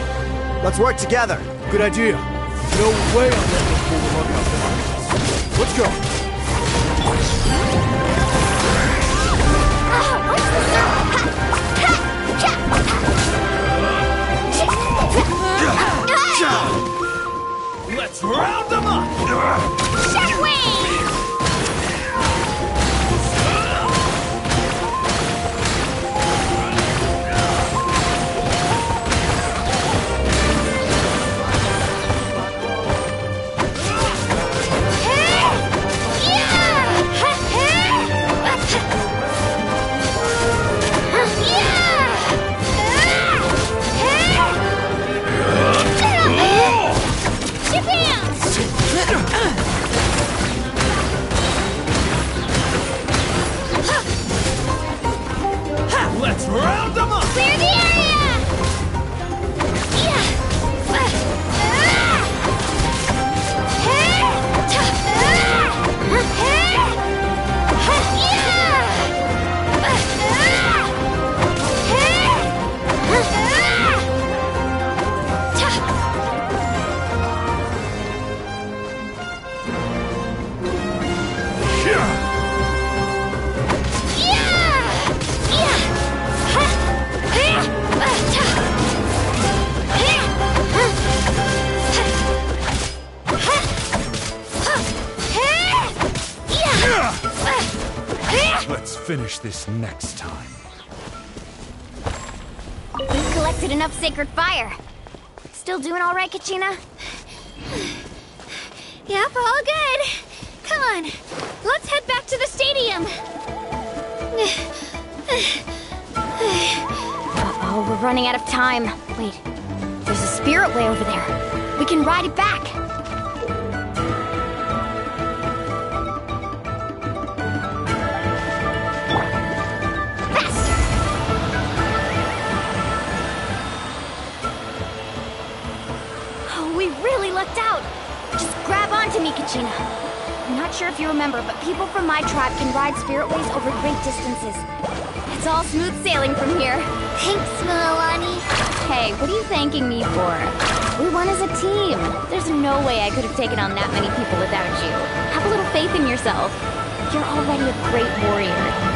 Speaker 8: let's work together. Good idea. No way I'm letting them pull the rug out from under us. Let's go.
Speaker 3: What's the
Speaker 8: Let's round them up!
Speaker 3: Shockwave!
Speaker 8: Let's round them up!
Speaker 3: Clear the area!
Speaker 12: Let's finish this next time.
Speaker 17: We've collected enough sacred fire. Still doing all right, Kachina?
Speaker 3: Yep, all good. Come on, let's head back to the stadium.
Speaker 17: Uh-oh, we're running out of time. Wait, there's a spirit way over there. We can ride it back. Lucked out. Just grab onto me, Kachina. I'm not sure if you remember, but people from my tribe can ride spiritways over great distances. It's all smooth sailing from here.
Speaker 3: Thanks, Mualani.
Speaker 17: Hey, what are you thanking me for? We won as a team. There's no way I could have taken on that many people without you. Have a little faith in yourself. You're already a great warrior.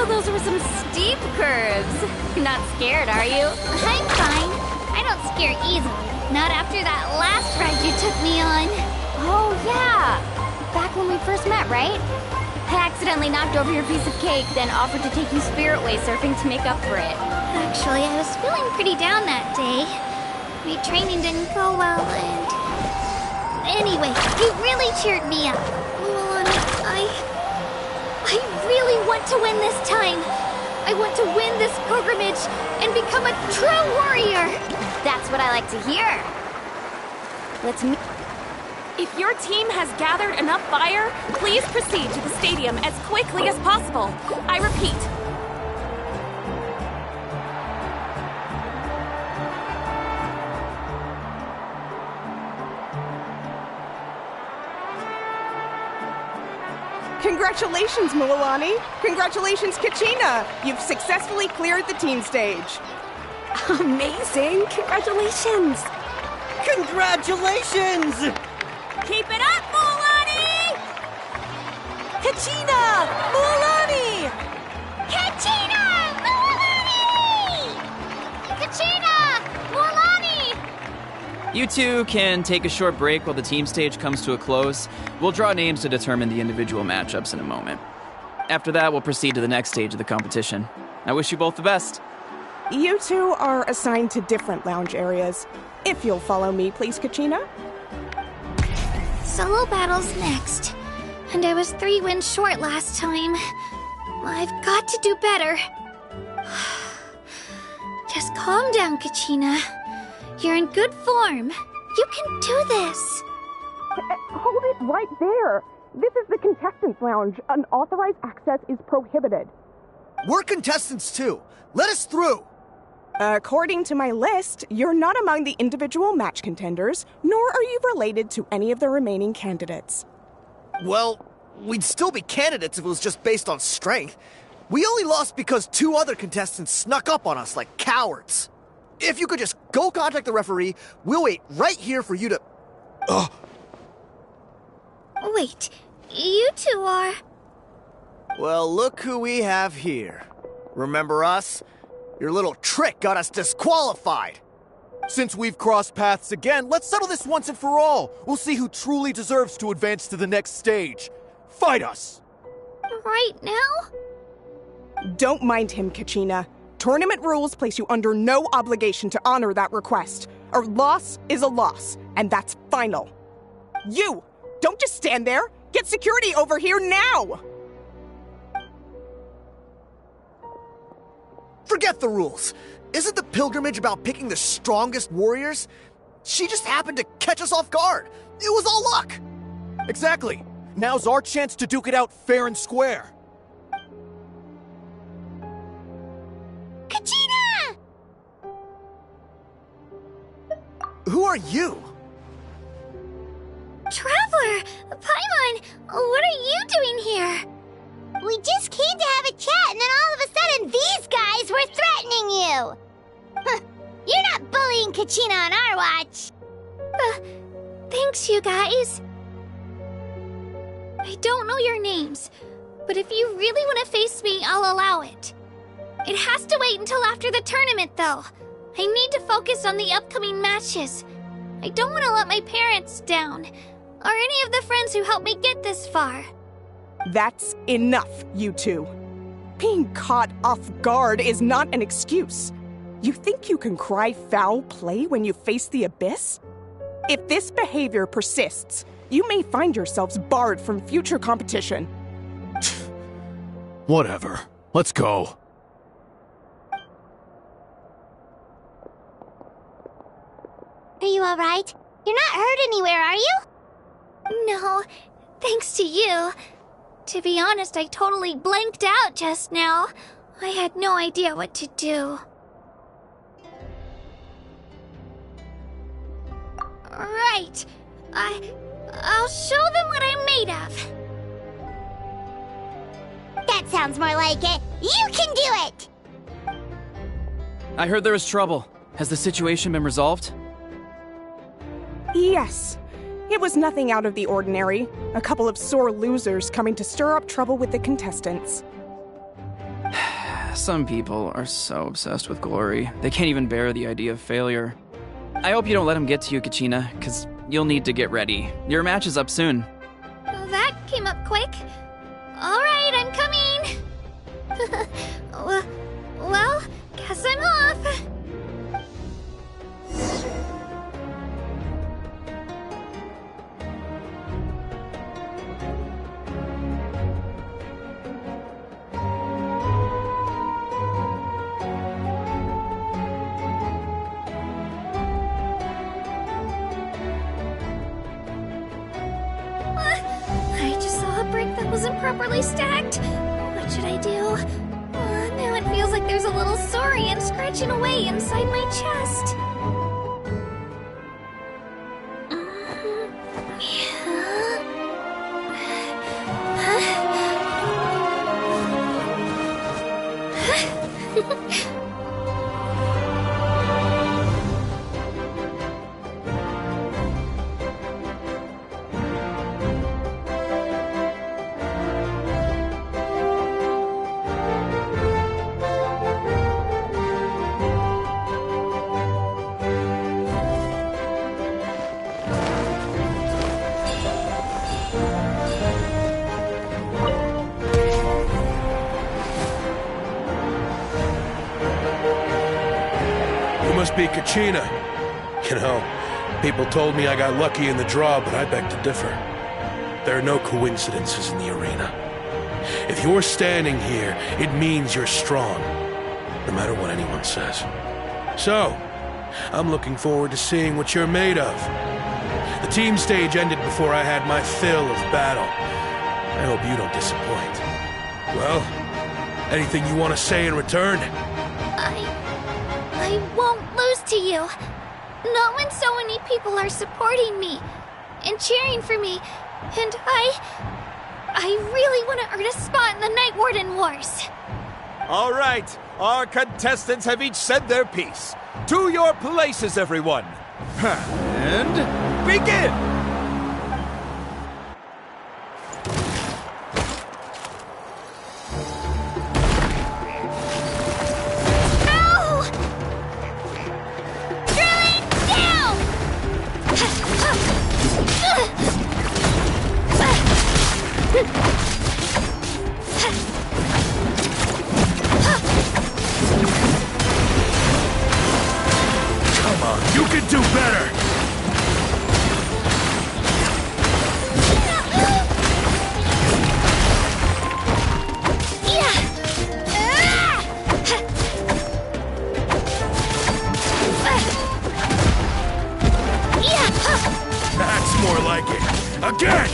Speaker 17: Those were some steep curves. You're not scared, are you?
Speaker 3: I'm fine. I don't scare easily. Not after that last ride you took me on.
Speaker 17: Oh, yeah. Back when we first met, right? I accidentally knocked over your piece of cake, then offered to take you spirit way surfing to make up for it.
Speaker 5: Actually, I was feeling pretty down that day. My training didn't go well, and... Anyway, you really cheered me up. Mulan, I really want to win this time. I want to win this pilgrimage and become a true warrior.
Speaker 17: That's what I like to hear. Let's meet.
Speaker 10: If your team has gathered enough fire, please proceed to the stadium as quickly as possible. I repeat.
Speaker 18: Congratulations, Mualani! Congratulations, Kachina! You've successfully cleared the team stage.
Speaker 10: Amazing! Congratulations!
Speaker 6: Congratulations!
Speaker 10: Keep it up, Mualani!
Speaker 6: Kachina! Mualani!
Speaker 3: Kachina! Mualani! Kachina! Mualani!
Speaker 11: You two can take a short break while the team stage comes to a close. We'll draw names to determine the individual matchups in a moment. After that, we'll proceed to the next stage of the competition. I wish you both the best.
Speaker 18: You two are assigned to different lounge areas. If you'll follow me, please, Kachina.
Speaker 5: Solo battle's next. And I was 3 wins short last time. I've got to do better. Just calm down, Kachina. You're in good form. You can do this.
Speaker 18: Hold it right there. This is the contestants' lounge. Unauthorized access is prohibited.
Speaker 8: We're contestants too. Let us through.
Speaker 18: According to my list, you're not among the individual match contenders, nor are you related to any of the remaining candidates.
Speaker 8: Well, we'd still be candidates if it was just based on strength. We only lost because 2 other contestants snuck up on us like cowards. If you could just go contact the referee, we'll wait right here for you to...
Speaker 5: Wait, you two are...
Speaker 8: Well, look who we have here. Remember us? Your little trick got us disqualified. Since we've crossed paths again, let's settle this once and for all. We'll see who truly deserves to advance to the next stage. Fight us!
Speaker 5: Right now?
Speaker 18: Don't mind him, Kachina. Tournament rules place you under no obligation to honor that request. A loss is a loss, and that's final. You! Don't just stand there! Get security over here now!
Speaker 8: Forget the rules. Isn't the pilgrimage about picking the strongest warriors? She just happened to catch us off guard. It was all luck.
Speaker 19: Exactly. Now's our chance to duke it out fair and square.
Speaker 3: Kachina!
Speaker 8: Who are you?
Speaker 5: Traveler! Paimon! What are you doing here?
Speaker 3: We just came to have a chat, and then all of a sudden these guys were threatening you! Huh, you're not bullying Kachina on our watch!
Speaker 5: Thanks, you guys. I don't know your names, but if you really want to face me, I'll allow it. It has to wait until after the tournament, though. I need to focus on the upcoming matches. I don't want to let my parents down, or any of the friends who helped me get this far.
Speaker 18: That's enough, you two. Being caught off guard is not an excuse. You think you can cry foul play when you face the abyss? If this behavior persists, you may find yourselves barred from future competition.
Speaker 19: Whatever. Let's go.
Speaker 3: Are you alright? You're not hurt anywhere, are you?
Speaker 5: No, thanks to you. To be honest, I totally blanked out just now. I had no idea what to do. Right. I'll show them what I'm made of.
Speaker 3: That sounds more like it. You can do it!
Speaker 11: I heard there was trouble. Has the situation been resolved?
Speaker 18: Yes. It was nothing out of the ordinary. A couple of sore losers coming to stir up trouble with the contestants.
Speaker 11: Some people are so obsessed with glory, they can't even bear the idea of failure. I hope you don't let him get to you, Kachina, because you'll need to get ready. Your match is up soon.
Speaker 5: That came up quick. All Well, guess I'm off. I just saw a brick that wasn't properly stacked. What should I do? Now it feels like there's a little saurian scratching away inside my chest.
Speaker 1: Must be Kachina. You know, people told me I got lucky in the draw, but I beg to differ. There are no coincidences in the arena. If you're standing here, it means you're strong, no matter what anyone says. So, I'm looking forward to seeing what you're made of. The team stage ended before I had my fill of battle. I hope you don't disappoint. Well, anything you want to say in return?
Speaker 5: I won't lose to you. Not when so many people are supporting me and cheering for me, and I really want to earn a spot in the Night Warden Wars.
Speaker 19: All right, our contestants have each said their piece. To your places, everyone. And begin!
Speaker 1: You can do better! That's more like it. Again!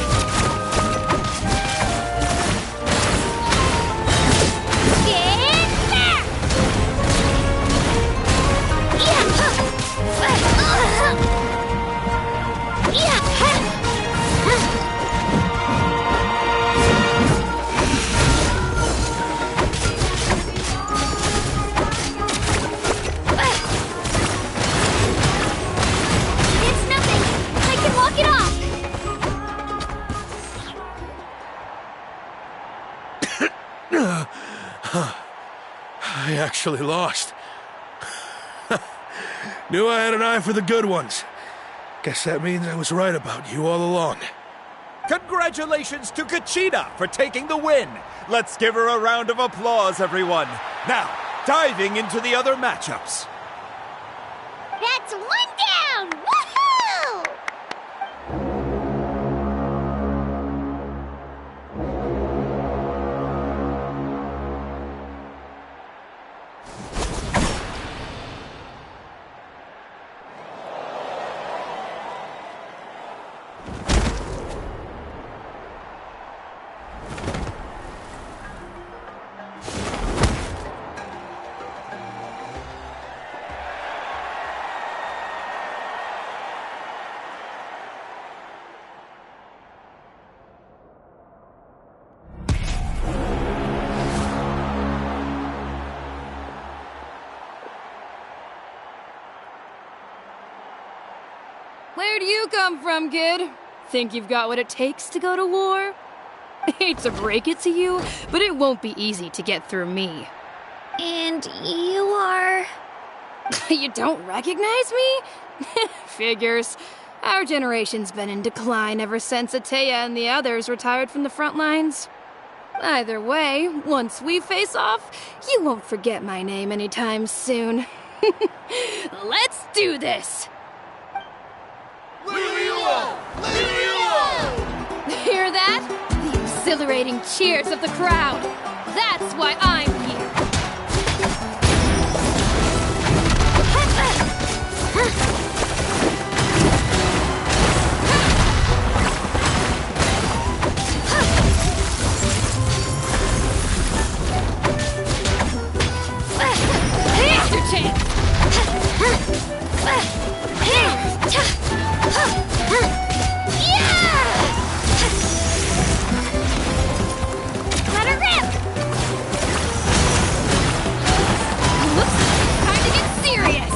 Speaker 1: I actually lost. Knew I had an eye for the good ones. Guess that means I was right about you all along.
Speaker 19: Congratulations to Kachina for taking the win. Let's give her a round of applause, everyone. Now, diving into the other matchups.
Speaker 3: That's one down! Woohoo!
Speaker 9: Where do you come from, kid? Think you've got what it takes to go to war? Hate to break it to you, but it won't be easy to get through me.
Speaker 5: And you are...
Speaker 9: You don't recognize me? Figures. Our generation's been in decline ever since Ateya and the others retired from the front lines. Either way, once we face off, you won't forget my name anytime soon. Let's do this! Hear that? The exhilarating cheers of the crowd. That's why I'm here. Here's your chance.
Speaker 3: Let her rip!
Speaker 9: Whoops, time to get serious.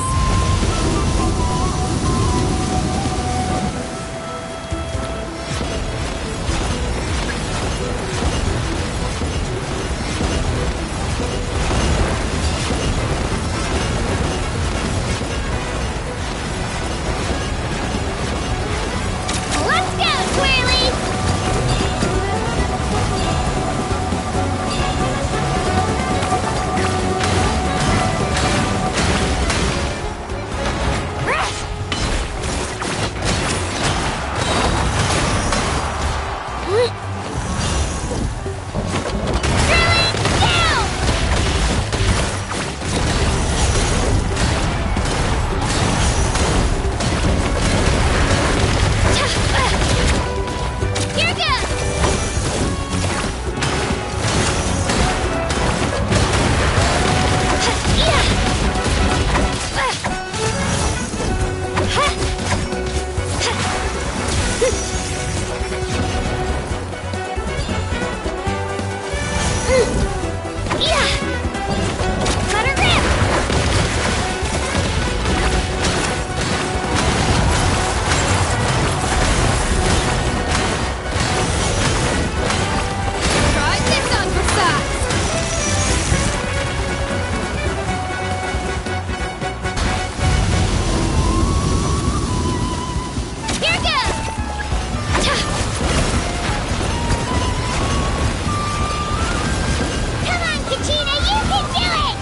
Speaker 3: Let's go, Twirly! Here goes! Let her rip!
Speaker 9: Try this on for size.
Speaker 3: Here goes! Come on, Kachina, you can do it!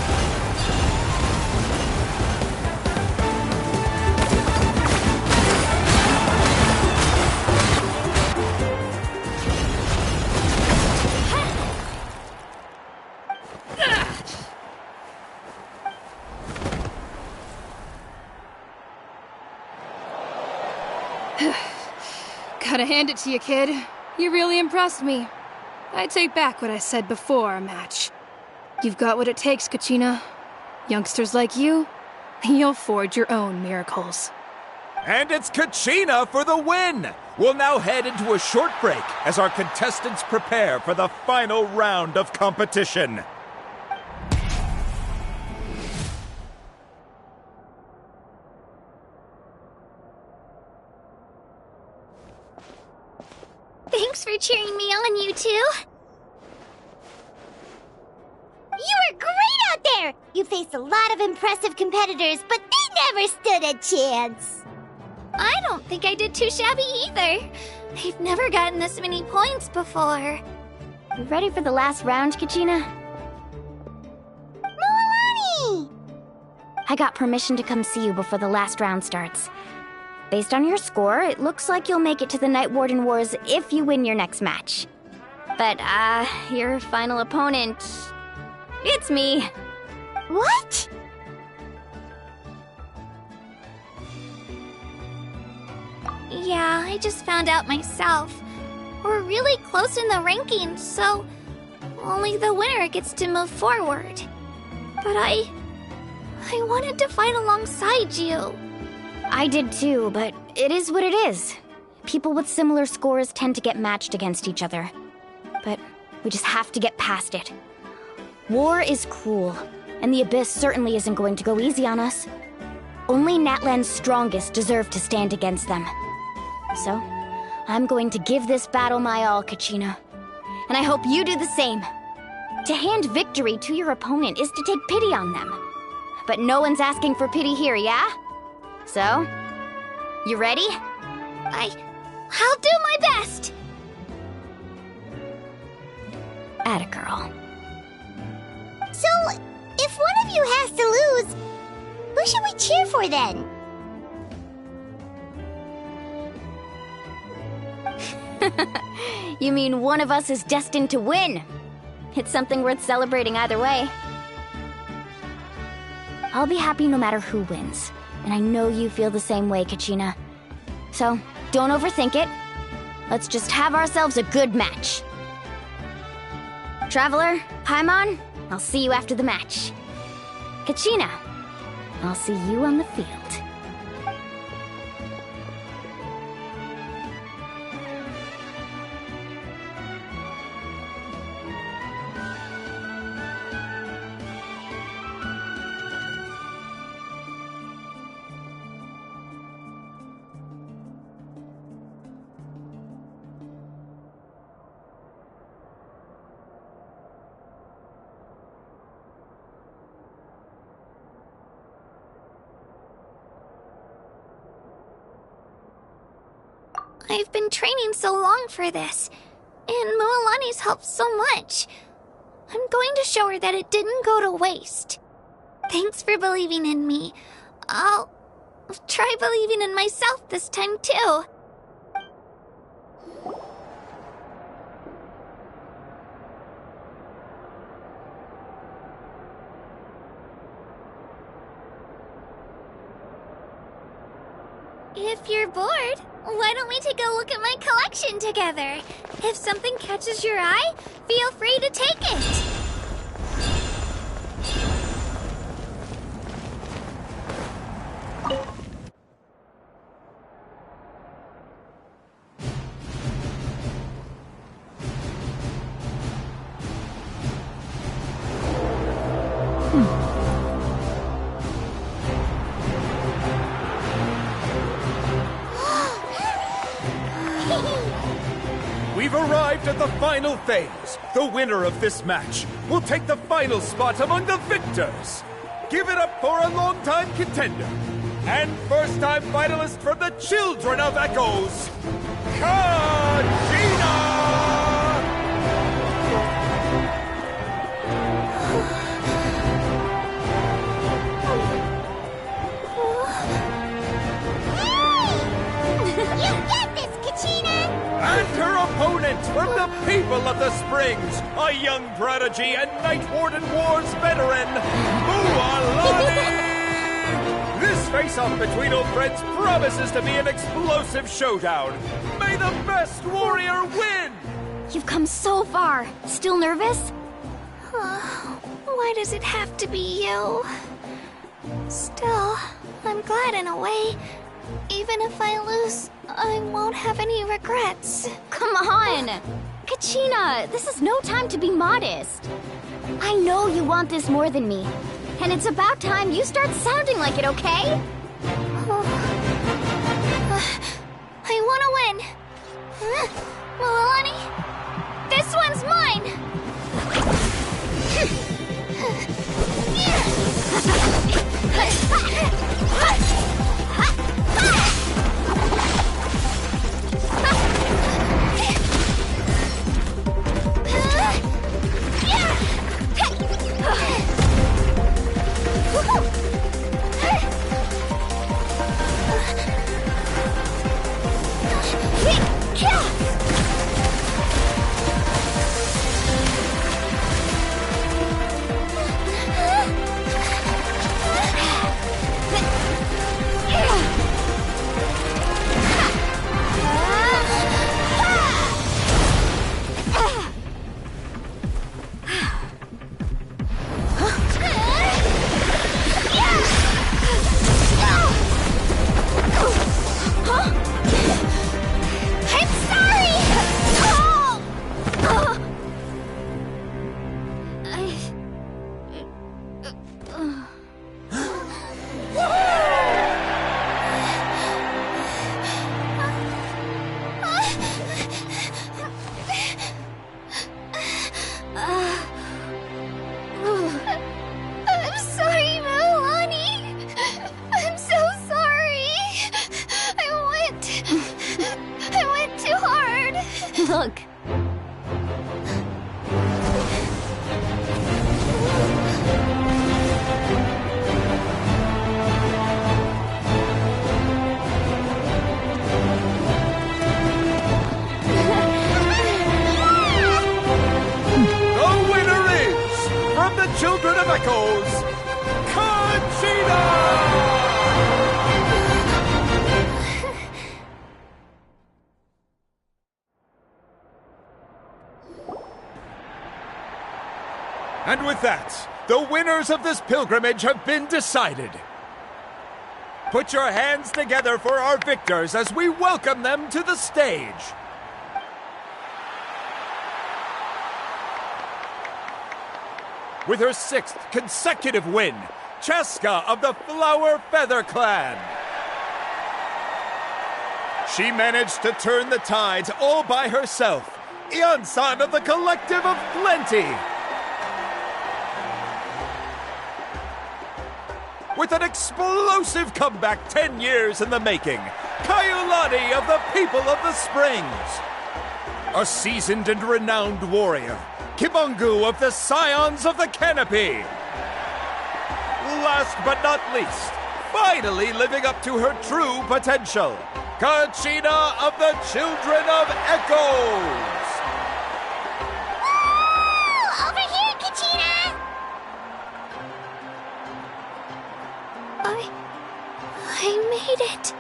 Speaker 9: Gotta hand it to you, kid. You really impressed me. I take back what I said before our match. You've got what it takes, Kachina. Youngsters like you, you'll forge your own miracles.
Speaker 19: And it's Kachina for the win! We'll now head into a short break as our contestants prepare for the final round of competition.
Speaker 3: Thanks for cheering me on, you two. You were great out there! You faced a lot of impressive competitors, but they never stood a chance.
Speaker 5: I don't think I did too shabby either. I've never gotten this many points before.
Speaker 17: You ready for the last round, Kachina?
Speaker 3: Moalani!
Speaker 17: I got permission to come see you before the last round starts. Based on your score, it looks like you'll make it to the Night Warden Wars if you win your next match. But, your final opponent... it's me.
Speaker 3: What?
Speaker 5: Yeah, I just found out myself. We're really close in the rankings, so only the winner gets to move forward. But I wanted to fight alongside you.
Speaker 17: I did too, but it is what it is. People with similar scores tend to get matched against each other. But we just have to get past it. War is cruel, and the Abyss certainly isn't going to go easy on us. Only Natlan's strongest deserve to stand against them. So, I'm going to give this battle my all, Kachina. And I hope you do the same. To hand victory to your opponent is to take pity on them. But no one's asking for pity here, yeah? So, you ready?
Speaker 5: I'll do my best!
Speaker 17: Atta girl.
Speaker 3: So, if one of you has to lose, who should we cheer for then?
Speaker 17: You mean one of us is destined to win? It's something worth celebrating either way. I'll be happy no matter who wins. And I know you feel the same way, Kachina. So, don't overthink it. Let's just have ourselves a good match. Traveler, Paimon, I'll see you after the match. Kachina, I'll see you on the field.
Speaker 5: I've been training so long for this, and Mualani's helped so much. I'm going to show her that it didn't go to waste. Thanks for believing in me. I'll try believing in myself this time too. If you're bored, why don't we take a look at my collection together? If something catches your eye, feel free to take it.
Speaker 19: We've arrived at the final phase. The winner of this match will take the final spot among the victors. Give it up for a long-time contender and first-time finalist from the Children of Echoes, Kachina!
Speaker 3: You get this, Kachina!
Speaker 19: And her opponent from the people of the Springs, a young prodigy and Night Warden Wars veteran, Mualani! This face-off between old friends promises to be an explosive showdown. May the best warrior win!
Speaker 17: You've come so far. Still nervous?
Speaker 5: Why does it have to be you? Still, I'm glad in a way. Even if I lose, I won't have any regrets.
Speaker 17: Come on! Kachina, this is no time to be modest. I know you want this more than me. And it's about time you start sounding like it, okay?
Speaker 5: I want to win. Mualani, this one's mine!
Speaker 19: children of Echoes, Kachina! And with that, the winners of this pilgrimage have been decided. Put your hands together for our victors as we welcome them to the stage. With her 6th consecutive win, Cheska of the Flower Feather Clan. She managed to turn the tides all by herself. Ian-san of the Collective of Plenty. With an explosive comeback 10 years in the making, Kaiulani of the People of the Springs. A seasoned and renowned warrior, Kimungu of the Scions of the Canopy. Last but not least, finally living up to her true potential, Kachina of the Children of Echoes.
Speaker 3: Woo! Over here, Kachina!
Speaker 5: I made it.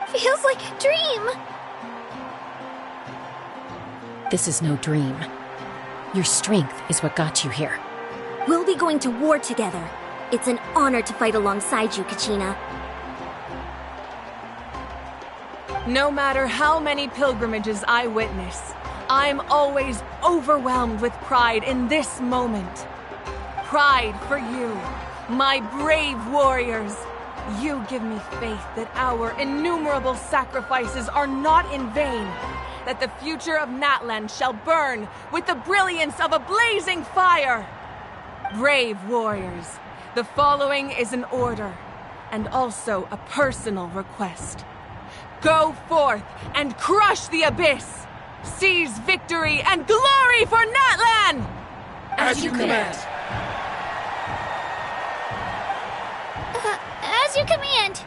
Speaker 5: Feels like a dream.
Speaker 2: This is no dream. Your strength is what got you here.
Speaker 15: We'll be going to war together. It's an honor to fight alongside you, Kachina.
Speaker 20: No matter how many pilgrimages I witness, I'm always overwhelmed with pride in this moment. Pride for you, my brave warriors. You give me faith that our innumerable sacrifices are not in vain, that the future of Natlan shall burn with the brilliance of a blazing fire. Brave warriors, the following is an order, and also a personal request. Go forth and crush the abyss! Seize victory and glory for Natlan!
Speaker 1: As you command.
Speaker 5: As you command.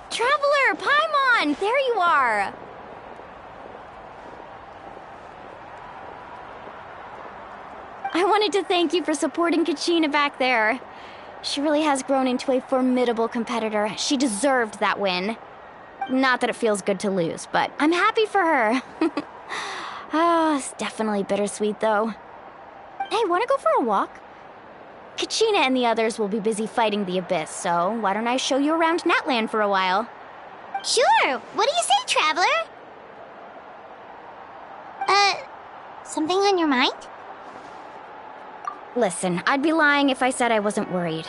Speaker 17: Traveler, Paimon, there you are. I wanted to thank you for supporting Kachina back there. She really has grown into a formidable competitor. She deserved that win. Not that it feels good to lose, but I'm happy for her. It's definitely bittersweet, though. Hey, wanna go for a walk? Kachina and the others will be busy fighting the Abyss, so why don't I show you around Natlan for a while?
Speaker 3: Sure! What do you say, Traveler? Something on your mind?
Speaker 17: Listen, I'd be lying if I said I wasn't worried.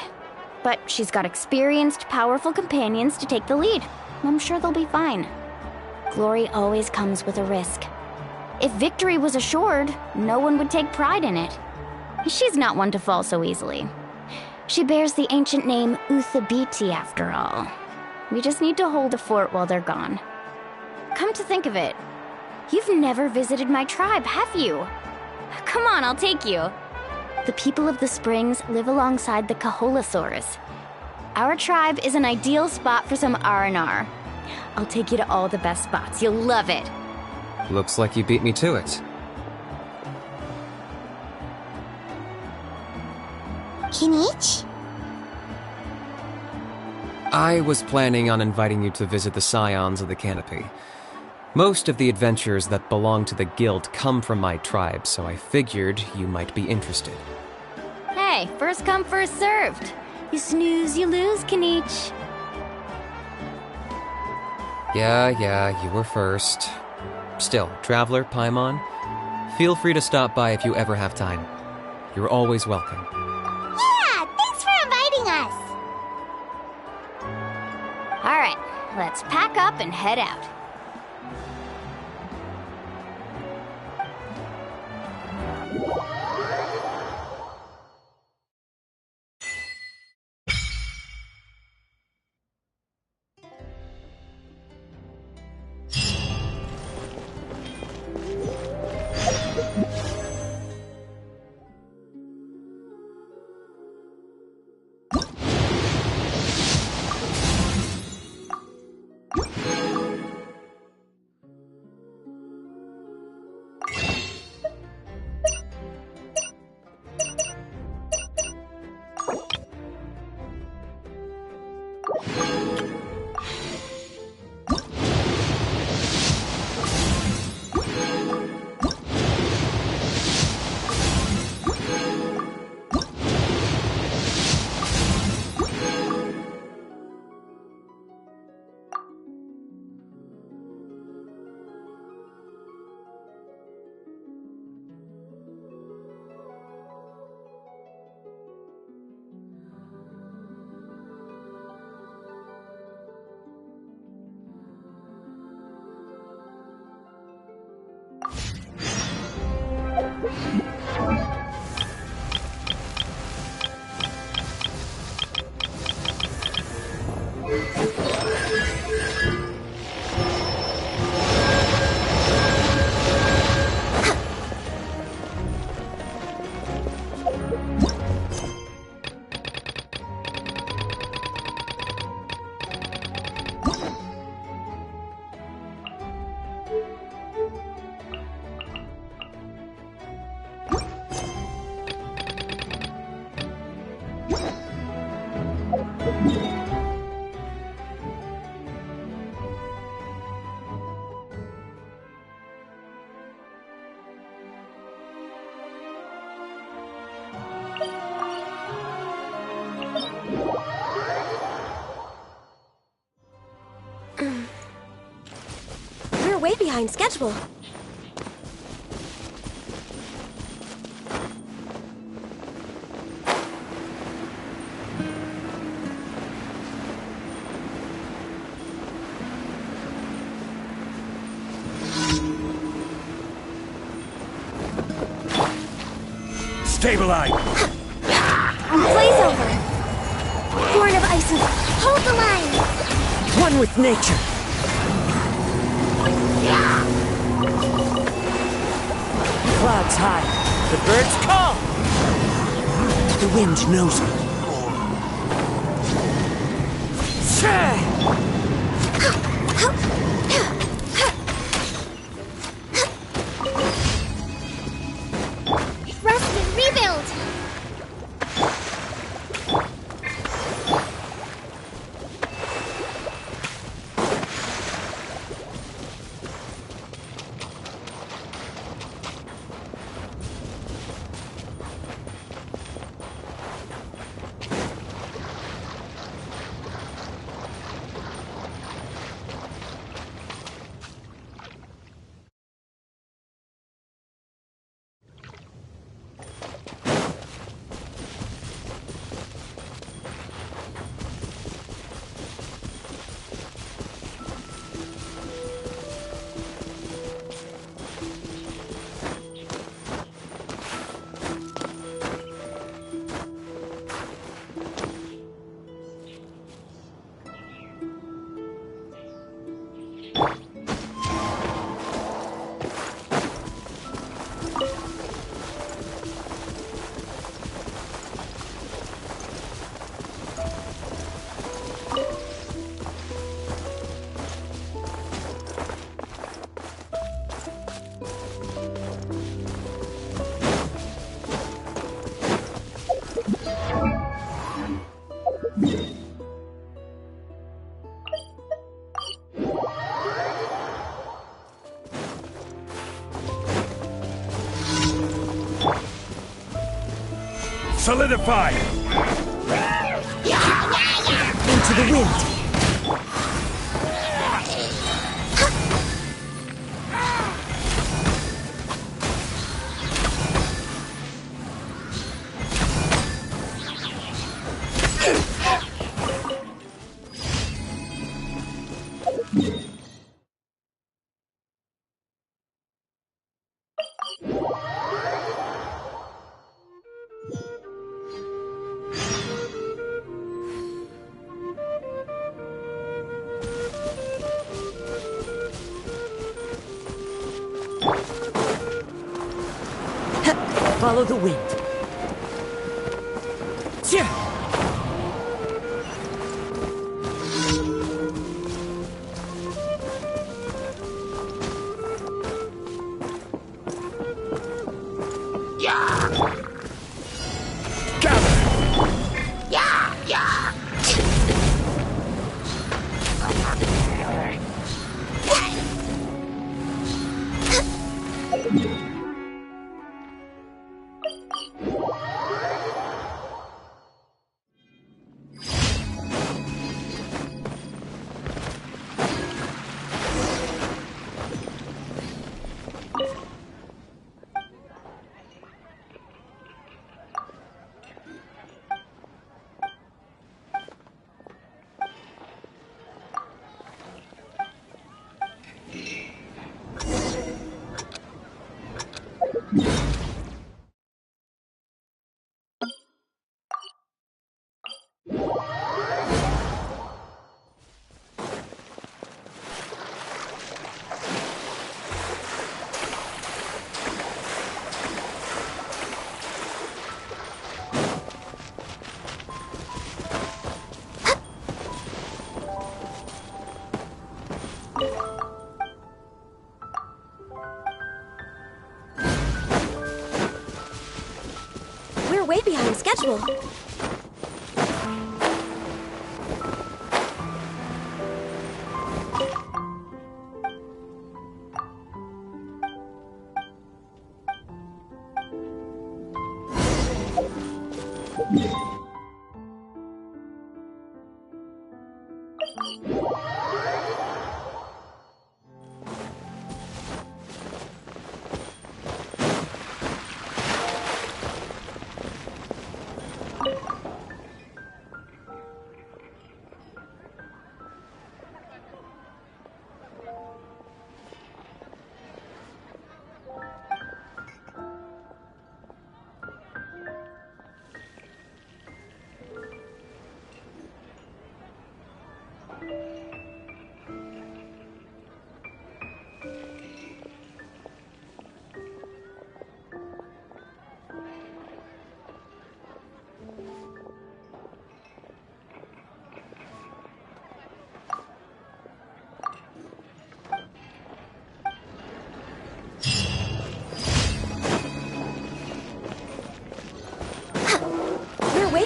Speaker 17: But she's got experienced, powerful companions to take the lead. I'm sure they'll be fine. Glory always comes with a risk. If victory was assured, no one would take pride in it. She's not one to fall so easily. She bears the ancient name Uthabiti, after all. We just need to hold the fort while they're gone. Come to think of it, you've never visited my tribe, have you? Come on, I'll take you. The people of the Springs live alongside the Kaholasaurs. Our tribe is an ideal spot for some R&R. I'll take you to all the best spots. You'll love it.
Speaker 13: Looks like you beat me to it.
Speaker 3: Kinich?
Speaker 13: I was planning on inviting you to visit the Scions of the Canopy. Most of the adventures that belong to the guild come from my tribe, so I figured you might be interested.
Speaker 17: Hey, first come, first served. You snooze, you lose, Kinich.
Speaker 13: Yeah, you were first. Still, Traveler, Paimon, feel free to stop by if you ever have time. You're always welcome.
Speaker 3: Yeah, thanks for inviting us.
Speaker 17: All right, let's pack up and head out.
Speaker 15: behind schedule.
Speaker 7: Stabilize!
Speaker 15: Blaze over! Horn of Ice and hold the line!
Speaker 18: One with nature! Clouds high, the birds call! The wind knows me.
Speaker 3: Rest and rebuild!
Speaker 7: Solidify!
Speaker 18: Into the wind! Follow the wind.
Speaker 15: We're way behind schedule.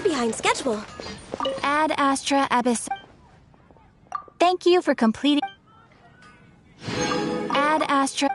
Speaker 15: behind schedule.
Speaker 4: Ad Astra Abyss. Thank you for completing. Ad Astra.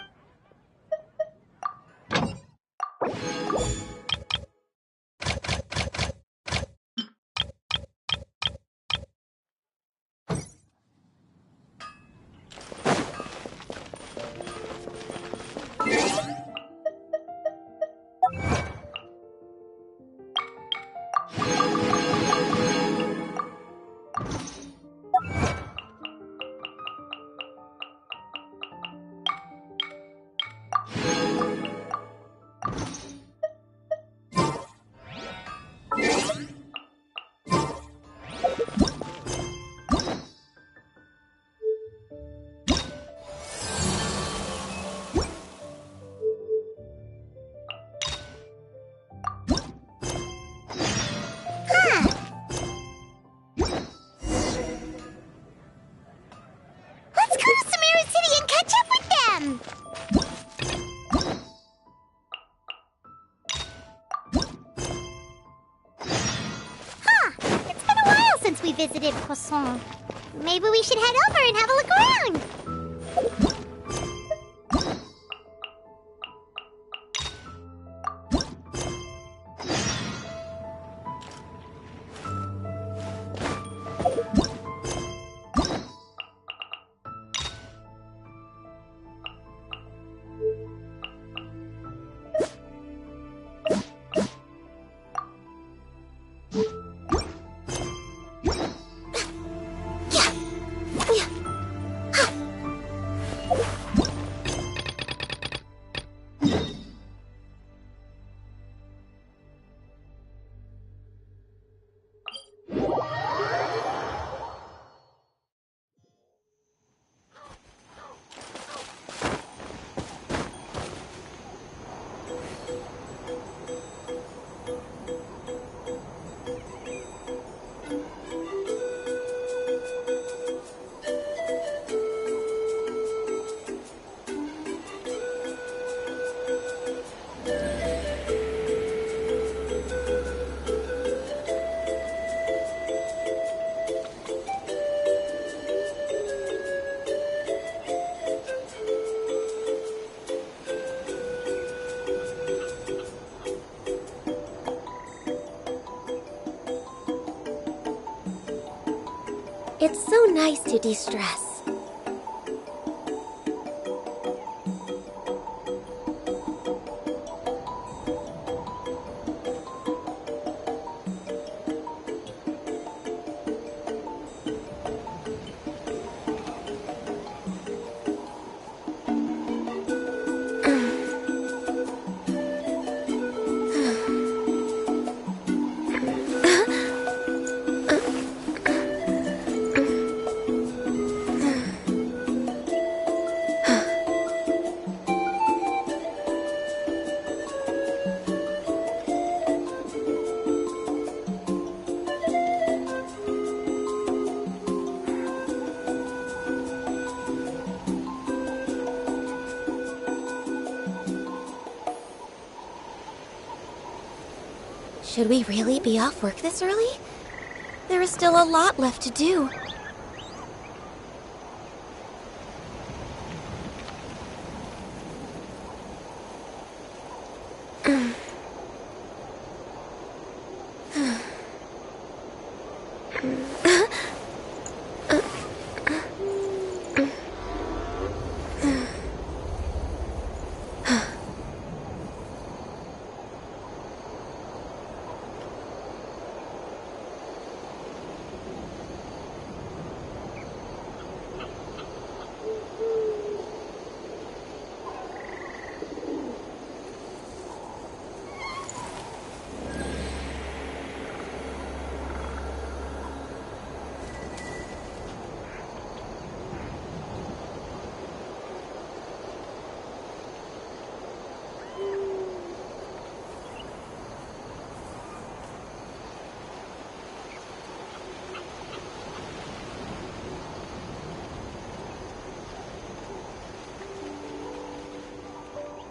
Speaker 3: Let's go to Samara City and catch up with them! Huh! It's been a while since we visited Poisson. Maybe we should head over and have a look around!
Speaker 15: It's so nice to de-stress. Should we really be off work this early? There is still a lot left to do.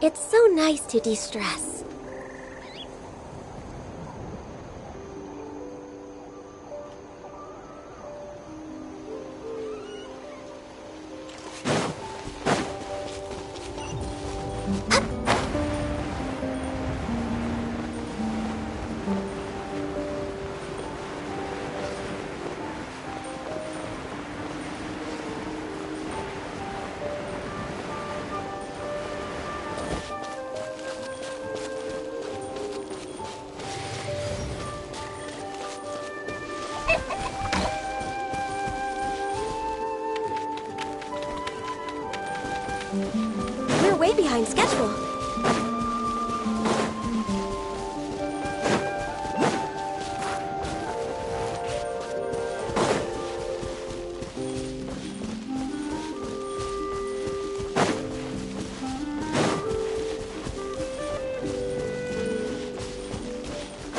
Speaker 15: It's so nice to de-stress. We're way behind schedule.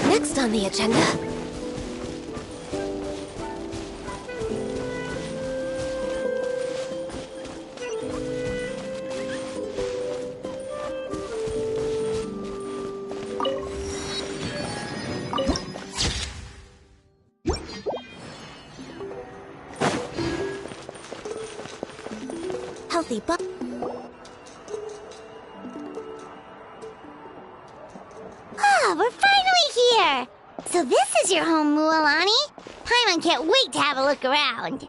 Speaker 15: Next on the agenda. Healthy but
Speaker 3: Ah, we're finally here! So this is your home, Mualani? Paimon can't wait to have a look around.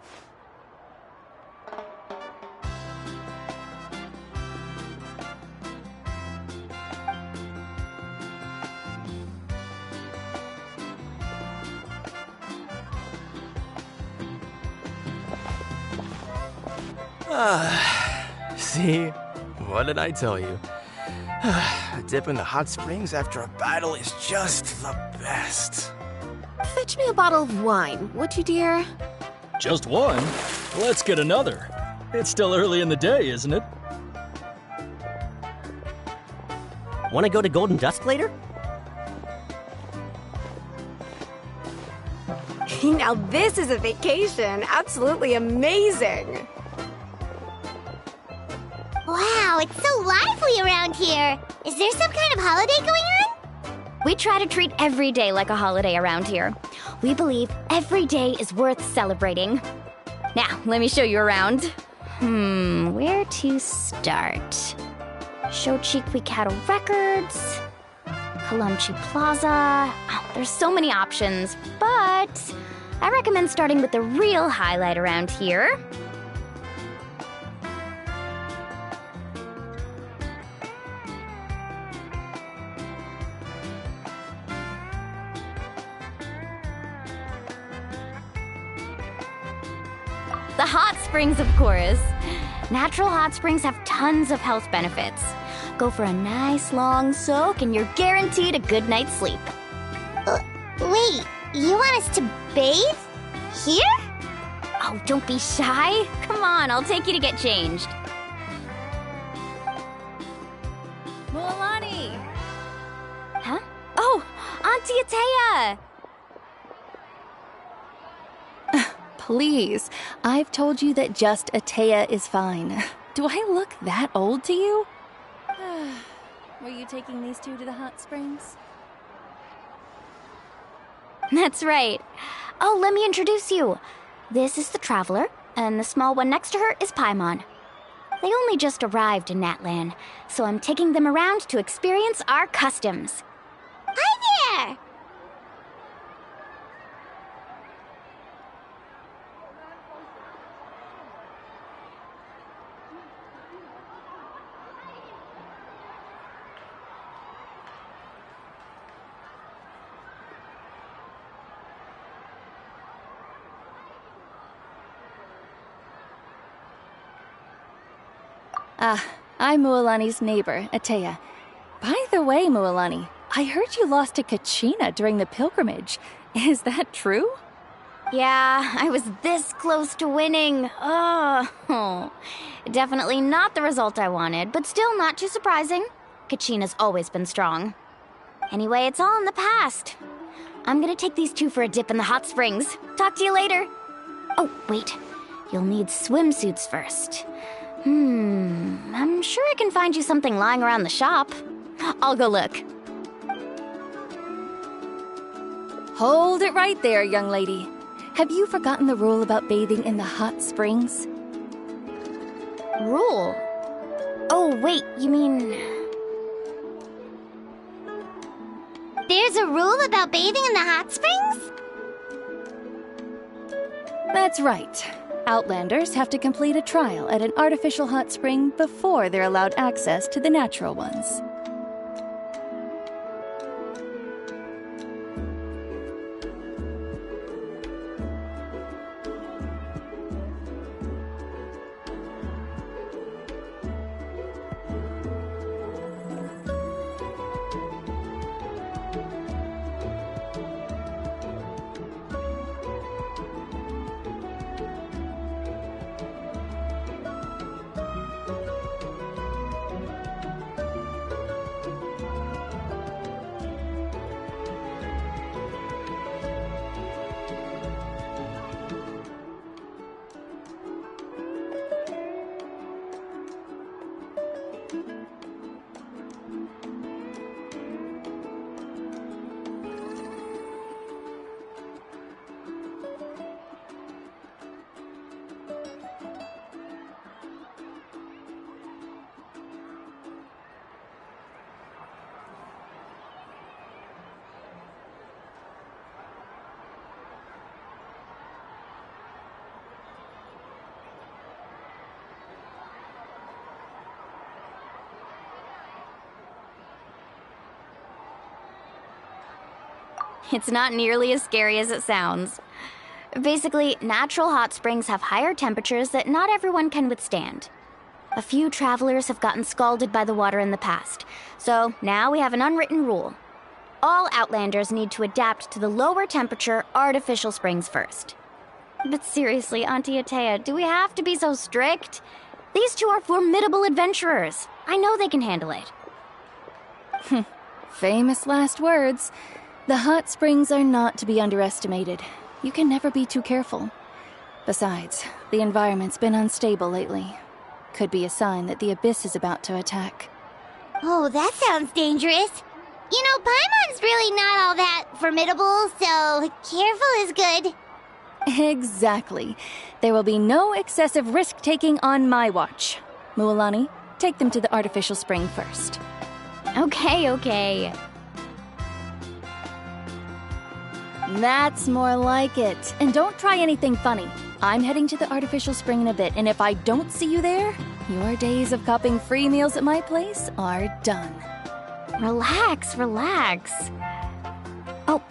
Speaker 14: See? What did I tell you? A dip in the hot springs after a battle is just the best.
Speaker 15: fetch me a bottle of wine, would you, dear?
Speaker 22: Just one? Let's get another. It's still early in the day, isn't it?
Speaker 16: Want to go to Golden Dusk later?
Speaker 23: Now this is a vacation. Absolutely amazing.
Speaker 3: Wow, it's so lively around here. Is there some kind of holiday going on?
Speaker 17: We try to treat every day like a holiday around here. We believe every day is worth celebrating. Now, let me show you around. Where to start? Shochiqui Cattle Records, Kalamchi Plaza. Oh, there's so many options, but I recommend starting with the real highlight around here. The hot springs, of course. Natural hot springs have tons of health benefits. Go for a nice long soak and you're guaranteed a good night's sleep.
Speaker 3: Wait, you want us to bathe? Here?
Speaker 17: Oh, don't be shy. Come on, I'll take you to get changed.
Speaker 4: Mualani!
Speaker 17: Huh? Oh, Auntie Atea!
Speaker 4: Please, I've told you that just Atea is fine. Do I look that old to you? Were you taking these two to the hot springs?
Speaker 17: That's right. Oh, let me introduce you. This is the Traveler, and the small one next to her is Paimon. They only just arrived in Natlan, so I'm taking them around to experience our customs.
Speaker 3: Hi there!
Speaker 4: I'm Mualani's neighbor, Atea. By the way, Mualani, I heard you lost to Kachina during the pilgrimage. Is that true?
Speaker 17: Yeah, I was this close to winning. Oh, definitely not the result I wanted, but still not too surprising. Kachina's always been strong. Anyway, it's all in the past. I'm gonna take these two for a dip in the hot springs. Talk to you later. Oh, wait. You'll need swimsuits first. I'm sure I can find you something lying around the shop. I'll go look.
Speaker 4: Hold it right there, young lady. Have you forgotten the rule about bathing in the hot springs?
Speaker 17: Rule? Oh, wait, you mean...
Speaker 3: There's a rule about bathing in the hot springs?
Speaker 10: That's right. Outlanders have to complete a trial at an artificial hot spring before they're allowed access to the natural ones.
Speaker 17: It's not nearly as scary as it sounds. Basically, natural hot springs have higher temperatures that not everyone can withstand. A few travelers have gotten scalded by the water in the past, so now we have an unwritten rule. All Outlanders need to adapt to the lower temperature artificial springs first. But seriously, Auntie Atea, do we have to be so strict? These two are formidable adventurers. I know they can handle it.
Speaker 10: Famous last words. The hot springs are not to be underestimated. You can never be too careful. Besides, the environment's been unstable lately. Could be a sign that the abyss is about to attack.
Speaker 3: Oh, that sounds dangerous. You know, Paimon's really not all that formidable, so careful is good.
Speaker 10: Exactly. There will be no excessive risk-taking on my watch. Mualani, take them to the artificial spring first.
Speaker 17: Okay.
Speaker 10: That's more like it. And don't try anything funny. I'm heading to the artificial spring in a bit, and if I don't see you there, your days of copping free meals at my place are done.
Speaker 17: Relax. Oh,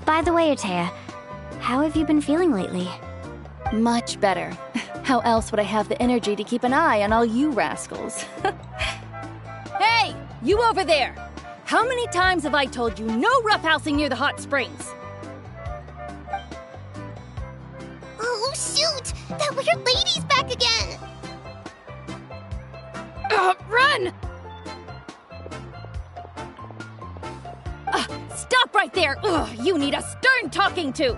Speaker 17: by the way, Atea, how have you been feeling lately?
Speaker 10: Much better. How else would I have the energy to keep an eye on all you rascals? Hey, you over there! How many times have I told you no roughhousing near the hot springs?
Speaker 3: Oh, shoot! That weird lady's back again!
Speaker 10: Run! Stop right there! You need a stern talking to!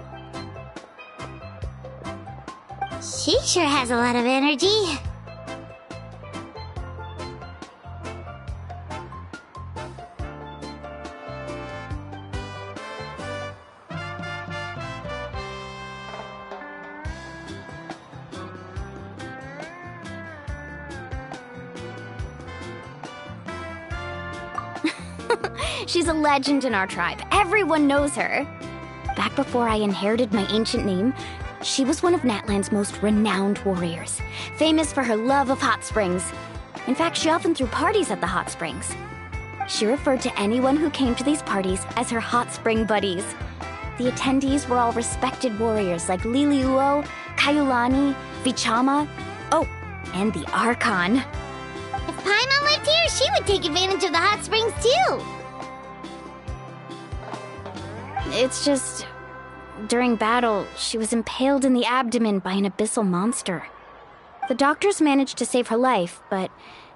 Speaker 3: She sure has a lot of energy.
Speaker 17: She's a legend in our tribe. Everyone knows her. Back before I inherited my ancient name, she was one of Natlan's most renowned warriors, famous for her love of hot springs. In fact, she often threw parties at the hot springs. She referred to anyone who came to these parties as her hot spring buddies. The attendees were all respected warriors like Liliuo, Kaiulani, Vichama, oh, and the Archon.
Speaker 3: If Paimon lived here, she would take advantage of the hot springs too.
Speaker 17: It's just... during battle, she was impaled in the abdomen by an abyssal monster. The doctors managed to save her life, but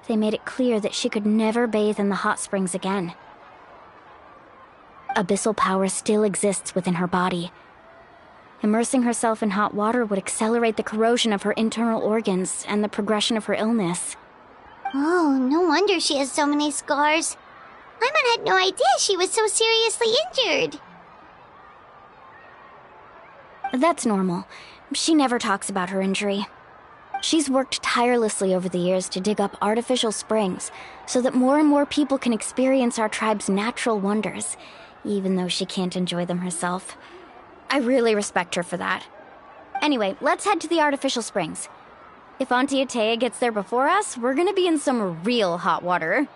Speaker 17: they made it clear that she could never bathe in the hot springs again. Abyssal power still exists within her body. Immersing herself in hot water would accelerate the corrosion of her internal organs and the progression of her illness.
Speaker 3: Oh, no wonder she has so many scars. Paimon had no idea she was so seriously injured.
Speaker 17: That's normal. She never talks about her injury. She's worked tirelessly over the years to dig up artificial springs so that more and more people can experience our tribe's natural wonders, even though she can't enjoy them herself. I really respect her for that. Anyway, let's head to the artificial springs. If Auntie Atea gets there before us, we're gonna be in some real hot water.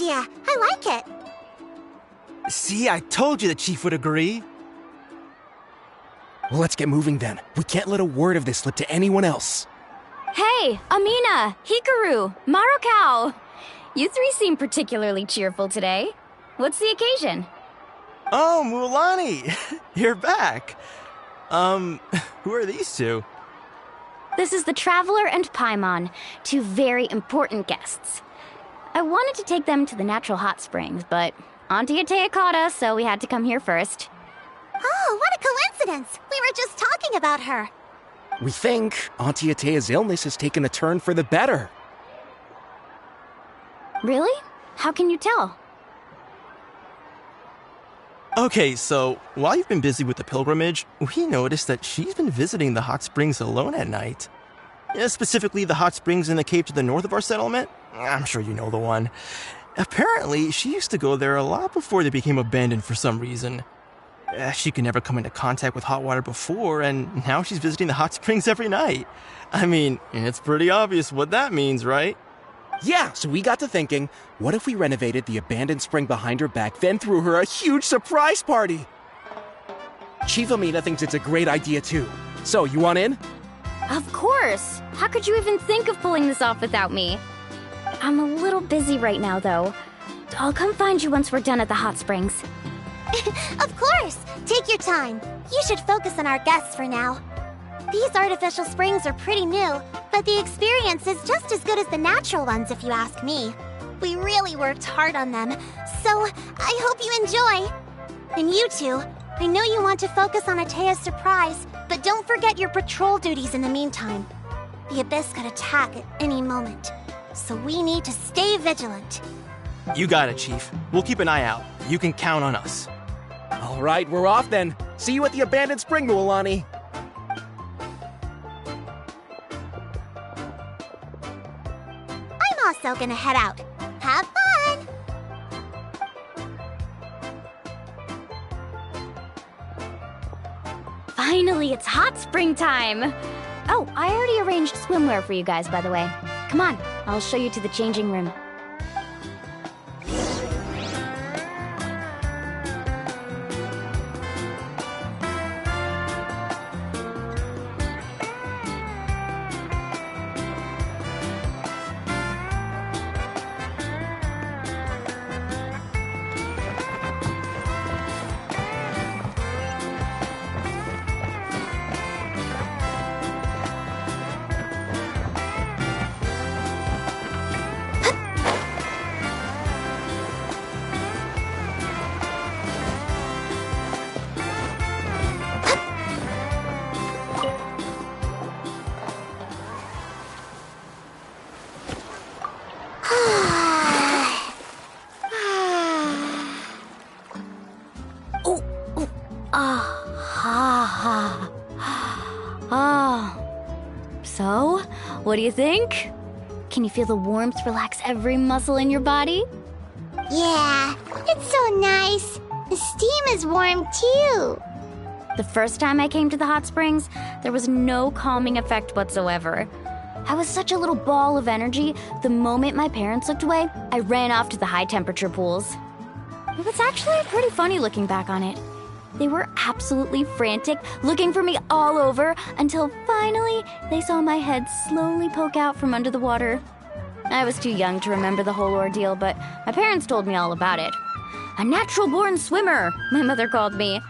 Speaker 3: I like it.
Speaker 14: See, I told you the chief would agree. Well, let's get moving then. We can't let a word of this slip to anyone else.
Speaker 17: Hey, Amina, Hikaru, Marukao. You three seem particularly cheerful today. What's the occasion?
Speaker 14: Oh, Mulani, you're back. Who are these two?
Speaker 17: This is the Traveler and Paimon, two very important guests. I wanted to take them to the natural hot springs, but Auntie Atea caught us, so we had to come here first.
Speaker 3: Oh, what a coincidence! We were just talking about her.
Speaker 13: We think Auntie Atea's illness has taken a turn for the better.
Speaker 17: Really? How can you tell?
Speaker 14: Okay, so while you've been busy with the pilgrimage, we noticed that she's been visiting the hot springs alone at night. Specifically, the hot springs in the cave to the north of our settlement. I'm sure you know the one. Apparently, she used to go there a lot before they became abandoned for some reason. She could never come into contact with hot water before, and now she's visiting the hot springs every night. I mean, it's pretty obvious what that means, right?
Speaker 13: Yeah, so we got to thinking, what if we renovated the abandoned spring behind her back, then threw her a huge surprise party? Chief Amina thinks it's a great idea too. So, you want in?
Speaker 17: Of course! How could you even think of pulling this off without me? I'm a little busy right now, though. I'll come find you once we're done at the hot springs.
Speaker 3: Of course! Take your time. You should focus on our guests for now. These artificial springs are pretty new, but the experience is just as good as the natural ones if you ask me. We really worked hard on them, so I hope you enjoy. And you two, I know you want to focus on Atea's surprise, but don't forget your patrol duties in the meantime. The Abyss could attack at any moment, so we need to stay vigilant.
Speaker 14: You got it, Chief. We'll keep an eye out. You can count on us.
Speaker 13: All right, we're off then. See you at the abandoned spring, Mualani.
Speaker 3: I'm also gonna head out. Have fun!
Speaker 17: Finally, it's hot spring time! Oh, I already arranged swimwear for you guys, by the way. Come on, I'll show you to the changing room. So, what do you think? Can you feel the warmth relax every muscle in your body?
Speaker 3: Yeah, it's so nice. The steam is warm too.
Speaker 17: The first time I came to the hot springs, there was no calming effect whatsoever. I was such a little ball of energy, the moment my parents looked away, I ran off to the high temperature pools. It was actually pretty funny looking back on it. They were absolutely frantic, looking for me all over, until finally they saw my head slowly poke out from under the water. I was too young to remember the whole ordeal, but my parents told me all about it. A natural-born swimmer, my mother called me.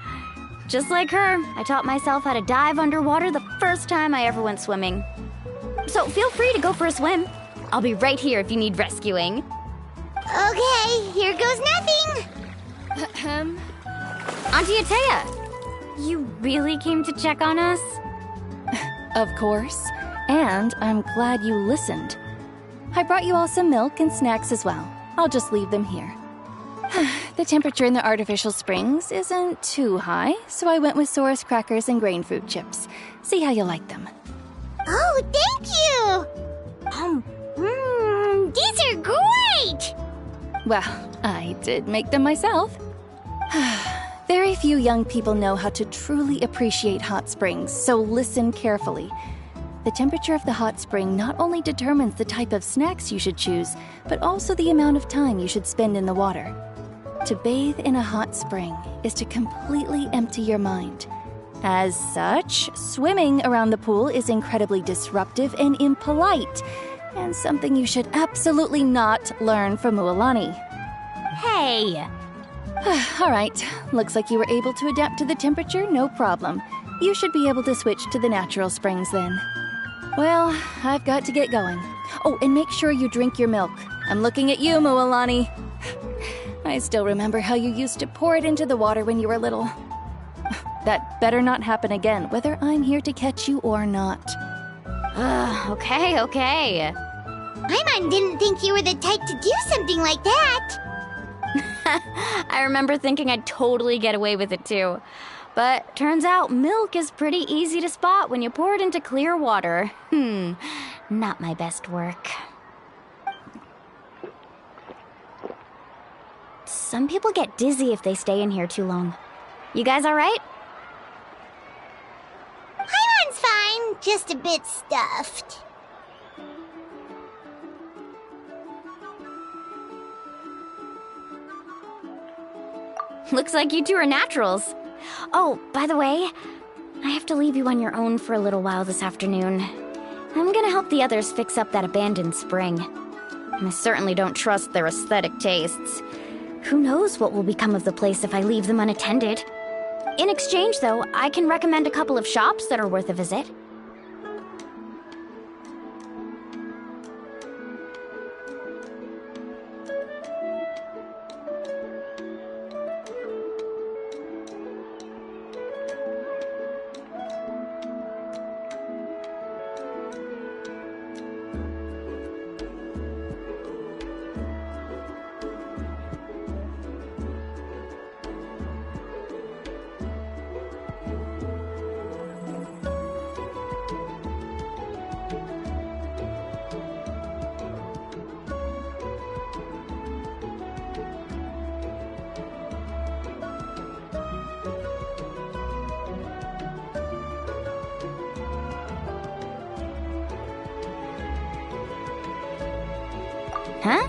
Speaker 17: Just like her, I taught myself how to dive underwater the first time I ever went swimming. So feel free to go for a swim. I'll be right here if you need rescuing.
Speaker 3: Okay, here goes nothing.
Speaker 17: Auntie Atea, you really came to check on us?
Speaker 10: Of course. And I'm glad you listened. I brought you all some milk and snacks as well. I'll just leave them here. The temperature in the artificial springs isn't too high, so I went with Saurus crackers and grain fruit chips. See how you like them.
Speaker 3: Oh, thank you! These are great!
Speaker 10: Well, I did make them myself. Very few young people know how to truly appreciate hot springs, so listen carefully. The temperature of the hot spring not only determines the type of snacks you should choose, but also the amount of time you should spend in the water. To bathe in a hot spring is to completely empty your mind. As such, swimming around the pool is incredibly disruptive and impolite, and something you should absolutely not learn from Mualani.
Speaker 17: Hey!
Speaker 10: All right, looks like you were able to adapt to the temperature, no problem. You should be able to switch to the natural springs then. Well, I've got to get going. Oh, and make sure you drink your milk. I'm looking at you, Mualani. I still remember how you used to pour it into the water when you were little. That better not happen again, whether I'm here to catch you or not.
Speaker 17: Okay.
Speaker 3: Paimon didn't think you were the type to do something like that.
Speaker 17: I remember thinking I'd totally get away with it too. But turns out milk is pretty easy to spot when you pour it into clear water. Not my best work. Some people get dizzy if they stay in here too long. You guys all right?
Speaker 3: Paimon's fine, just a bit stuffed.
Speaker 17: Looks like you two are naturals. Oh, by the way, I have to leave you on your own for a little while this afternoon. I'm gonna help the others fix up that abandoned spring. I certainly don't trust their aesthetic tastes. Who knows what will become of the place if I leave them unattended? In exchange, though, I can recommend a couple of shops that are worth a visit. Huh?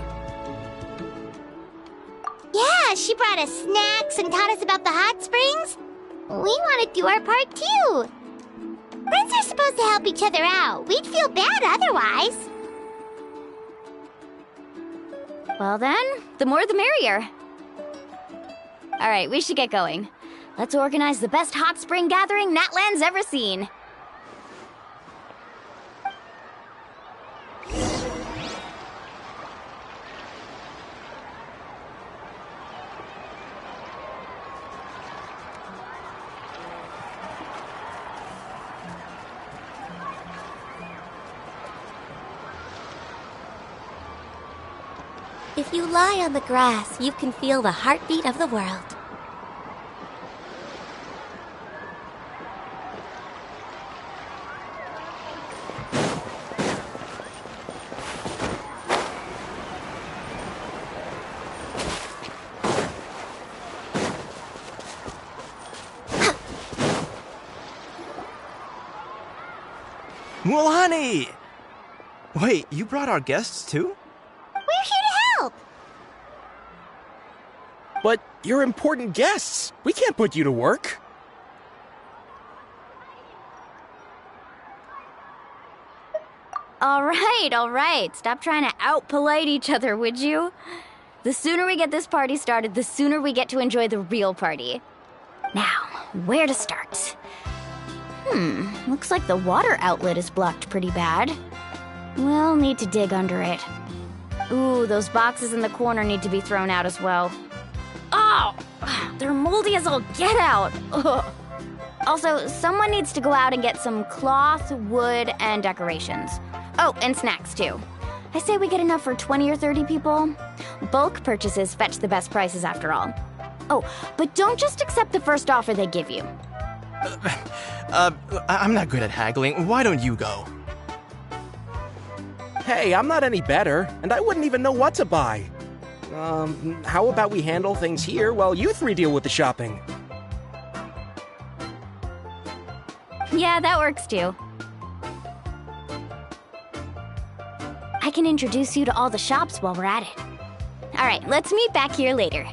Speaker 3: Yeah, she brought us snacks and taught us about the hot springs. We want to do our part too. Friends are supposed to help each other out. We'd feel bad otherwise.
Speaker 17: Well then, the more the merrier. All right, we should get going. Let's organize the best hot spring gathering Natlan's ever seen.
Speaker 15: If you lie on the grass, you can feel the heartbeat of the world.
Speaker 14: Well, honey! Wait, you brought our guests too?
Speaker 3: We're here to help!
Speaker 7: But you're important guests. We can't put you to work.
Speaker 17: All right. Stop trying to out-polite each other, would you? The sooner we get this party started, the sooner we get to enjoy the real party. Now, where to start? Looks like the water outlet is blocked pretty bad. We'll need to dig under it. Ooh, those boxes in the corner need to be thrown out as well. Oh! They're moldy as all get out! Ugh. Also, someone needs to go out and get some cloth, wood, and decorations. Oh, and snacks too. I say we get enough for 20 or 30 people. Bulk purchases fetch the best prices after all. Oh, but don't just accept the first offer they give you.
Speaker 14: I'm not good at haggling. Why don't you go?
Speaker 7: Hey, I'm not any better, and I wouldn't even know what to buy. How about we handle things here while you three deal with the shopping?
Speaker 17: Yeah, that works too. I can introduce you to all the shops while we're at it. All right, let's meet back here later.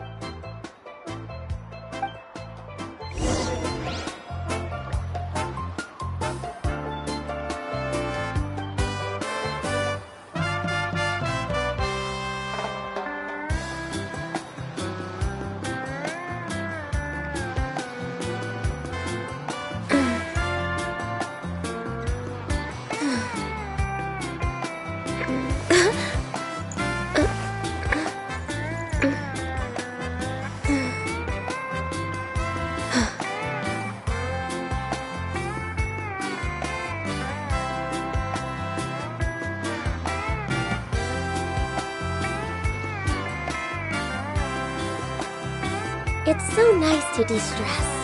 Speaker 15: It's so nice to de-stress.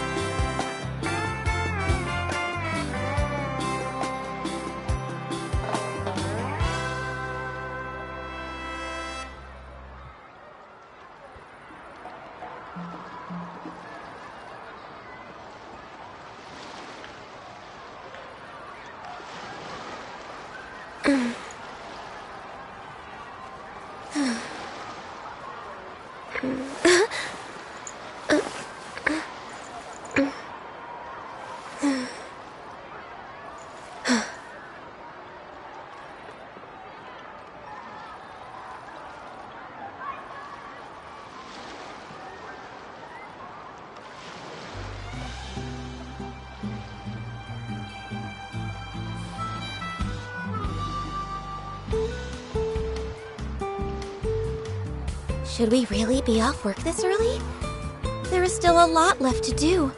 Speaker 15: Should we really be off work this early? There is still a lot left to do.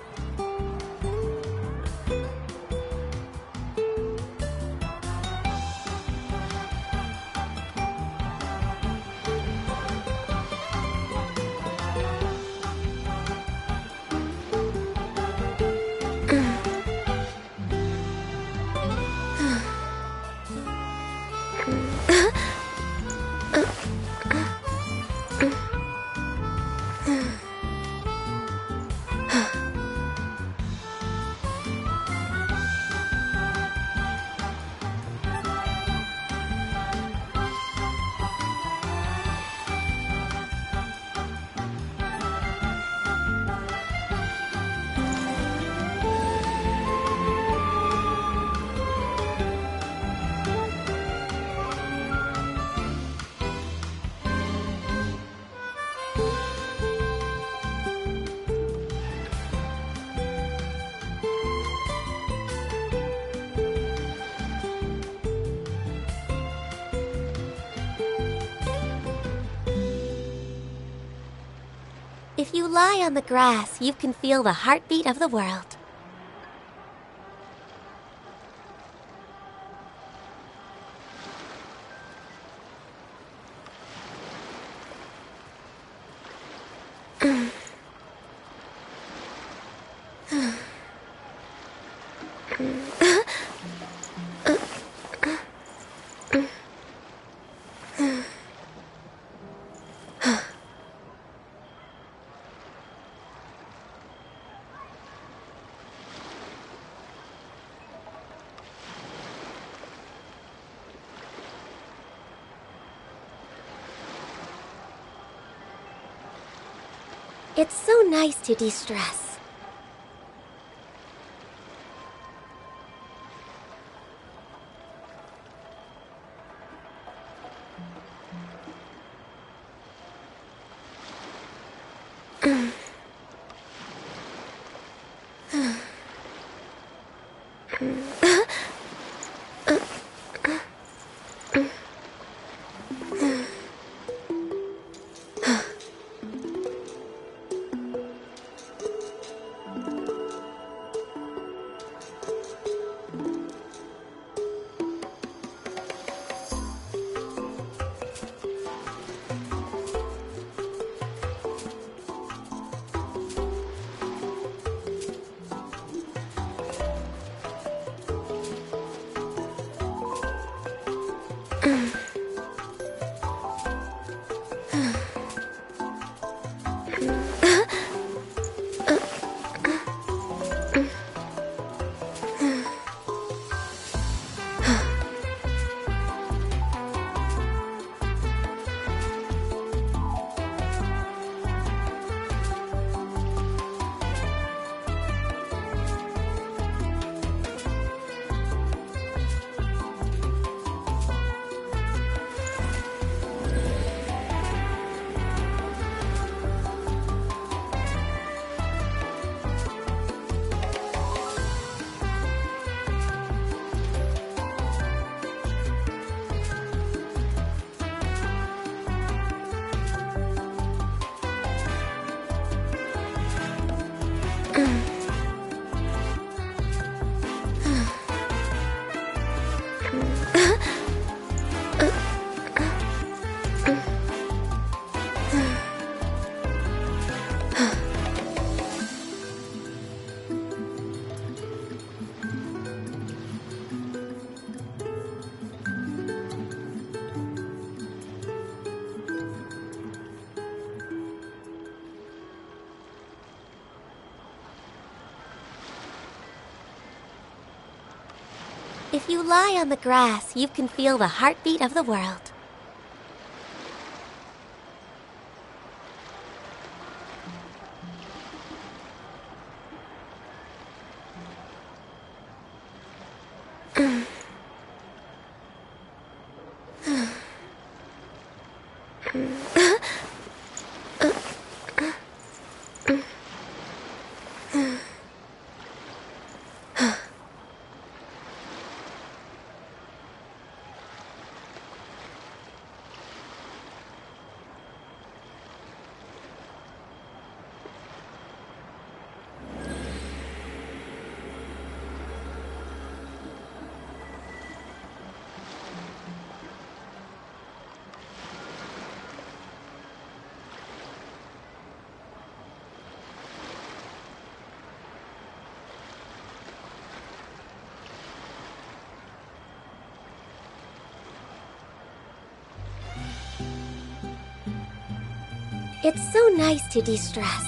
Speaker 15: If you lie on the grass, you can feel the heartbeat of the world. It's so nice to de-stress. If you lie on the grass, you can feel the heartbeat of the world. It's so nice to de-stress.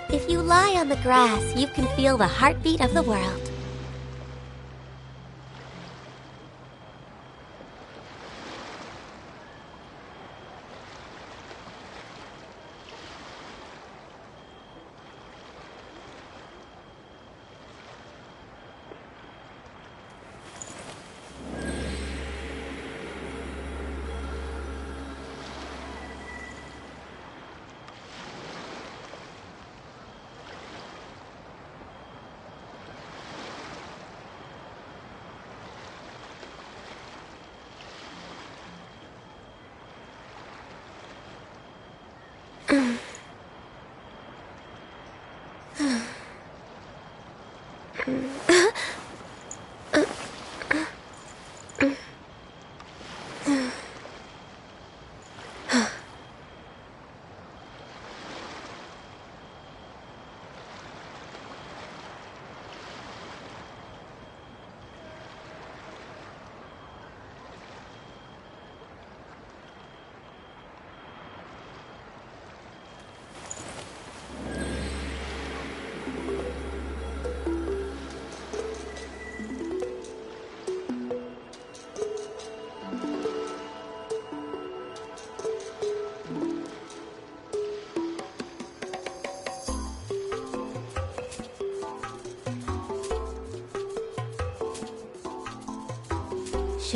Speaker 15: If you lie on the grass, you can feel the heartbeat of the world.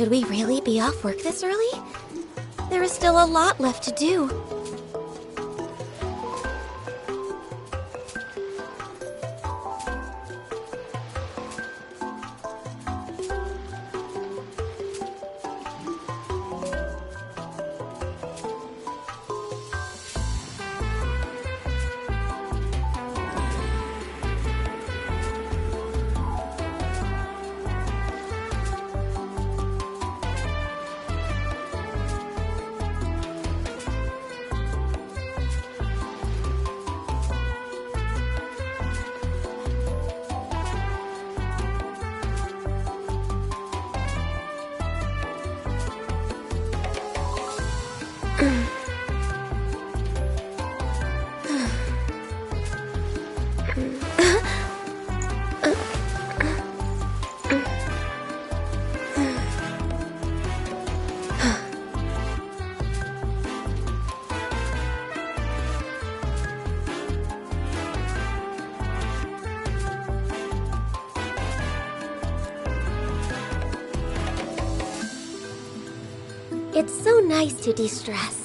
Speaker 15: Should we really be off work this early? There is still a lot left to do. It's so nice to de-stress.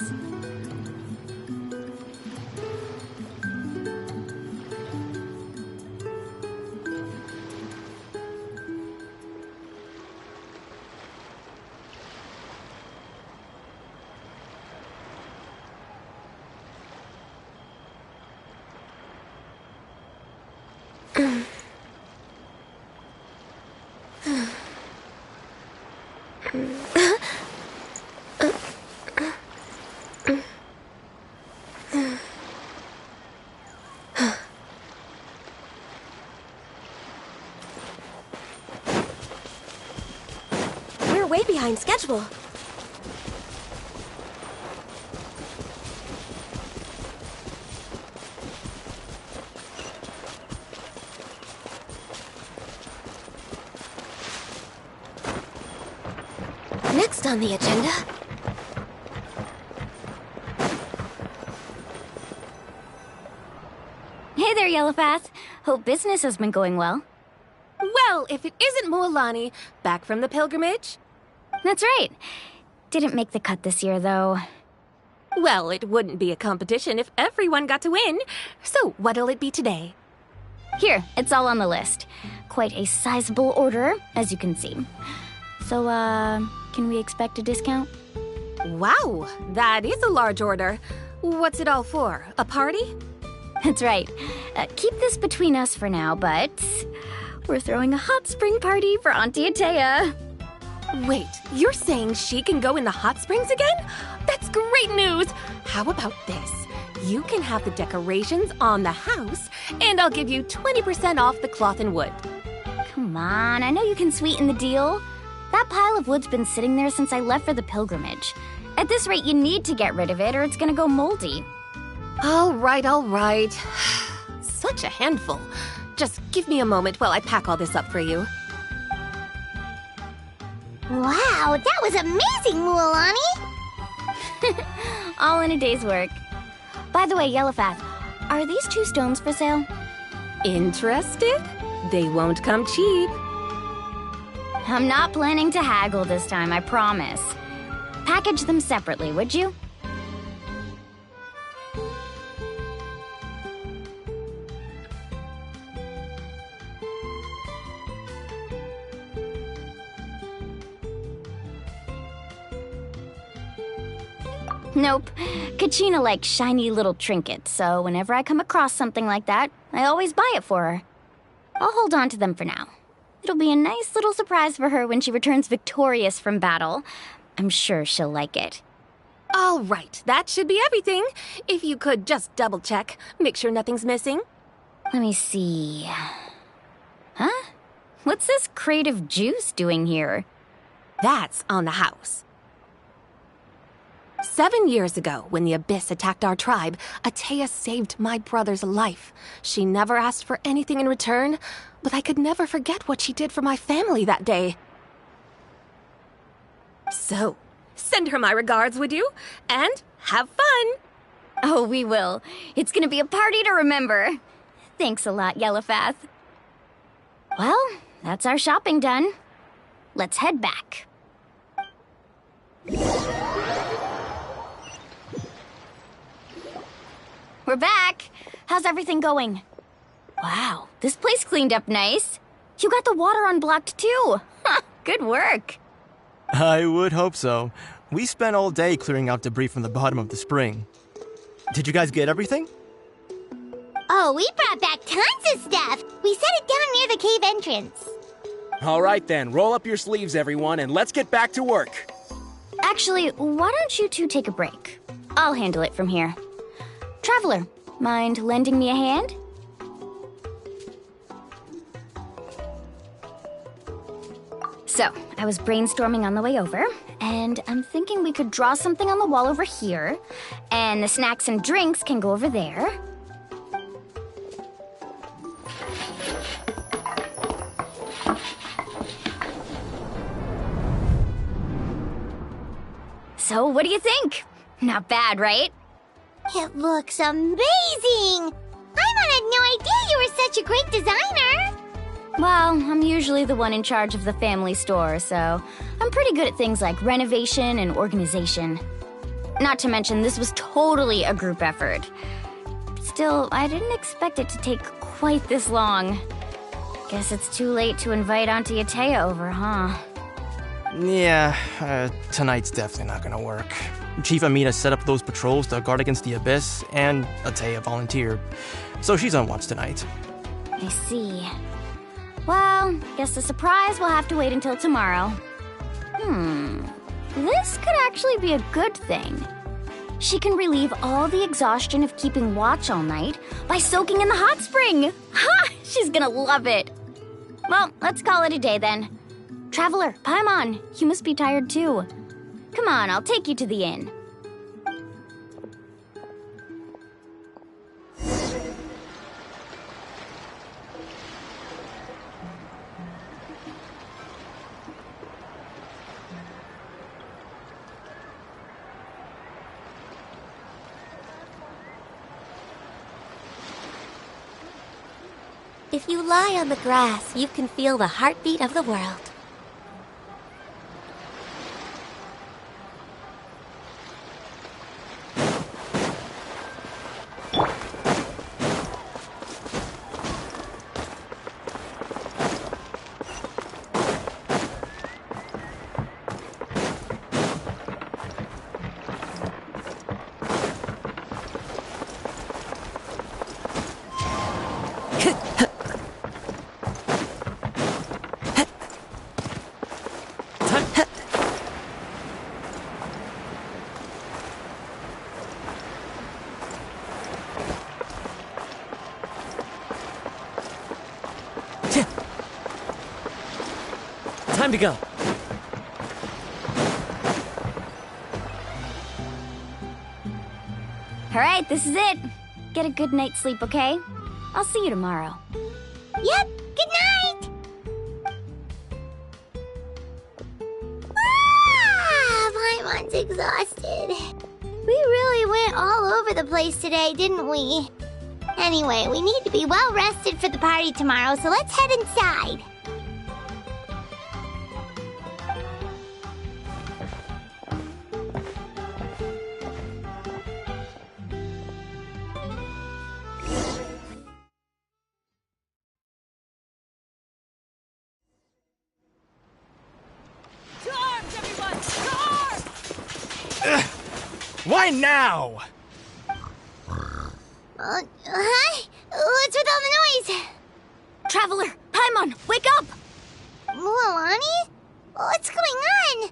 Speaker 15: We're way behind schedule. Next on the agenda...
Speaker 17: Hey there, Yellowfast. Hope business has been going well.
Speaker 6: Well, if it isn't Mualani, back from the pilgrimage?
Speaker 17: That's right. Didn't make the cut this year, though.
Speaker 6: Well, it wouldn't be a competition if everyone got to win. So, what'll it be today?
Speaker 17: Here, it's all on the list. Quite a sizable order, as you can see. So, can we expect a discount?
Speaker 6: Wow, that is a large order. What's it all for? A party?
Speaker 17: That's right. Keep this between us for now, but we're throwing a hot spring party for Auntie Atea.
Speaker 6: Wait, you're saying she can go in the hot springs again? That's great news! How about this? You can have the decorations on the house, and I'll give you 20% off the cloth and wood.
Speaker 17: Come on, I know you can sweeten the deal. That pile of wood's been sitting there since I left for the pilgrimage. At this rate, you need to get rid of it or it's gonna go moldy.
Speaker 6: All right. Such a handful. Just give me a moment while I pack all this up for you.
Speaker 3: Wow, that was amazing, Mualani!
Speaker 17: All in a day's work. By the way, Yellowfast, are these 2 stones for sale?
Speaker 6: Interested? They won't come cheap.
Speaker 17: I'm not planning to haggle this time, I promise. Package them separately, would you? Nope. Kachina likes shiny little trinkets, so whenever I come across something like that, I always buy it for her. I'll hold on to them for now. It'll be a nice little surprise for her when she returns victorious from battle. I'm sure she'll like it.
Speaker 6: All right, that should be everything. If you could just double check, make sure nothing's missing.
Speaker 17: Let me see. Huh? What's this crate of juice doing here?
Speaker 6: That's on the house. 7 years ago, when the Abyss attacked our tribe, Atea saved my brother's life. She never asked for anything in return, but I could never forget what she did for my family that day. So, send her my regards, would you? And have fun!
Speaker 17: Oh, we will. It's gonna be a party to remember. Thanks a lot, Yellowfath. Well, that's our shopping done. Let's head back. We're back. How's everything going? Wow, this place cleaned up nice. You got the water unblocked too. Huh, good work.
Speaker 14: I would hope so. We spent all day clearing out debris from the bottom of the spring. Did you guys get everything?
Speaker 3: Oh, we brought back tons of stuff. We set it down near the cave entrance.
Speaker 7: All right then, roll up your sleeves, everyone, and let's get back to work.
Speaker 17: Actually, why don't you two take a break? I'll handle it from here. Traveler, mind lending me a hand? So, I was brainstorming on the way over, and I'm thinking we could draw something on the wall over here, and the snacks and drinks can go over there. So, what do you think? Not bad, right?
Speaker 3: It looks amazing! Paimon had no idea you were such a great designer!
Speaker 17: Well, I'm usually the one in charge of the family store, so I'm pretty good at things like renovation and organization. Not to mention, this was totally a group effort. Still, I didn't expect it to take quite this long. Guess it's too late to invite Auntie Atea over, huh?
Speaker 14: Yeah, tonight's definitely not gonna work. Chief Amina set up those patrols to guard against the Abyss, and Atea volunteered. So she's on watch tonight.
Speaker 17: I see. Well, guess the surprise will have to wait until tomorrow. This could actually be a good thing. She can relieve all the exhaustion of keeping watch all night by soaking in the hot spring. Ha! She's gonna love it. Well, let's call it a day then. Traveler, Paimon, you must be tired too. Come on, I'll take you to the inn.
Speaker 15: If you lie on the grass, you can feel the heartbeat of the world.
Speaker 16: Time to go.
Speaker 17: All right, this is it. Get a good night's sleep, okay? I'll see you tomorrow.
Speaker 3: Yep, good night! Paimon's exhausted. We really went all over the place today, didn't we? Anyway, we need to be well rested for the party tomorrow, so let's head inside.
Speaker 7: Why now?
Speaker 3: Hi? What's with all the noise?
Speaker 17: Traveler, Paimon, wake up!
Speaker 3: Mualani? What's going on?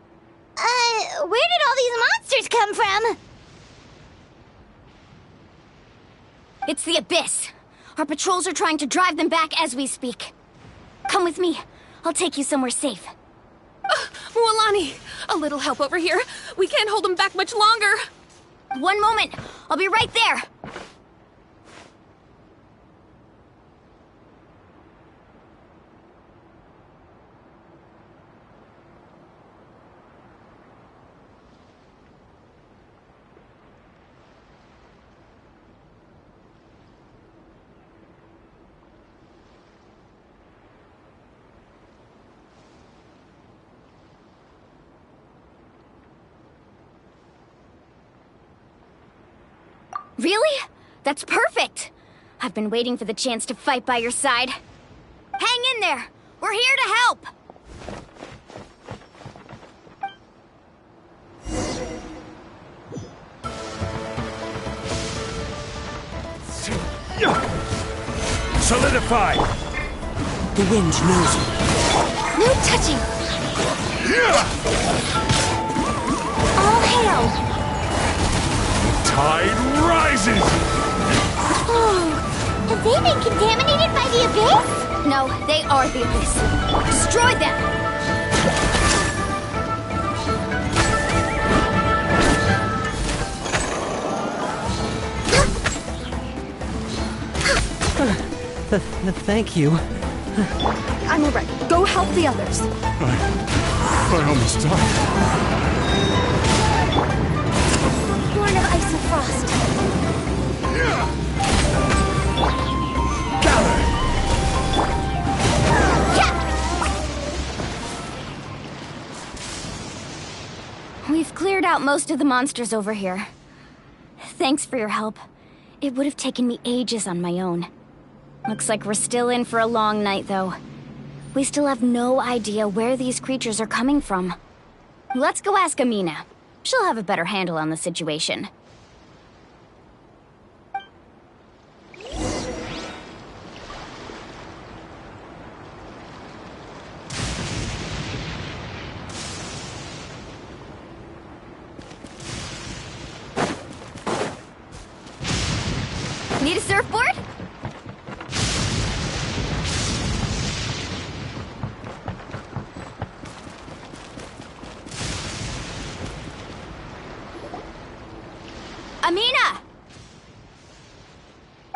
Speaker 3: Where did all these monsters come from?
Speaker 17: It's the Abyss. Our patrols are trying to drive them back as we speak. Come with me. I'll take you somewhere safe.
Speaker 6: Mualani, a little help over here. We can't hold them back much longer.
Speaker 17: One moment. I'll be right there. Really? That's perfect! I've been waiting for the chance to fight by your side. Hang in there! We're here to help!
Speaker 19: Solidify!
Speaker 18: The wind knows me.
Speaker 17: No touching! All hail!
Speaker 19: Tide rises!
Speaker 3: Oh, have they been contaminated by the Abyss?
Speaker 17: No, they are the Abyss. Destroy them!
Speaker 18: Thank you.
Speaker 9: I'm alright. Go help the others.
Speaker 19: I almost died.
Speaker 17: Born of ice and frost. We've cleared out most of the monsters over here. Thanks for your help. It would have taken me ages on my own. Looks like we're still in for a long night, though. We still have no idea where these creatures are coming from. Let's go ask Amina. She'll have a better handle on the situation. Need a surfboard? Amina!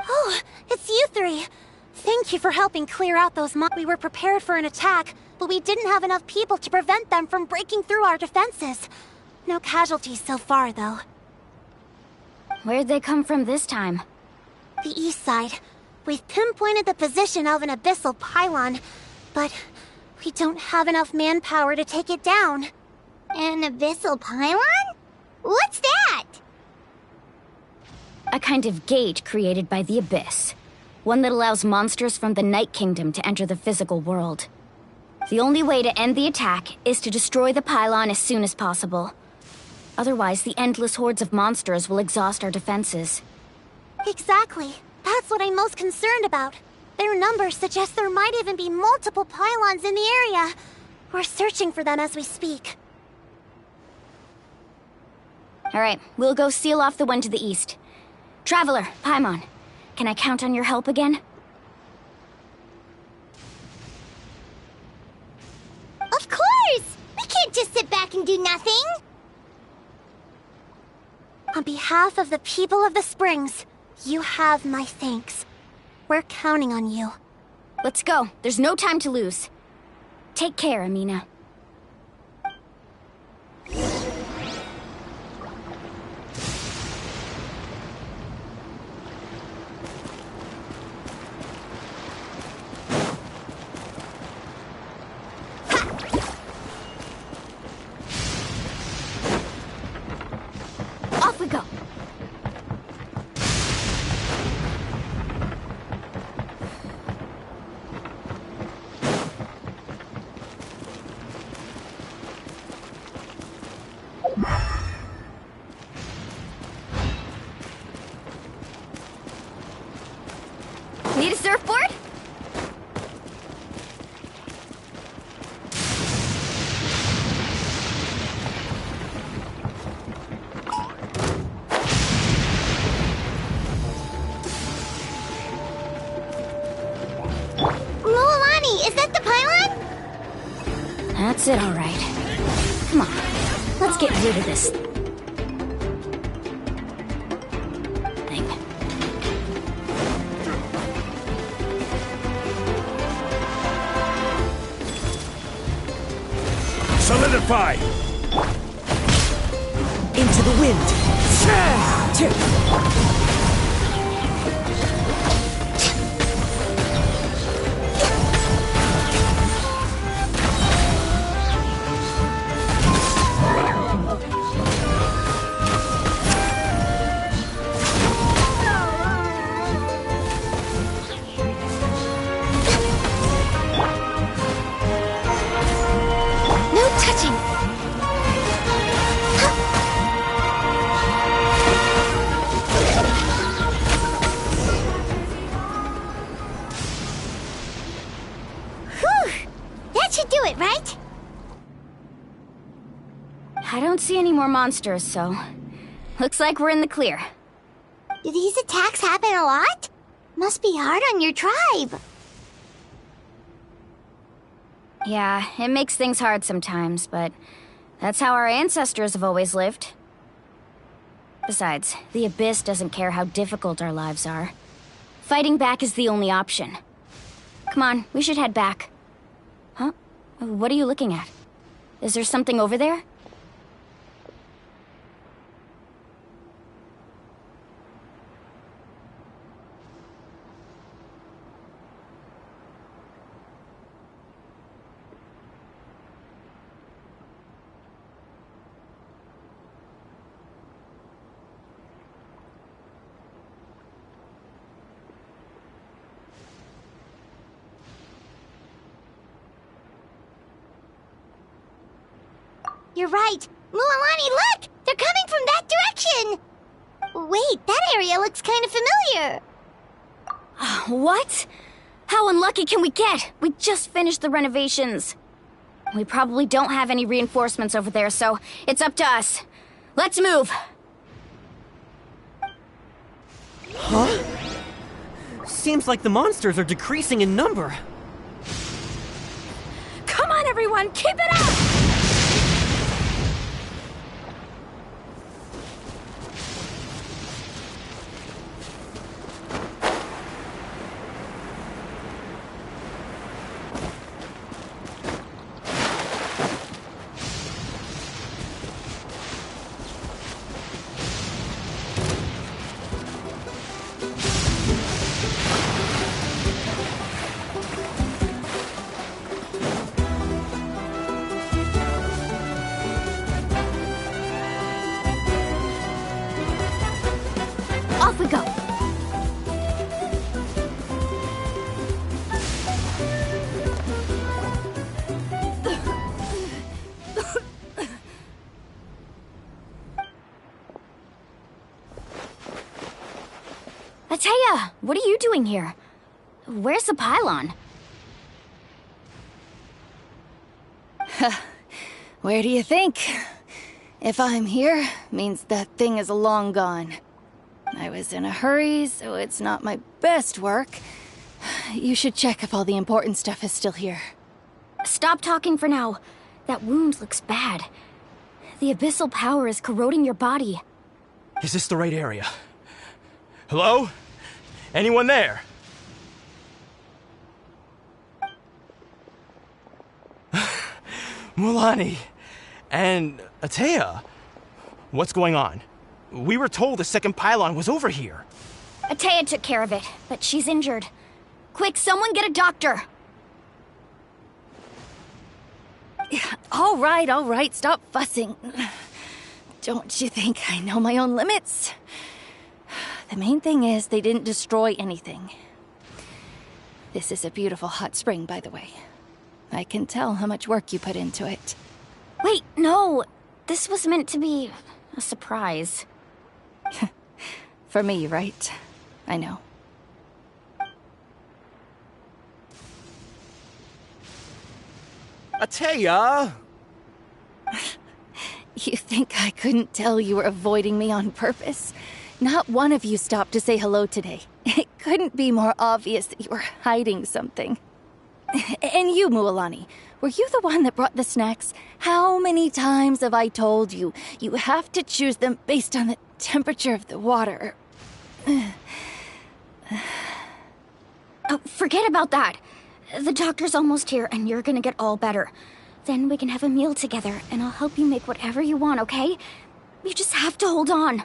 Speaker 15: Oh, it's you three. Thank you for helping clear out those We were prepared for an attack, but we didn't have enough people to prevent them from breaking through our defenses. No casualties so far, though.
Speaker 17: Where'd they come from this time?
Speaker 15: The east side. We've pinpointed the position of an abyssal pylon, but we don't have enough manpower to take it down.
Speaker 3: An abyssal pylon? What's that?
Speaker 17: A kind of gate created by the Abyss. One that allows monsters from the Night Kingdom to enter the physical world. The only way to end the attack is to destroy the pylon as soon as possible. Otherwise, the endless hordes of monsters will exhaust our defenses.
Speaker 15: Exactly. That's what I'm most concerned about. Their numbers suggest there might even be multiple pylons in the area. We're searching for them as we speak.
Speaker 17: Alright, we'll go seal off the one to the east. Traveler, Paimon, can I count on your help again?
Speaker 3: Of course! We can't just sit back and do nothing!
Speaker 15: On behalf of the people of the Springs, you have my thanks. We're counting on you.
Speaker 17: Let's go. There's no time to lose. Take care, Amina. Off we go. Need a surfboard? That's it, all right. Come on, let's get rid of this thing.
Speaker 19: Solidify!
Speaker 16: Into the wind!
Speaker 3: No touching! Whew! That should do it, right?
Speaker 17: I don't see any more monsters, so looks like we're in the clear.
Speaker 3: Do these attacks happen a lot? Must be hard on your tribe.
Speaker 17: Yeah, it makes things hard sometimes, but that's how our ancestors have always lived. Besides, the Abyss doesn't care how difficult our lives are. Fighting back is the only option. Come on, we should head back. Huh? What are you looking at? Is there something over there?
Speaker 3: You're right. Mualani, look! They're coming from that direction! Wait, that area looks kind of familiar.
Speaker 17: What? How unlucky can we get? We just finished the renovations. We probably don't have any reinforcements over there, so it's up to us. Let's move!
Speaker 16: Huh? Seems like the monsters are decreasing in number.
Speaker 6: Come on, everyone, keep it up!
Speaker 17: Off we go! Ateya, what are you doing here? Where's the pylon?
Speaker 10: Where do you think? If I'm here, means that thing is long gone. I was in a hurry, so it's not my best work. You should check if all the important stuff is still here.
Speaker 17: Stop talking for now. That wound looks bad. The abyssal power is corroding your body.
Speaker 14: Is this the right area? Hello? Anyone there? Mulani and Ateya, what's going on? We were told the second pylon was over here.
Speaker 17: Ateya took care of it, but she's injured. Quick, someone get a doctor!
Speaker 10: All right, stop fussing. Don't you think I know my own limits? The main thing is they didn't destroy anything. This is a beautiful hot spring, by the way. I can tell how much work you put into it.
Speaker 17: Wait, no! This was meant to be a surprise.
Speaker 10: For me, right? I know.
Speaker 7: Ateya!
Speaker 10: You think I couldn't tell you were avoiding me on purpose? Not one of you stopped to say hello today. It couldn't be more obvious that you were hiding something. And you, Mualani, were you the one that brought the snacks? How many times have I told you, you have to choose them based on the temperature of the water?
Speaker 17: Oh, forget about that. The doctor's almost here, and you're gonna get all better. Then we can have a meal together, and I'll help you make whatever you want, okay? You just have to hold on.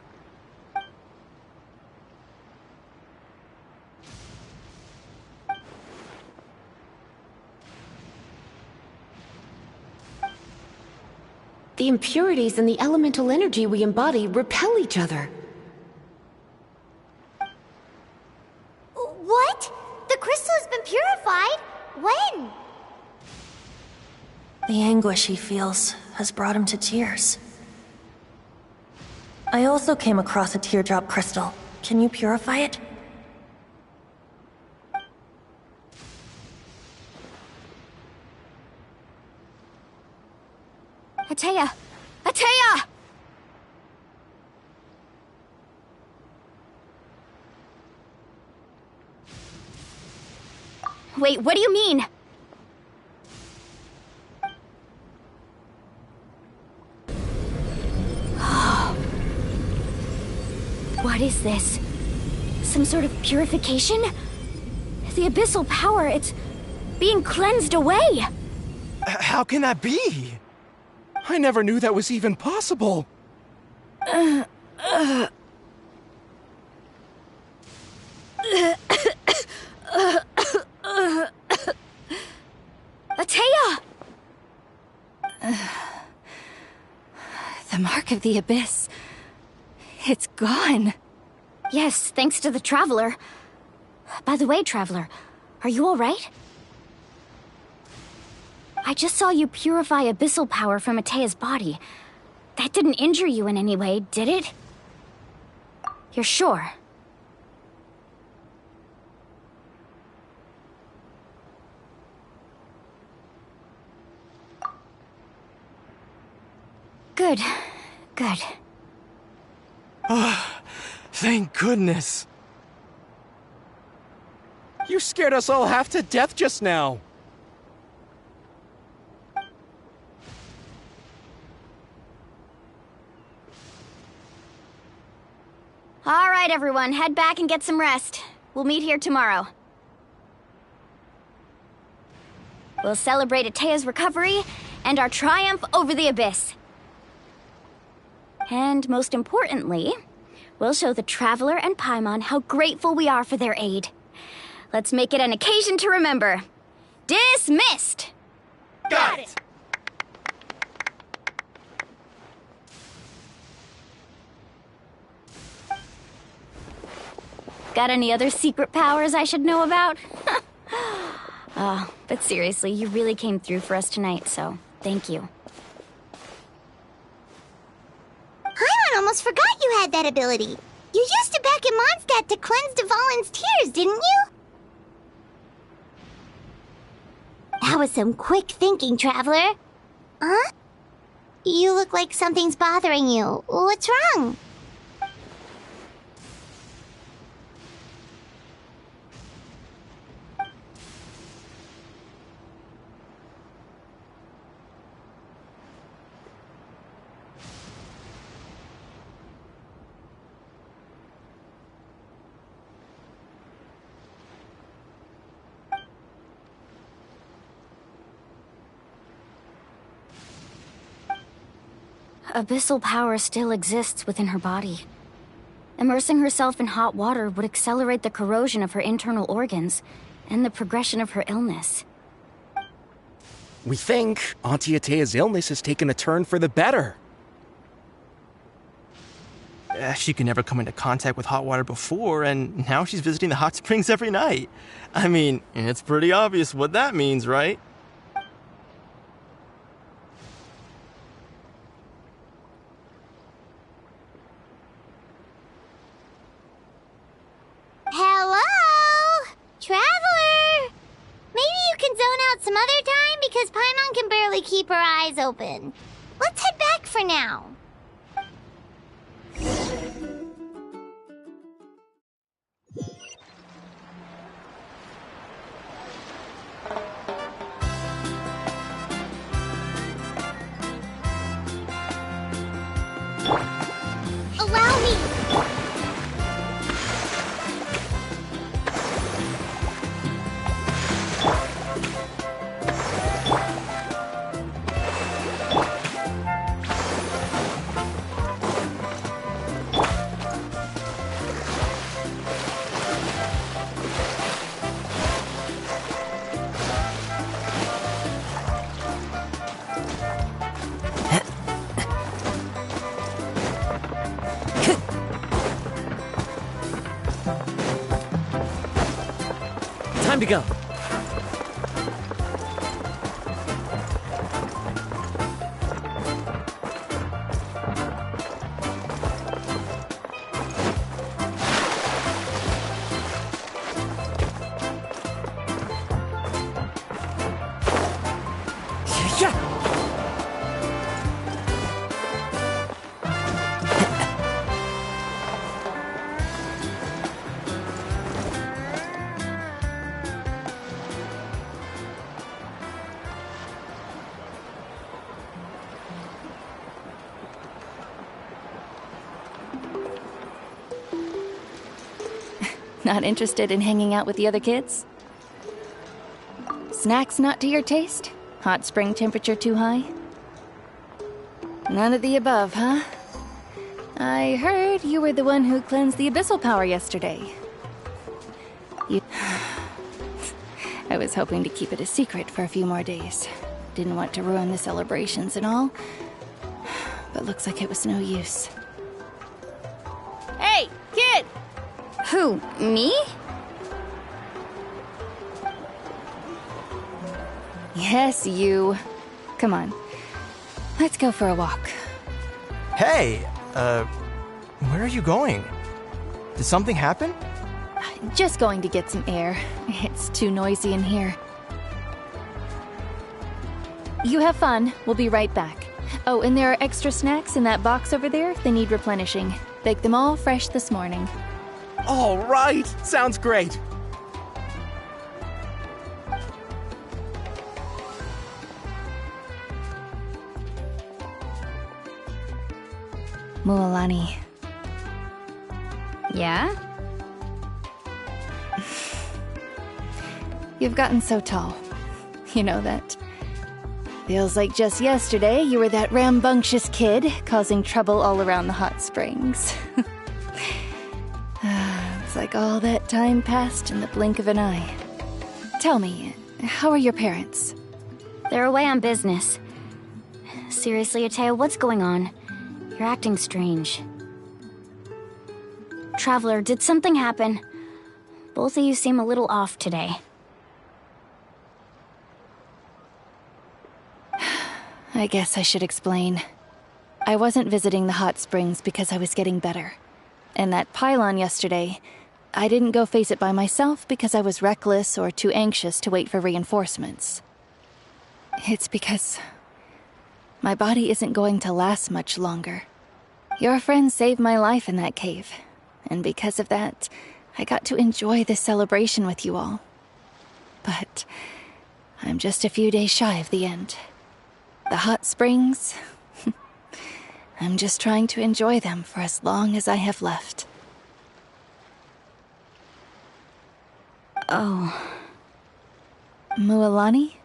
Speaker 8: The impurities and the elemental energy we embody repel each other.
Speaker 3: What? The crystal has been purified? When?
Speaker 12: The anguish he feels has brought him to tears. I also came across a teardrop crystal. Can you purify it?
Speaker 17: Atea! Atea! Wait, what do you mean? What is this? Some sort of purification? The abyssal power, it's being cleansed away!
Speaker 7: How can that be? I never knew that was even possible.
Speaker 17: Atea!
Speaker 10: The mark of the abyss. It's gone.
Speaker 17: Yes, thanks to the Traveler. By the way, Traveler, are you alright? I just saw you purify abyssal power from Atea's body. That didn't injure you in any way, did it? You're sure? Good. Good.
Speaker 7: Oh, thank goodness. You scared us all half to death just now.
Speaker 17: All right, everyone, head back and get some rest. We'll meet here tomorrow. We'll celebrate Atea's recovery and our triumph over the abyss. And most importantly, we'll show the Traveler and Paimon how grateful we are for their aid. Let's make it an occasion to remember. Dismissed!
Speaker 7: Got it!
Speaker 17: Got any other secret powers I should know about? But seriously, you really came through for us tonight, so thank you.
Speaker 3: Paimon almost forgot you had that ability. You used it back in Mondstadt to cleanse Dvalin's tears, didn't you? That was some quick thinking, Traveler. Huh? You look like something's bothering you. What's wrong?
Speaker 17: Abyssal power still exists within her body. Immersing herself in hot water would accelerate the corrosion of her internal organs and the progression of her illness.
Speaker 7: We think Auntie Atea's illness has taken a turn for the better.
Speaker 14: She could never come into contact with hot water before, and now she's visiting the hot springs every night. I mean, it's pretty obvious what that means, right?
Speaker 3: Hello? Traveler? Maybe you can zone out some other time because Paimon can barely keep her eyes open. Let's head back for now.
Speaker 16: Time to go.
Speaker 10: Not interested in hanging out with the other kids? Snacks not to your taste? Hot spring temperature too high? None of the above, huh? I heard you were the one who cleansed the abyssal power yesterday. I was hoping to keep it a secret for a few more days. Didn't want to ruin the celebrations and all. But looks like it was no use.
Speaker 17: Hey, kid! Who, me?
Speaker 10: Yes, you. Come on. Let's go for a walk.
Speaker 14: Hey, where are you going? Did something happen?
Speaker 10: Just going to get some air. It's too noisy in here. You have fun. We'll be right back. Oh, and there are extra snacks in that box over there. They need replenishing. Baked them all fresh this morning.
Speaker 7: All right! Sounds great!
Speaker 10: Mualani.
Speaker 17: Yeah?
Speaker 10: You've gotten so tall. You know that. Feels like just yesterday you were that rambunctious kid causing trouble all around the hot springs. It's like all that time passed in the blink of an eye. Tell me, how are your parents?
Speaker 17: They're away on business. Seriously, Atea, what's going on? You're acting strange. Traveler, did something happen? Both of you seem a little off today.
Speaker 10: I guess I should explain. I wasn't visiting the hot springs because I was getting better. And that pylon yesterday, I didn't go face it by myself because I was reckless or too anxious to wait for reinforcements. It's because my body isn't going to last much longer. Your friend saved my life in that cave, and because of that, I got to enjoy this celebration with you all. But I'm just a few days shy of the end. The hot springs, I'm just trying to enjoy them for as long as I have left.
Speaker 17: Oh.
Speaker 10: Mualani?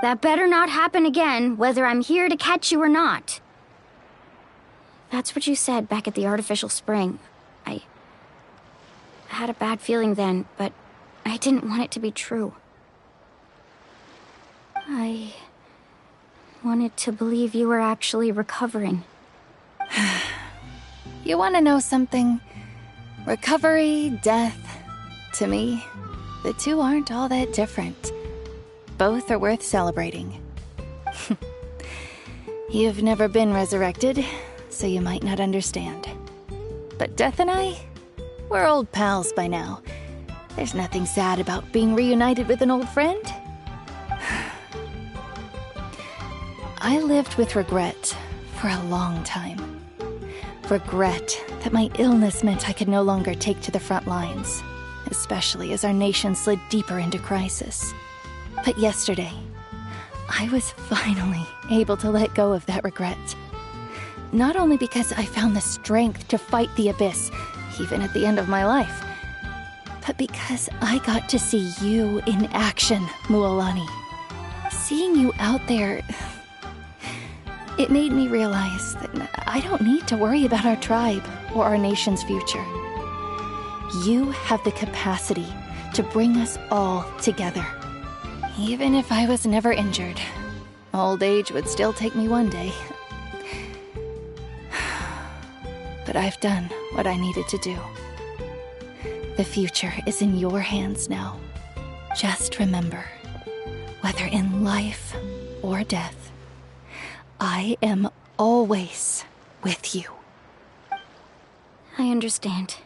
Speaker 17: That better not happen again, whether I'm here to catch you or not. That's what you said back at the artificial spring. I had a bad feeling then, but I didn't want it to be true. I wanted to believe you were actually recovering.
Speaker 10: You want to know something? Recovery, death, to me, the two aren't all that different. Both are worth celebrating. You've never been resurrected, so you might not understand. But Death and I, we're old pals by now. There's nothing sad about being reunited with an old friend. I lived with regret for a long time. Regret that my illness meant I could no longer take to the front lines, especially as our nation slid deeper into crisis. But yesterday, I was finally able to let go of that regret. Not only because I found the strength to fight the abyss, even at the end of my life, but because I got to see you in action, Mualani. Seeing you out there, it made me realize that I don't need to worry about our tribe or our nation's future. You have the capacity to bring us all together. Even if I was never injured, old age would still take me one day. But I've done what I needed to do. The future is in your hands now. Just remember, whether in life or death, I am always with you.
Speaker 17: I understand.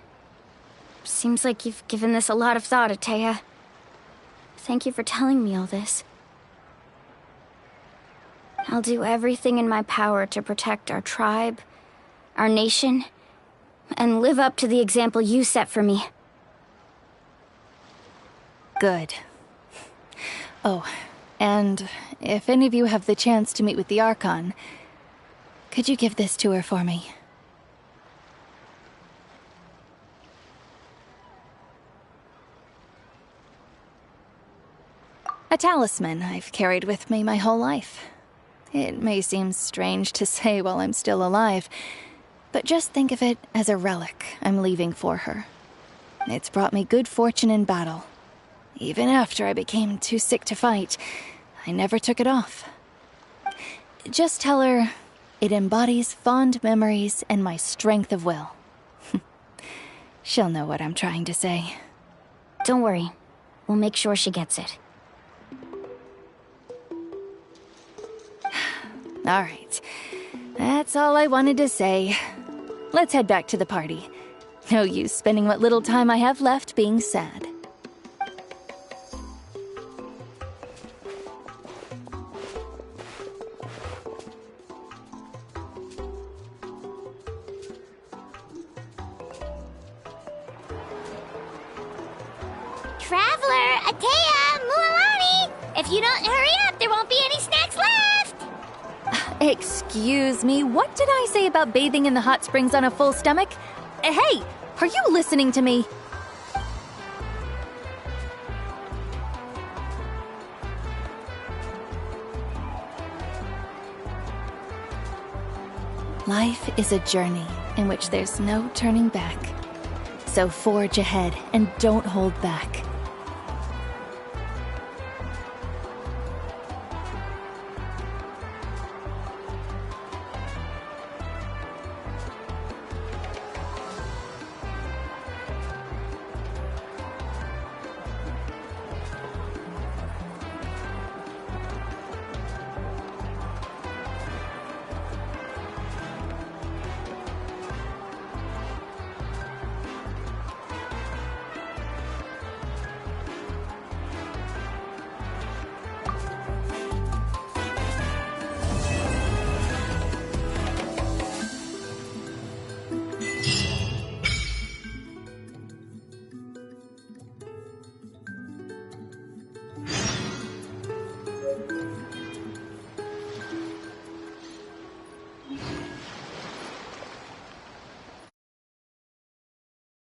Speaker 17: Seems like you've given this a lot of thought, Atea. Thank you for telling me all this. I'll do everything in my power to protect our tribe, our nation, and live up to the example you set for me.
Speaker 10: Good. Oh, and if any of you have the chance to meet with the Archon, could you give this to her for me? A talisman I've carried with me my whole life. It may seem strange to say while I'm still alive, but just think of it as a relic I'm leaving for her. It's brought me good fortune in battle. Even after I became too sick to fight, I never took it off. Just tell her it embodies fond memories and my strength of will. She'll know what I'm trying to say.
Speaker 17: Don't worry. We'll make sure she gets it.
Speaker 10: All right. That's all I wanted to say. Let's head back to the party. No use spending what little time I have left being sad.
Speaker 3: Traveler, Atea, Mualani! If you don't hurry up, there won't be any snacks left!
Speaker 10: Excuse me, what did I say about bathing in the hot springs on a full stomach? Hey, are you listening to me? Life is a journey in which there's no turning back. So forge ahead and don't hold back.